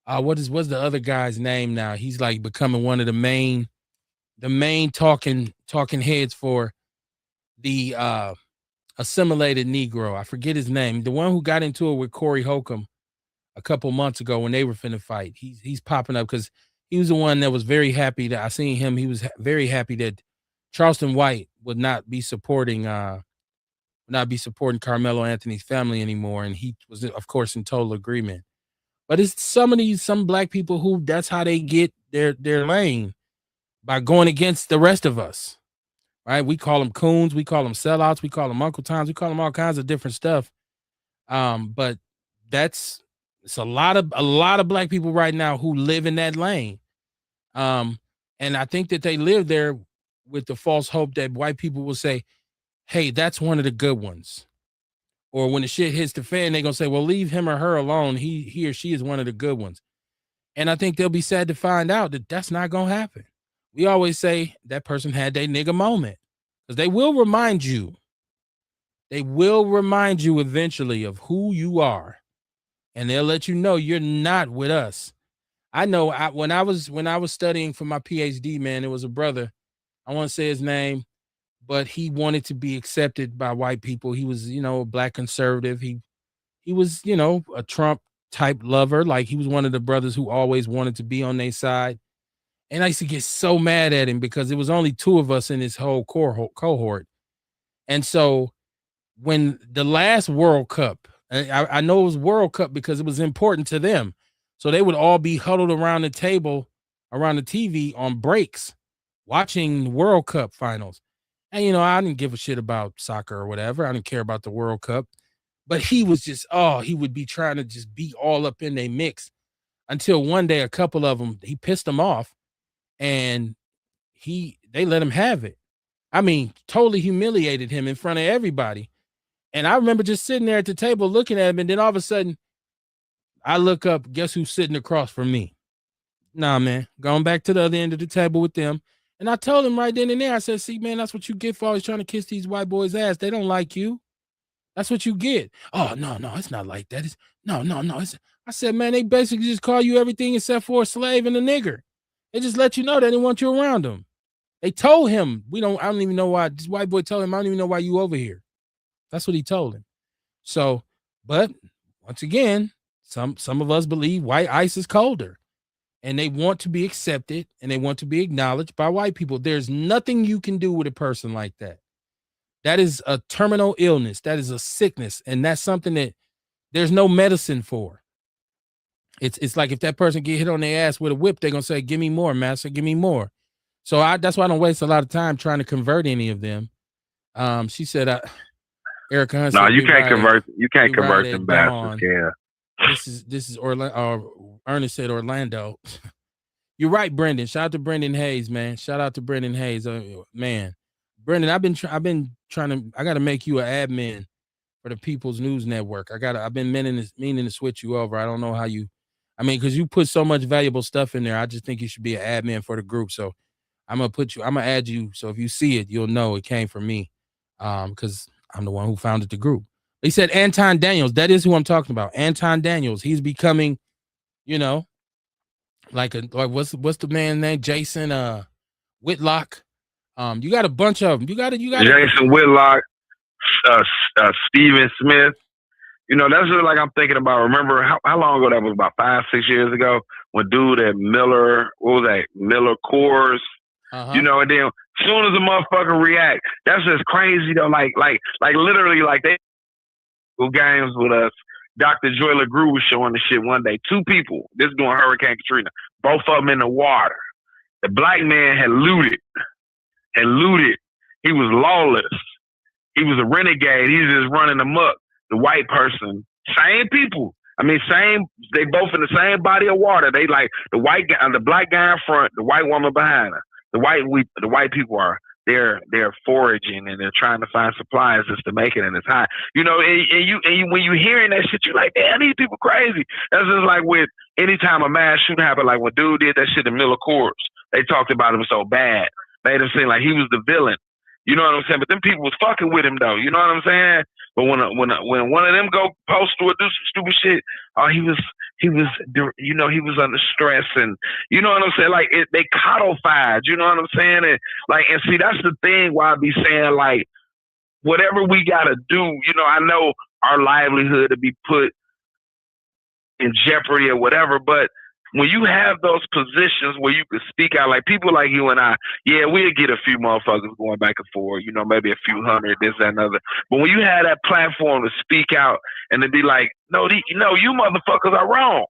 what's the other guy's name now? He's like becoming one of the main talking heads for the assimilated Negro. I forget his name. The one who got into it with Corey Holcomb a couple months ago when they were finna fight. He's popping up because he was the one that was very happy that I seen him. He was very happy that Charleston White would not be supporting Carmelo Anthony's family anymore, and he was, of course, in total agreement. But it's some black people who that's how they get their lane, by going against the rest of us, right? We call them coons, we call them sellouts, we call them Uncle Toms, we call them all kinds of different stuff. But it's a lot of black people right now who live in that lane, and I think that they live there with the false hope that white people will say, hey, that's one of the good ones. Or when the shit hits the fan, they're going to say, well, leave him or her alone. He or she is one of the good ones. And I think they'll be sad to find out that that's not going to happen. We always say that person had their nigga moment, because they will remind you. They will remind you eventually of who you are. And they'll let you know you're not with us. I know when I was studying for my PhD, man, it was a brother. I want to say his name, but he wanted to be accepted by white people. He was, a black conservative. He he was, you know, a Trump type lover. Like he was one of the brothers who always wanted to be on their side. And I used to get so mad at him because it was only two of us in this whole cohort. And so when the last World Cup, I know it was World Cup because it was important to them. So they would all be huddled around the table, around the TV on breaks, watching World Cup finals. And, you know, I didn't give a shit about soccer or whatever. I didn't care about the World Cup. But he was just, he would be trying to just be all up in their mix until one day, a couple of them, he pissed them off and they let him have it. I mean, totally humiliated him in front of everybody. And I remember just sitting there at the table looking at him. And then all of a sudden, I look up, guess who's sitting across from me? Nah, man, going back to the other end of the table with them. And I told him right then and there, I said, see, man, that's what you get for always trying to kiss these white boys' ass. They don't like you. That's what you get. Oh, no, it's not like that. It's no. I said, man, they basically just call you everything except for a slave and a nigger. They just let you know they didn't want you around them. They told him, I don't even know why. This white boy told him, I don't even know why you over here. That's what he told him. So, but once again, some of us believe white ice is colder. And they want to be accepted and they want to be acknowledged by white people. There's nothing you can do with a person like that. That is a terminal illness. That is a sickness. And that's something that there's no medicine for. It's like if that person get hit on their ass with a whip, they're going to say, give me more, master, give me more. So that's why I don't waste a lot of time trying to convert any of them. She said, Erica Hunt. No, you can't convert. You can't convert them bastards. Yeah. This is Orlando. Ernest said Orlando. You're right, Brendan. Shout out to Brendan Hayes, man. Shout out to Brendan Hayes, man. Brendan, I've been trying to. I got to make you an admin for the People's News Network. I've been meaning to switch you over. I don't know how you. I mean, because you put so much valuable stuff in there. I just think you should be an admin for the group. So I'm gonna add you. So if you see it, you'll know it came from me. Because I'm the one who founded the group. He said Anton Daniels. That is who I'm talking about. Anton Daniels. He's becoming, you know, like what's the man's name? Jason Whitlock. You got a bunch of them. You got Jason Whitlock, Stephen Smith. You know, that's just like I'm thinking about. Remember how long ago that was? About 5-6 years ago when dude at Miller, what was that? Miller Coors. Uh-huh. You know, and then as soon as a motherfucker react, that's just crazy though. Like literally, like they go games with us. Dr. Joy LaGrue was showing the shit one day. 2 people. This is during Hurricane Katrina. Both of them in the water. The black man had looted. He was lawless. He was a renegade. He was just running amok. The white person, same people. I mean, they both in the same body of water. They like the white guy, the black guy in front, the white woman behind her. The white people are they're foraging and they're trying to find supplies just to make it, and it's hot. You know, and you when you hearing that shit, you're like, damn, these people crazy. That's just like with anytime a mass shooting happened, like when dude did that shit in Miller Coors, they talked about him so bad, made him seem like he was the villain. You know what I'm saying? But them people was fucking with him though. You know what I'm saying? But when one of them go post or do some stupid shit, he was you know, he was under stress, and you know what I'm saying? Like they codified, you know what I'm saying? And see, that's the thing why I be saying like whatever we gotta do, you know, I know our livelihood to be put in jeopardy or whatever, but when you have those positions where you can speak out, like people like you and I, yeah, we'll get a few motherfuckers going back and forth, you know, maybe a few hundred, this, that, and other. But when you have that platform to speak out and to be like, no, you motherfuckers are wrong.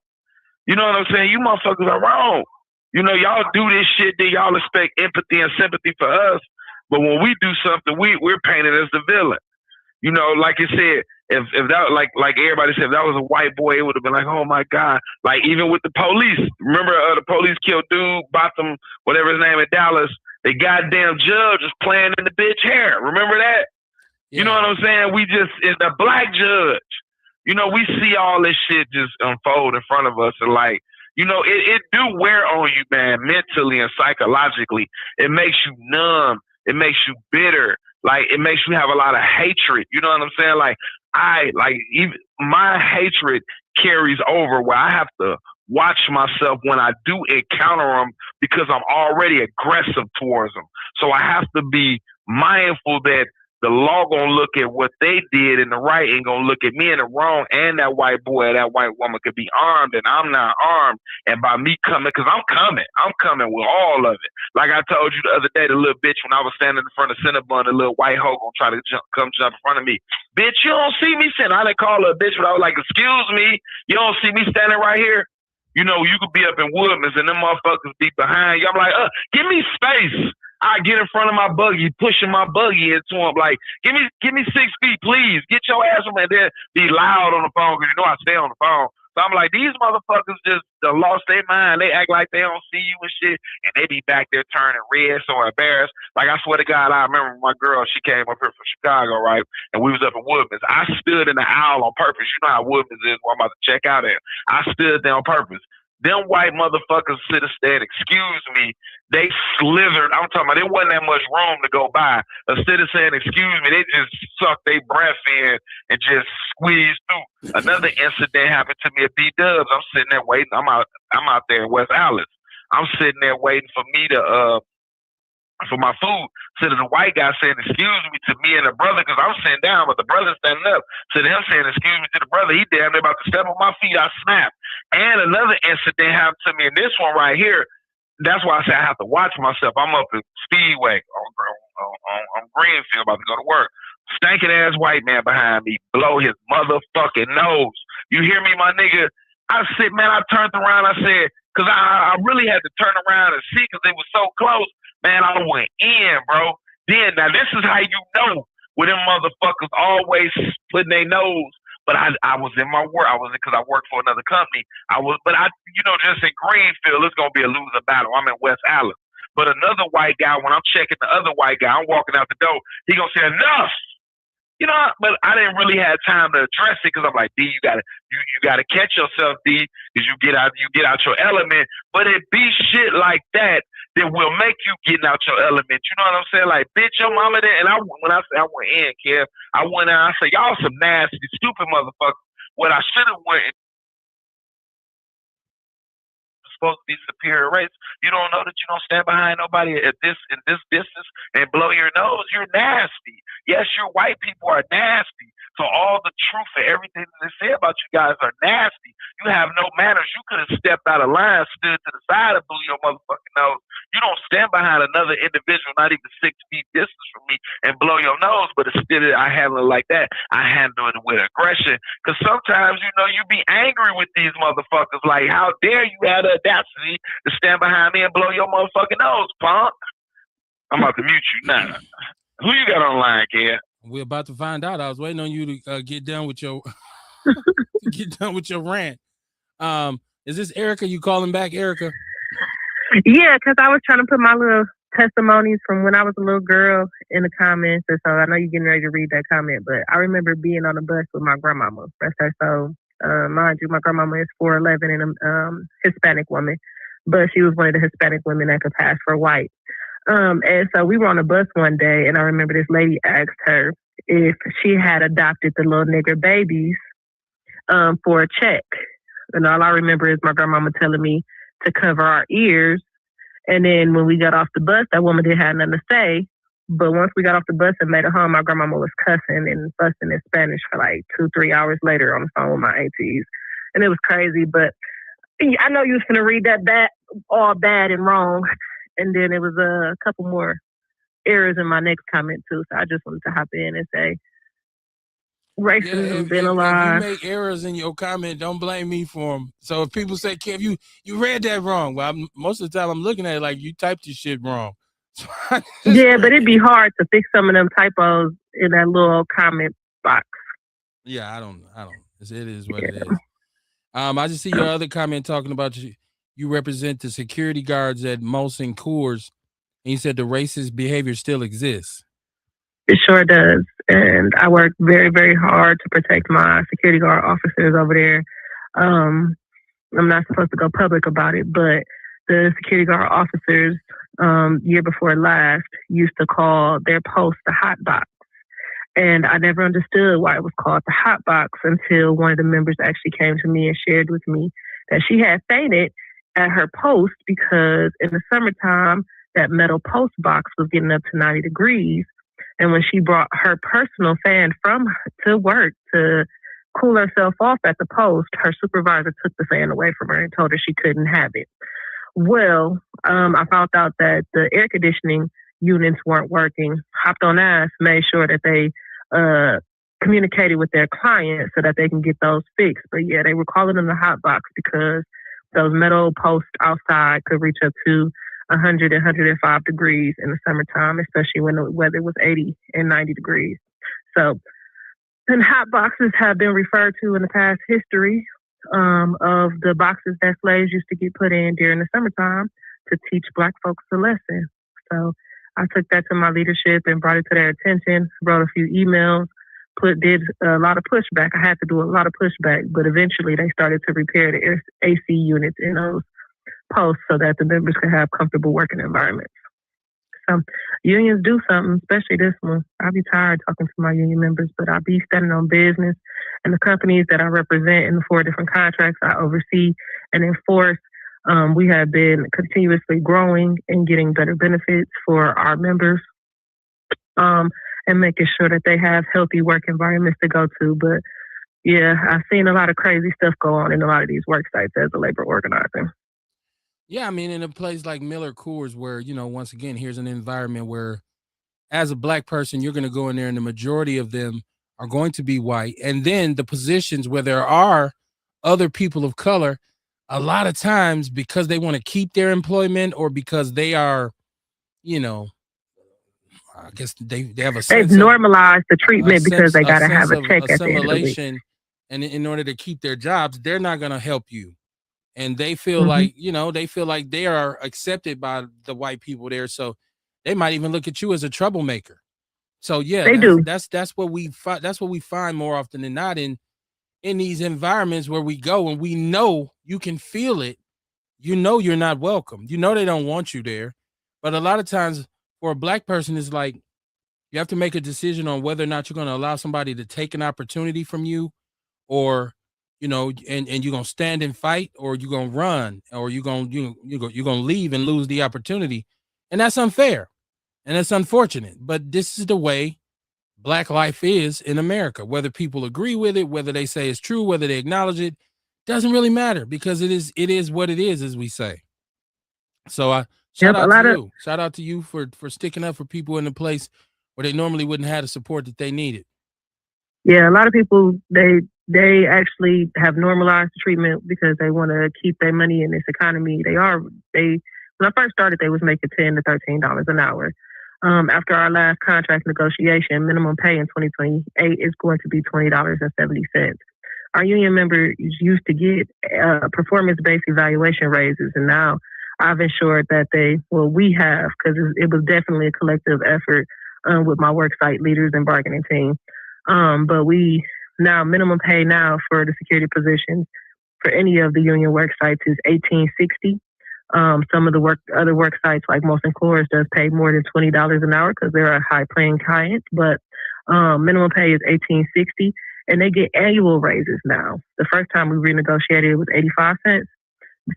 You know what I'm saying? You motherfuckers are wrong. You know, y'all do this shit, then y'all expect empathy and sympathy for us. But when we do something, we're painted as the villain. You know, like you said, if that like everybody said, if that was a white boy, it would have been like, oh my God. Like even with the police, remember the police killed dude, Botham, whatever his name in Dallas. The goddamn judge was playing in the bitch hair. Remember that? Yeah. You know what I'm saying? It's a black judge. You know, we see all this shit just unfold in front of us, and like, you know, it do wear on you, man, mentally and psychologically. It makes you numb. It makes you bitter. Like, it makes you have a lot of hatred. You know what I'm saying? Like, even my hatred carries over where I have to watch myself when I do encounter them because I'm already aggressive towards them. So I have to be mindful that the law gonna look at what they did in the right and gonna look at me in the wrong, and that white boy or that white woman could be armed and I'm not armed. And by me coming, because I'm coming with all of it. Like I told you the other day, the little bitch, when I was standing in front of Cinnabon, the little white hoe gonna try to come jump in front of me. Bitch, you don't see me sitting. I didn't call her a bitch, but I was like, excuse me, you don't see me standing right here? You know, you could be up in Woodman's and them motherfuckers be behind you. I'm like, give me space. I get in front of my buggy, pushing my buggy into him, like, give me 6 feet, please. Get your ass from there. Be loud on the phone, because you know I stay on the phone. So I'm like, these motherfuckers just lost their mind. They act like they don't see you and shit, and they be back there turning red, so embarrassed. Like, I swear to God, I remember my girl, she came up here from Chicago, right? And we was up in Woodman's. I stood in the aisle on purpose. You know how Woodman's is, where I'm about to check out at. I stood there on purpose. Them white motherfuckers sit there and excuse me. They slithered. I'm talking about there wasn't that much room to go by. Instead of saying excuse me, they just sucked their breath in and just squeezed through. Another incident happened to me at B-Dubs. I'm sitting there waiting. I'm out there in West Allis. I'm sitting there waiting for me to for my food. So the white guy saying excuse me to me and the brother, because I'm sitting down, but the brother standing up. So him saying excuse me to the brother, he damn near about to step on my feet. I snapped. And another incident happened to me, and this one right here, that's why I say I have to watch myself. I'm up at Speedway on Greenfield about to go to work. Stankin' ass white man behind me, blow his motherfucking nose. You hear me, my nigga? I said, man, I turned around. I said, because I really had to turn around and see because it was so close. Man, I went in, bro. Then, now this is how you know when them motherfuckers always putting their nose. But I was in my work. I was because I worked for another company. Just in Greenfield, it's gonna be a loser battle. I'm in West Allis. But another white guy, when I'm checking the other white guy, I'm walking out the door. He gonna say enough. You know, but I didn't really have time to address it because I'm like, D, you gotta catch yourself, D, because you get out your element. But it be shit like that will make you get out your element. You know what I'm saying? Like, bitch, your mama there. And when I say I went in, Kev, I went in. I said, y'all some nasty, stupid motherfuckers. What I should have went. Supposed to be superior race. You don't know that you don't stand behind nobody in this distance and blow your nose. You're nasty. Yes, your white people are nasty. So all the truth and everything that they say about you guys are nasty. You have no manners. You could have stepped out of line, stood to the side, and blew your motherfucking nose. You don't stand behind another individual, not even 6 feet distance from me, and blow your nose. But instead of I handle it like that, I handle it with aggression. Because sometimes, you be angry with these motherfuckers. Like, how dare you have the audacity to stand behind me and blow your motherfucking nose, punk? I'm about to mute you now. Who you got online, Ken? We're about to find out. I was waiting on you to get done with your rant. Is this Erica? You calling back, Erica? Yeah, because I was trying to put my little testimonies from when I was a little girl in the comments, and so I know you're getting ready to read that comment. But I remember being on the bus with my grandmama. That's her. So, mind you, my grandmama is 4'11" and a Hispanic woman, but she was one of the Hispanic women that could pass for white. And so we were on a bus one day, and I remember this lady asked her if she had adopted the little nigger babies for a check. And all I remember is my grandmama telling me to cover our ears. And then when we got off the bus, that woman didn't have nothing to say. But once we got off the bus and made it home, my grandmama was cussing and fussing in Spanish for like 2-3 hours later on the phone with my aunties. And it was crazy. But I know you was going to read that all bad and wrong. And then it was a couple more errors in my next comment too. So I just wanted to hop in and say, racism has been alive. If you make errors in your comment, don't blame me for them. So if people say, Kev, you read that wrong. Well, most of the time I'm looking at it like you typed your shit wrong. So yeah, but it'd be hard to fix some of them typos in that little comment box. Yeah, I don't. It is what it is. I just see your other comment talking about you represent the security guards at Molson and Coors, and you said the racist behavior still exists. It sure does. And I work very, very hard to protect my security guard officers over there. I'm not supposed to go public about it, but the security guard officers, year before last, used to call their post the hot box. And I never understood why it was called the hot box until one of the members actually came to me and shared with me that she had fainted at her post because in the summertime, that metal post box was getting up to 90 degrees. And when she brought her personal fan to work to cool herself off at the post, her supervisor took the fan away from her and told her she couldn't have it. Well, I found out that the air conditioning units weren't working. Hopped on ass, made sure that they communicated with their clients so that they can get those fixed. But yeah, they were calling them the hot box because those metal posts outside could reach up to 100 and 105 degrees in the summertime, especially when the weather was 80 and 90 degrees. So, and hot boxes have been referred to in the past history of the boxes that slaves used to get put in during the summertime to teach Black folks a lesson. So I took that to my leadership and brought it to their attention, wrote a few emails, did a lot of pushback. I had to do a lot of pushback, but eventually they started to repair the AC units in those posts so that the members could have comfortable working environments. So unions do something, especially this one. I'll be tired talking to my union members, but I'll be standing on business. And the companies that I represent in the 4 different contracts I oversee and enforce, we have been continuously growing and getting better benefits for our members, and making sure that they have healthy work environments to go to. But yeah, I've seen a lot of crazy stuff go on in a lot of these work sites as a labor organizer. Yeah, I mean, in a place like Miller Coors, where, once again, here's an environment where, as a Black person, you're going to go in there and the majority of them are going to be white. And then the positions where there are other people of color, a lot of times because they want to keep their employment or because they are, I guess they have a sense They've normalized the treatment because they got to have a check at the end of the week. And in order to keep their jobs, they're not going to help you. And they feel like, they are accepted by the white people there. So they might even look at you as a troublemaker. So yeah, they do. That's what we find more often than not in these environments where we go and we know you can feel it. You're not welcome. They don't want you there. But a lot of times for a Black person, it's like you have to make a decision on whether or not you're going to allow somebody to take an opportunity from you, or and you're going to stand and fight, or you're going to run, or you're going to leave and lose the opportunity. And that's unfair. And it's unfortunate, but this is the way Black life is in America. Whether people agree with it, whether they say it's true, whether they acknowledge it, doesn't really matter, because it is what it is, as we say. So shout out to you for sticking up for people in a place where they normally wouldn't have the support that they needed. Yeah, a lot of people, they actually have normalized the treatment because they want to keep their money in this economy. When I first started, they was making $10 to $13 an hour. After our last contract negotiation, minimum pay in 2028 is going to be $20.70. Our union members used to get performance-based evaluation raises, and now I've ensured that we have, because it was definitely a collective effort with my worksite leaders and bargaining team. But we now, minimum pay now for the security positions for any of the union work sites is $18.60. Some of the other work sites like Molson Coors does pay more than $20 an hour because they're a high paying client, but minimum pay is $18.60, and they get annual raises now. The first time we renegotiated, it was 85 cents.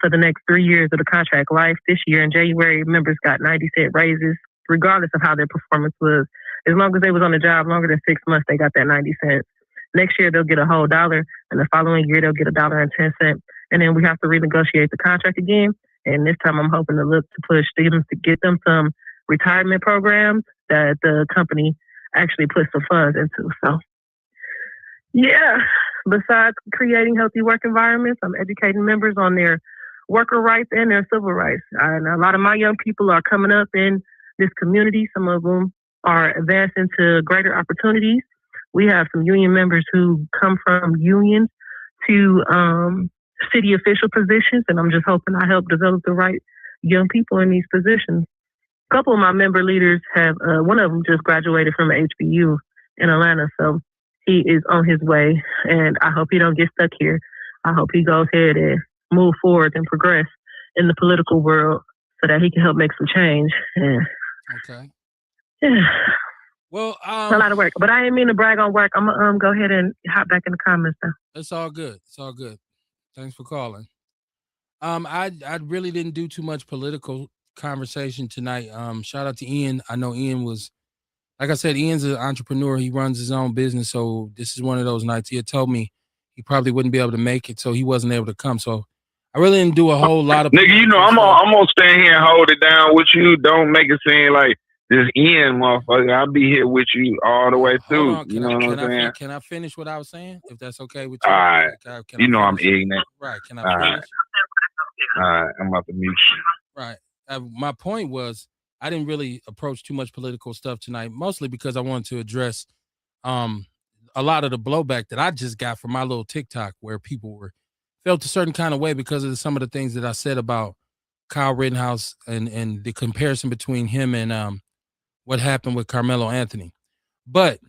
For the next 3 years of the contract life, this year in January, members got 90-cent raises, regardless of how their performance was. As long as they was on the job longer than 6 months, they got that 90 cents. Next year, they'll get a whole dollar, and the following year, they'll get $1.10. And then we have to renegotiate the contract again. And this time, I'm hoping to look to push them to get them some retirement programs that the company actually puts some funds into. So, yeah, besides creating healthy work environments, I'm educating members on their worker rights and their civil rights. And a lot of my young people are coming up in this community. Some of them are advancing to greater opportunities. We have some union members who come from unions to city official positions, and I'm just hoping I help develop the right young people in these positions. A couple of my member leaders have, one of them just graduated from HBU in Atlanta, so he is on his way, and I hope he don't get stuck here. I hope he goes ahead and move forward and progress in the political world so that he can help make some change. Yeah. Okay. Yeah. Well, it's a lot of work, but I didn't mean to brag on work. I'm gonna go ahead and hop back in the comments now. It's all good. It's all good. Thanks for calling. I really didn't do too much political conversation tonight. Shout out to Ian. I know Ian was like I said, Ian's an entrepreneur. He runs his own business. So this is one of those nights. He had told me he probably wouldn't be able to make it, so he wasn't able to come. So I really didn't do a whole lot of Nigga, you know, I'm gonna stand here and hold it down with you. Don't make it seem like this Ian motherfucker. I'll be here with you all the way through. You know what I'm saying? Can I finish what I was saying? If that's okay with you? All right. Can you know I'm ignorant. Right. Can I all finish? Right. All right. I'm about to mute you. Right. My point was I didn't really approach too much political stuff tonight, mostly because I wanted to address a lot of the blowback that I just got from my little TikTok where people felt a certain kind of way because of some of the things that I said about Kyle Rittenhouse and the comparison between him and what happened with Carmelo Anthony. But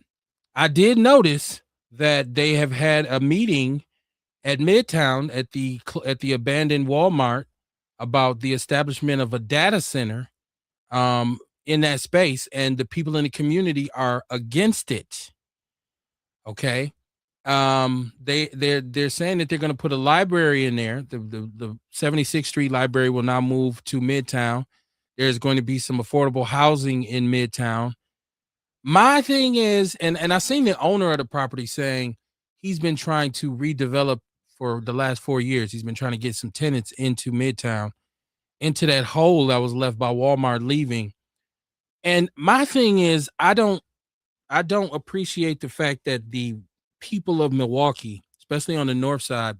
I did notice that they have had a meeting at Midtown at the abandoned Walmart about the establishment of a data center in that space, and the people in the community are against it. Okay. They're saying that they're going to put a library in there. The 76th Street Library will now move to Midtown. There's going to be some affordable housing in Midtown. My thing is, and I seen the owner of the property saying he's been trying to redevelop for the last 4 years. He's been trying to get some tenants into Midtown, into that hole that was left by Walmart leaving. And my thing is, I don't appreciate the fact that the people of Milwaukee, especially on the north side,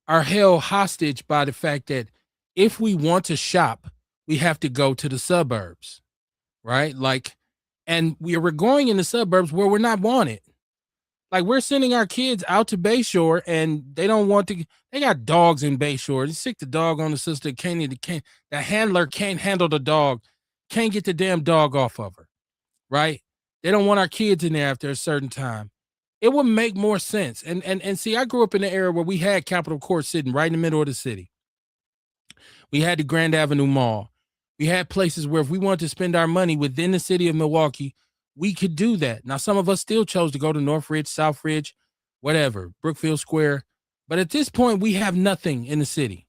are held hostage by the fact that if we want to shop, we have to go to the suburbs, right? Like, and we're going in the suburbs where we're not wanted. Like, we're sending our kids out to Bayshore and they don't want to. They got dogs in Bayshore. They sick the dog on the sister. The handler can't handle the dog, can't get the damn dog off of her, right? They don't want our kids in there after a certain time. It would make more sense. And see, I grew up in the era where we had Capitol Court sitting right in the middle of the city. We had the Grand Avenue Mall. We had places where if we wanted to spend our money within the city of Milwaukee, we could do that. Now, some of us still chose to go to North Ridge, South Ridge, whatever, Brookfield Square. But at this point, we have nothing in the city.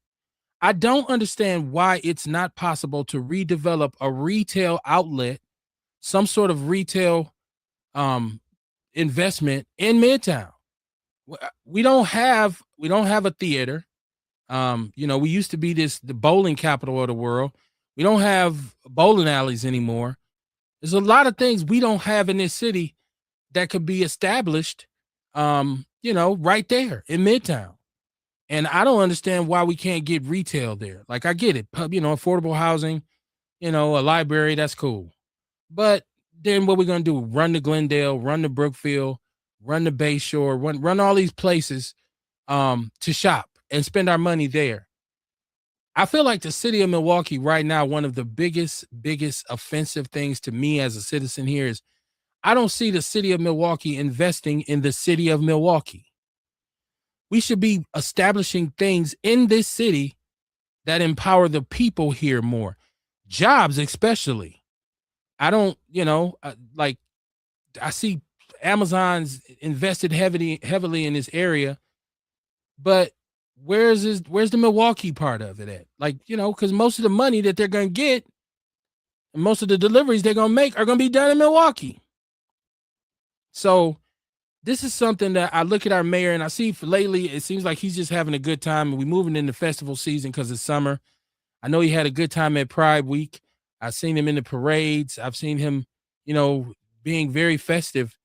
I don't understand why it's not possible to redevelop a retail outlet, some sort of retail investment in Midtown. We don't have a theater. We used to be the bowling capital of the world. We don't have bowling alleys anymore. There's a lot of things we don't have in this city that could be established, right there in Midtown. And I don't understand why we can't get retail there. Like, I get it, affordable housing, a library, that's cool. But then what we're going to do, run to Glendale, run to Brookfield, run to Bayshore, run all these places to shop and spend our money there. I feel like the city of Milwaukee right now, one of the biggest offensive things to me as a citizen here is I don't see the city of Milwaukee investing in the city of Milwaukee. We should be establishing things in this city that empower the people here more. Jobs, especially. I don't, I see Amazon's invested heavily in this area, but where's the Milwaukee part of it at? Like, because most of the money that they're going to get and most of the deliveries they're going to make are going to be done in Milwaukee. So this is something that I look at our mayor and I see lately, it seems like he's just having a good time. And we're moving into festival season because it's summer. I know he had a good time at Pride Week. I've seen him in the parades. I've seen him, being very festive.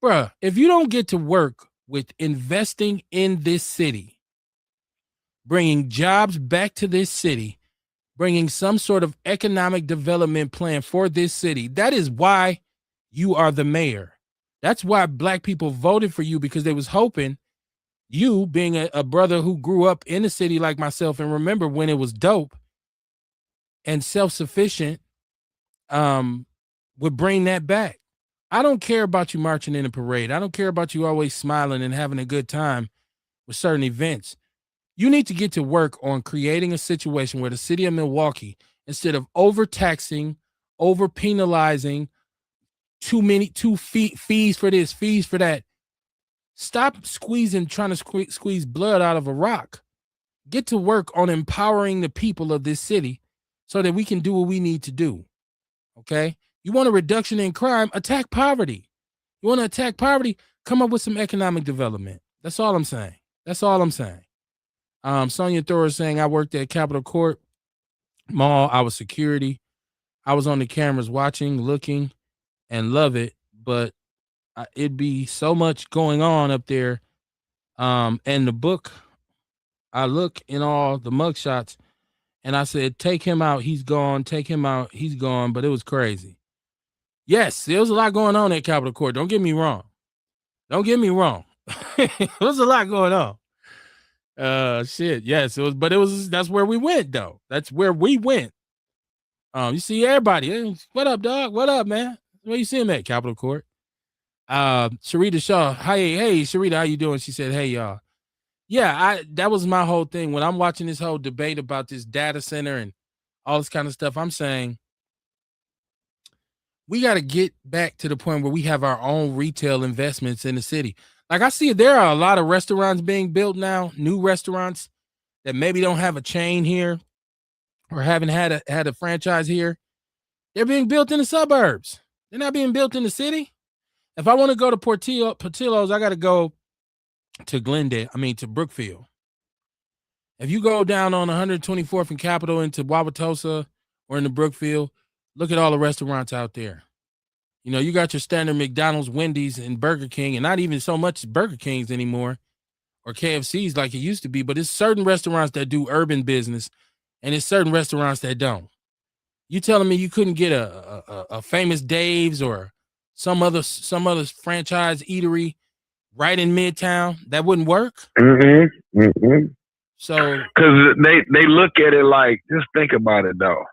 Bruh, if you don't get to work with investing in this city, bringing jobs back to this city, bringing some sort of economic development plan for this city, that is why you are the mayor. That's why Black people voted for you, because they was hoping you, being a brother who grew up in the city like myself and remember when it was dope and self-sufficient, would bring that back. I don't care about you marching in a parade. I don't care about you always smiling and having a good time with certain events. You need to get to work on creating a situation where the city of Milwaukee, instead of overtaxing, over penalizing, too fees for this, fees for that, stop trying to squeeze blood out of a rock. Get to work on empowering the people of this city so that we can do what we need to do. Okay? You want a reduction in crime? Attack poverty. You want to attack poverty? Come up with some economic development. That's all I'm saying. That's all I'm saying. Sonia Thor is saying I worked at Capitol Court Mall. I was security. I was on the cameras watching, looking, and love it. But it'd be so much going on up there. And the book, I look in all the mugshots, and I said, take him out. He's gone. Take him out. He's gone. But it was crazy. Yes, there was a lot going on at Capitol Court. Don't get me wrong. Don't get me wrong. There was a lot going on. Shit. Yes, it was, but that's where we went though. That's where we went. You see everybody. Hey, what up, dog? What up, man? Where you see him at? Capitol Court. Sharita Shaw. Hey, Sharita, how you doing? She said, hey, y'all. Yeah, that was my whole thing. When I'm watching this whole debate about this data center and all this kind of stuff, I'm saying we got to get back to the point where we have our own retail investments in the city. Like I see there are a lot of restaurants being built now, new restaurants that maybe don't have a chain here or haven't had a franchise here. They're being built in the suburbs. They're not being built in the city. If I want to go to Portillo's, I got to go to to Brookfield. If you go down on 124th and Capitol into Wauwatosa or into Brookfield, look at all the restaurants out there. You know, you got your standard McDonald's, Wendy's, and Burger King, and not even so much Burger Kings anymore or KFCs like it used to be, but it's certain restaurants that do urban business and it's certain restaurants that don't. You telling me you couldn't get a Famous Dave's or some other franchise eatery right in Midtown? That wouldn't work? Mm-hmm. Mm-hmm. So, because they look at it like, just think about it though.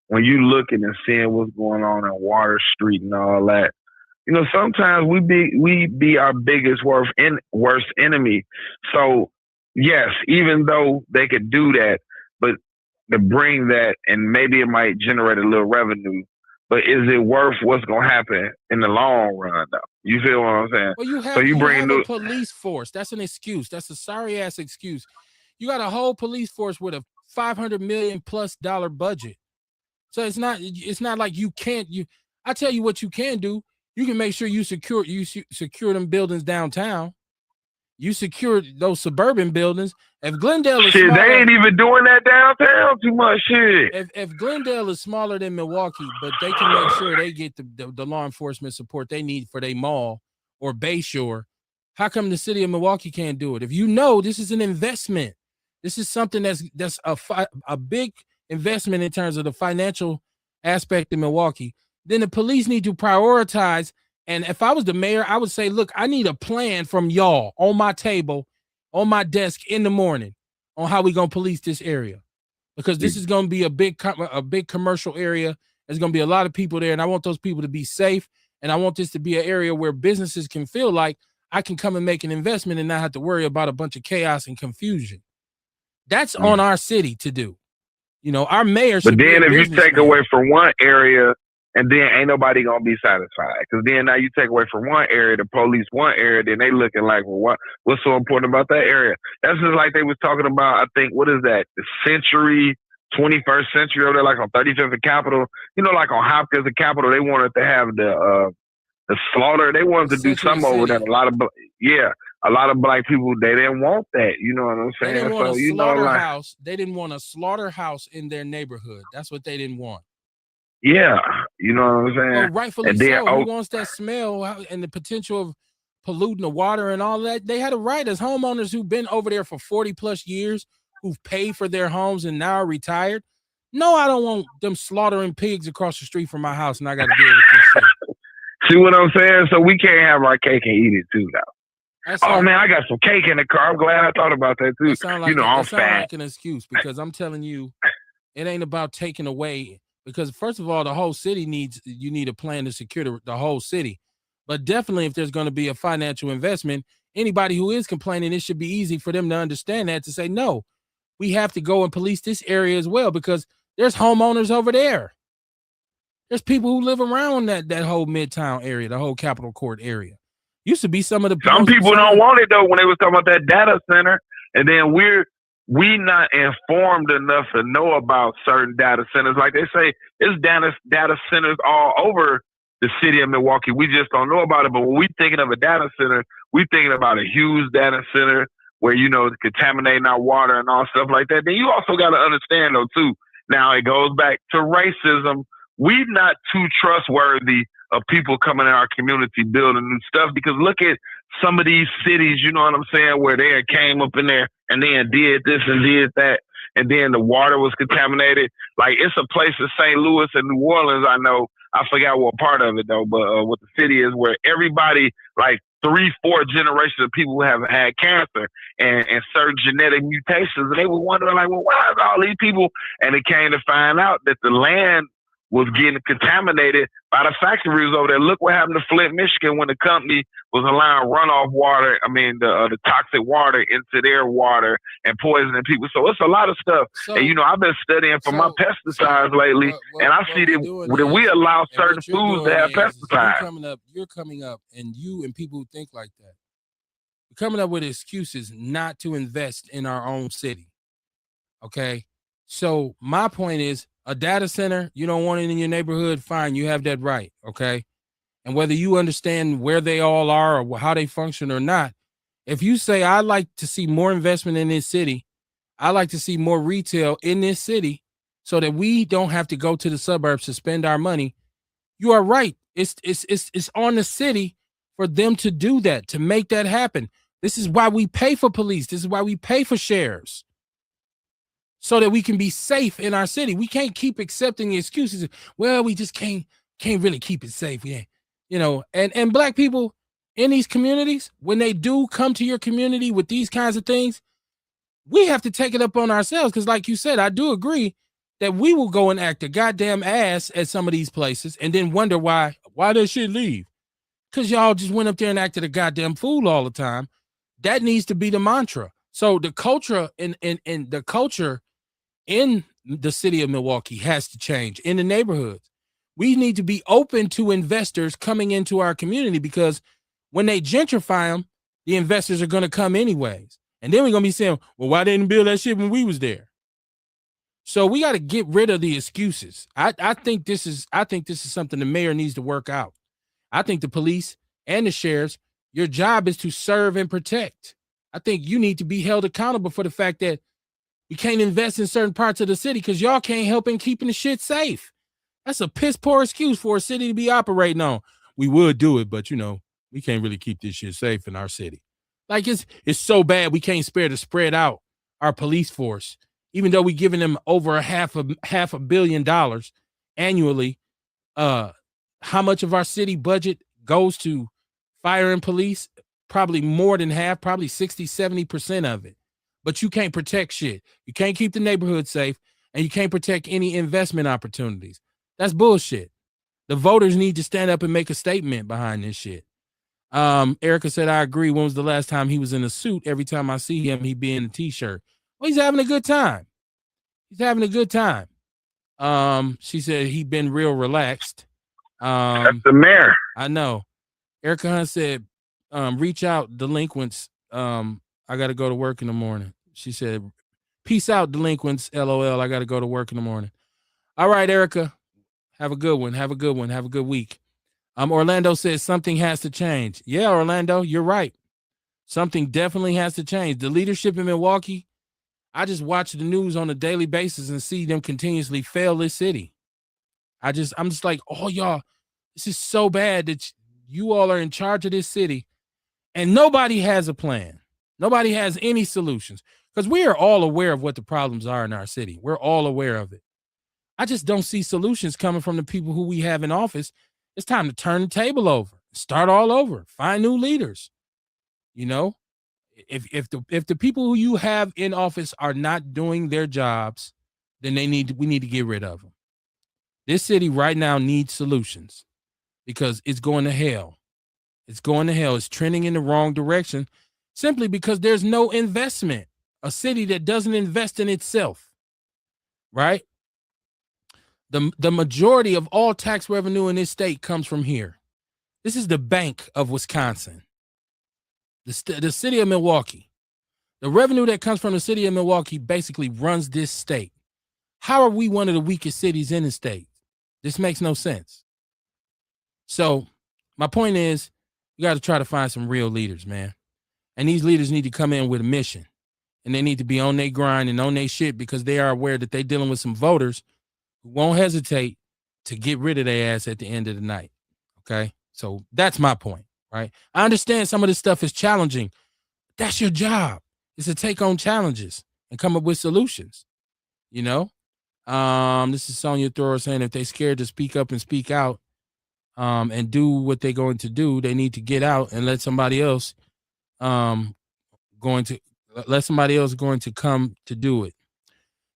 When you looking and seeing what's going on in Water Street and all that, you know, sometimes we be our biggest worst enemy. So yes, even though they could do that, but to bring that, and maybe it might generate a little revenue, but is it worth what's gonna happen in the long run though? You feel what I'm saying? Well, you have, so you bring a police force. That's an excuse. That's a sorry ass excuse. You got a whole police force with a $500 million+ budget. So it's not like you can't. I tell you what you can do. You can make sure you secure them buildings downtown. You secure those suburban buildings. If Glendale is shit, smaller, they ain't even doing that downtown too much. Shit. If Glendale is smaller than Milwaukee, but they can make sure they get the law enforcement support they need for their mall or Bayshore, how come the city of Milwaukee can't do it? If you know this is an investment, this is something that's a big investment in terms of the financial aspect in Milwaukee, then the police need to prioritize. And if I was the mayor, I would say, look, I need a plan from y'all on my table, on my desk in the morning on how we going to police this area, because this is going to be a big commercial area. There's going to be a lot of people there, and I want those people to be safe. And I want this to be an area where businesses can feel like I can come and make an investment and not have to worry about a bunch of chaos and confusion. That's on our city to do. You know, our mayor should. But then if you take away from one area, and then ain't nobody gonna be satisfied, because then now you take away from one area, the police one area, then they looking like, well, what's so important about that area? That's just like they was talking about. I think, what is that? The 21st century over there, like on 35th and Capitol. You know, like on Hopkins and Capitol, they wanted to have the slaughter. They wanted to do something over there. A lot of black people, they didn't want that. You know what I'm saying? They didn't want a slaughterhouse. They didn't want a slaughterhouse in their neighborhood. That's what they didn't want. Yeah, you know what I'm saying? Well, rightfully so. Who wants that smell and the potential of polluting the water and all that? They had a right as homeowners who've been over there for 40+ years, who've paid for their homes and now are retired. No, I don't want them slaughtering pigs across the street from my house, and I got to deal with this shit. See what I'm saying? So we can't have our cake and eat it too now. Man, I got some cake in the car. I'm glad I thought about that too. I'm fat. Like an excuse, because I'm telling you, it ain't about taking away. Because first of all, the whole city you need a plan to secure the whole city. But definitely, if there's going to be a financial investment, anybody who is complaining, it should be easy for them to understand that, to say, no, we have to go and police this area as well, because there's homeowners over there. There's people who live around that whole Midtown area, the whole Capitol Court area. Used to be some people don't want it though. When they was talking about that data center, and then we're we not informed enough to know about certain data centers. Like they say, it's data centers all over the city of Milwaukee. We just don't know about it. But when we thinking of a data center, we thinking about a huge data center where, you know, contaminating our water and all stuff like that. Then you also got to understand, though, too. Now, it goes back to racism. We not too trustworthy of people coming in our community building new stuff, because look at some of these cities, you know what I'm saying, where they came up in there and then did this and did that, and then the water was contaminated. Like, it's a place in St. Louis and New Orleans, I know, I forgot what part of it though, but what the city is, where everybody, like 3-4 generations of people have had cancer and certain genetic mutations, and they were wondering, like, well, why is all these people? And it came to find out that the land was getting contaminated by the factories over there. Look what happened to Flint, Michigan, when the company was allowing runoff water, the toxic water into their water and poisoning people. So it's a lot of stuff. So, and, you know, I've been studying for my pesticides lately, and I see that we allow certain foods to have pesticides. You're coming up, and you and people who think like that, you're coming up with excuses not to invest in our own city. Okay? So my point is, a data center, you don't want it in your neighborhood, fine, you have that right, okay? And whether you understand where they all are or how they function or not, if you say, I'd like to see more investment in this city, I like to see more retail in this city so that we don't have to go to the suburbs to spend our money, you are right. It's on the city for them to do that, to make that happen. This is why we pay for police. This is why we pay for sheriffs, so that we can be safe in our city. We can't keep accepting the excuses. Well, we just can't really keep it safe. Yeah, you know, and black people in these communities, when they do come to your community with these kinds of things, we have to take it up on ourselves. Because like you said, I do agree that we will go and act a goddamn ass at some of these places and then wonder why they should leave. Because y'all just went up there and acted a goddamn fool all the time. That needs to be the mantra. So the culture and the culture in the city of Milwaukee has to change in the neighborhoods. We need to be open to investors coming into our community, because when they gentrify them, the investors are going to come anyways. And then we're going to be saying, well, why didn't build that shit when we was there? So we got to get rid of the excuses. I think this is something the mayor needs to work out. I think the police and the sheriffs, your job is to serve and protect. I think you need to be held accountable for the fact that you can't invest in certain parts of the city because y'all can't help in keeping the shit safe. That's a piss poor excuse for a city to be operating on. We would do it, but, you know, we can't really keep this shit safe in our city. Like, it's so bad we can't spare to spread out our police force, even though we're giving them over $500 million annually. How much of our city budget goes to fire and police? Probably more than half, probably 60-70% of it. But you can't protect shit. You can't keep the neighborhood safe, and you can't protect any investment opportunities. That's bullshit. The voters need to stand up and make a statement behind this shit. Erica said, I agree. When was the last time he was in a suit? Every time I see him, he be in a t-shirt. Well, he's having a good time. He's having a good time. She said he been real relaxed. That's the mayor. I know. Erica Hunt said, reach out, delinquents. I got to go to work in the morning. She said, peace out, delinquents. LOL. I got to go to work in the morning. All right, Erica. Have a good one. Have a good one. Have a good week. Orlando says something has to change. Yeah, Orlando, you're right. Something definitely has to change. The leadership in Milwaukee, I just watch the news on a daily basis and see them continuously fail this city. I'm just like, oh, y'all, this is so bad that you all are in charge of this city and nobody has a plan. Nobody has any solutions, because we are all aware of what the problems are in our city. We're all aware of it. I just don't see solutions coming from the people who we have in office. It's time to turn the table over, start all over, find new leaders. You know, if the people who you have in office are not doing their jobs, then we need to get rid of them. This city right now needs solutions because it's going to hell. It's going to hell. It's trending in the wrong direction simply because there's no investment. A city that doesn't invest in itself, right? The majority of all tax revenue in this state comes from here. This is the bank of Wisconsin, the city of Milwaukee. The revenue that comes from the city of Milwaukee basically runs this state. How are we one of the weakest cities in the state? This makes no sense. So my point is, you got to try to find some real leaders, man. And these leaders need to come in with a mission. And they need to be on their grind and on their shit because they are aware that they're dealing with some voters who won't hesitate to get rid of their ass at the end of the night. Okay? So that's my point, right? I understand some of this stuff is challenging. That's your job. Is to take on challenges and come up with solutions. You know? This is Sonia Thor saying if they're scared to speak up and speak out and do what they're going to do, they need to get out and let somebody else going to come to do it.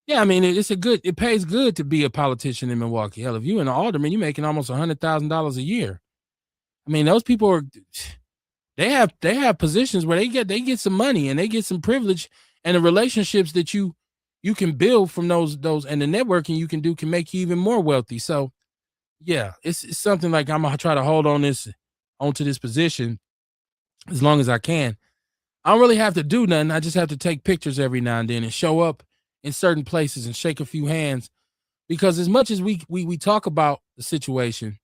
Yeah, I mean, it pays good to be a politician in Milwaukee. Hell, if you an alderman, you're making almost $100,000 a year. I mean, those people they have positions where they get some money and they get some privilege, and the relationships that you can build from those and the networking you can do can make you even more wealthy. So yeah, it's something like I'm gonna try to hold onto this position as long as I can. I don't really have to do nothing. I just have to take pictures every now and then and show up in certain places and shake a few hands. Because as much as we talk about the situation,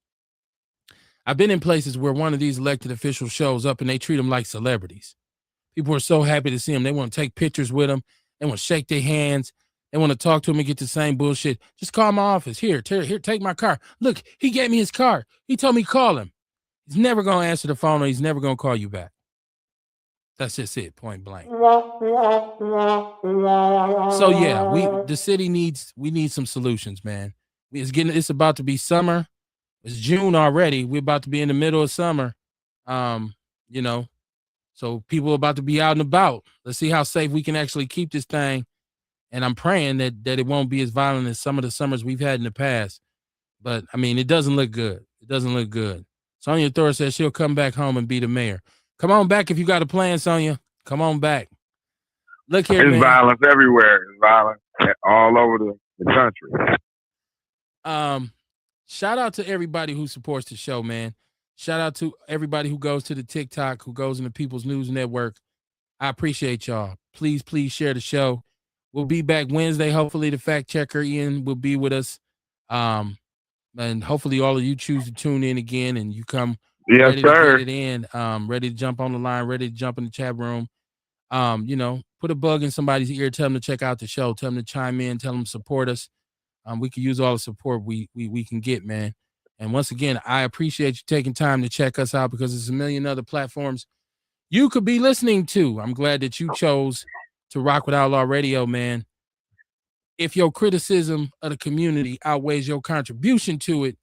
I've been in places where one of these elected officials shows up and they treat them like celebrities. People are so happy to see them. They want to take pictures with them. They want to shake their hands. They want to talk to them and get the same bullshit. Just call my office. Here, take my car. Look, he gave me his car. He told me call him. He's never going to answer the phone or he's never going to call you back. That's just it, point blank. So yeah, the city needs some solutions, man. It's about to be summer. It's June already. We're about to be in the middle of summer. So people are about to be out and about. Let's see how safe we can actually keep this thing. And I'm praying that it won't be as violent as some of the summers we've had in the past. But I mean, it doesn't look good. It doesn't look good. Sonia Thor says she'll come back home and be the mayor. Come on back if you got a plan, Sonia. Come on back. Look here, There's man. violence everywhere. There's violence all over the country. Shout out to everybody who supports the show, man. Shout out to everybody who goes to the TikTok, who goes in the People's News Network. I appreciate y'all. Please share the show. We'll be back Wednesday. Hopefully the fact checker Ian will be with us. And hopefully all of you choose to tune in again and you come ready to get it in, ready to jump on the line, ready to jump in the chat room. Put a bug in somebody's ear, tell them to check out the show, tell them to chime in, tell them to support us. We can use all the support we can get, man. And once again, I appreciate you taking time to check us out because there's a million other platforms you could be listening to. I'm glad that you chose to rock with Outlaw Radio, man. If your criticism of the community outweighs your contribution to it,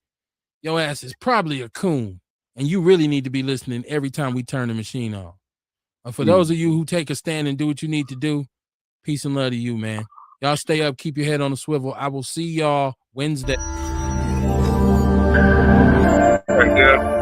your ass is probably a coon. And you really need to be listening every time we turn the machine on. For those of you who take a stand and do what you need to do, peace and love to you, man. Y'all stay up, keep your head on the swivel. I will see y'all Wednesday. Thank you.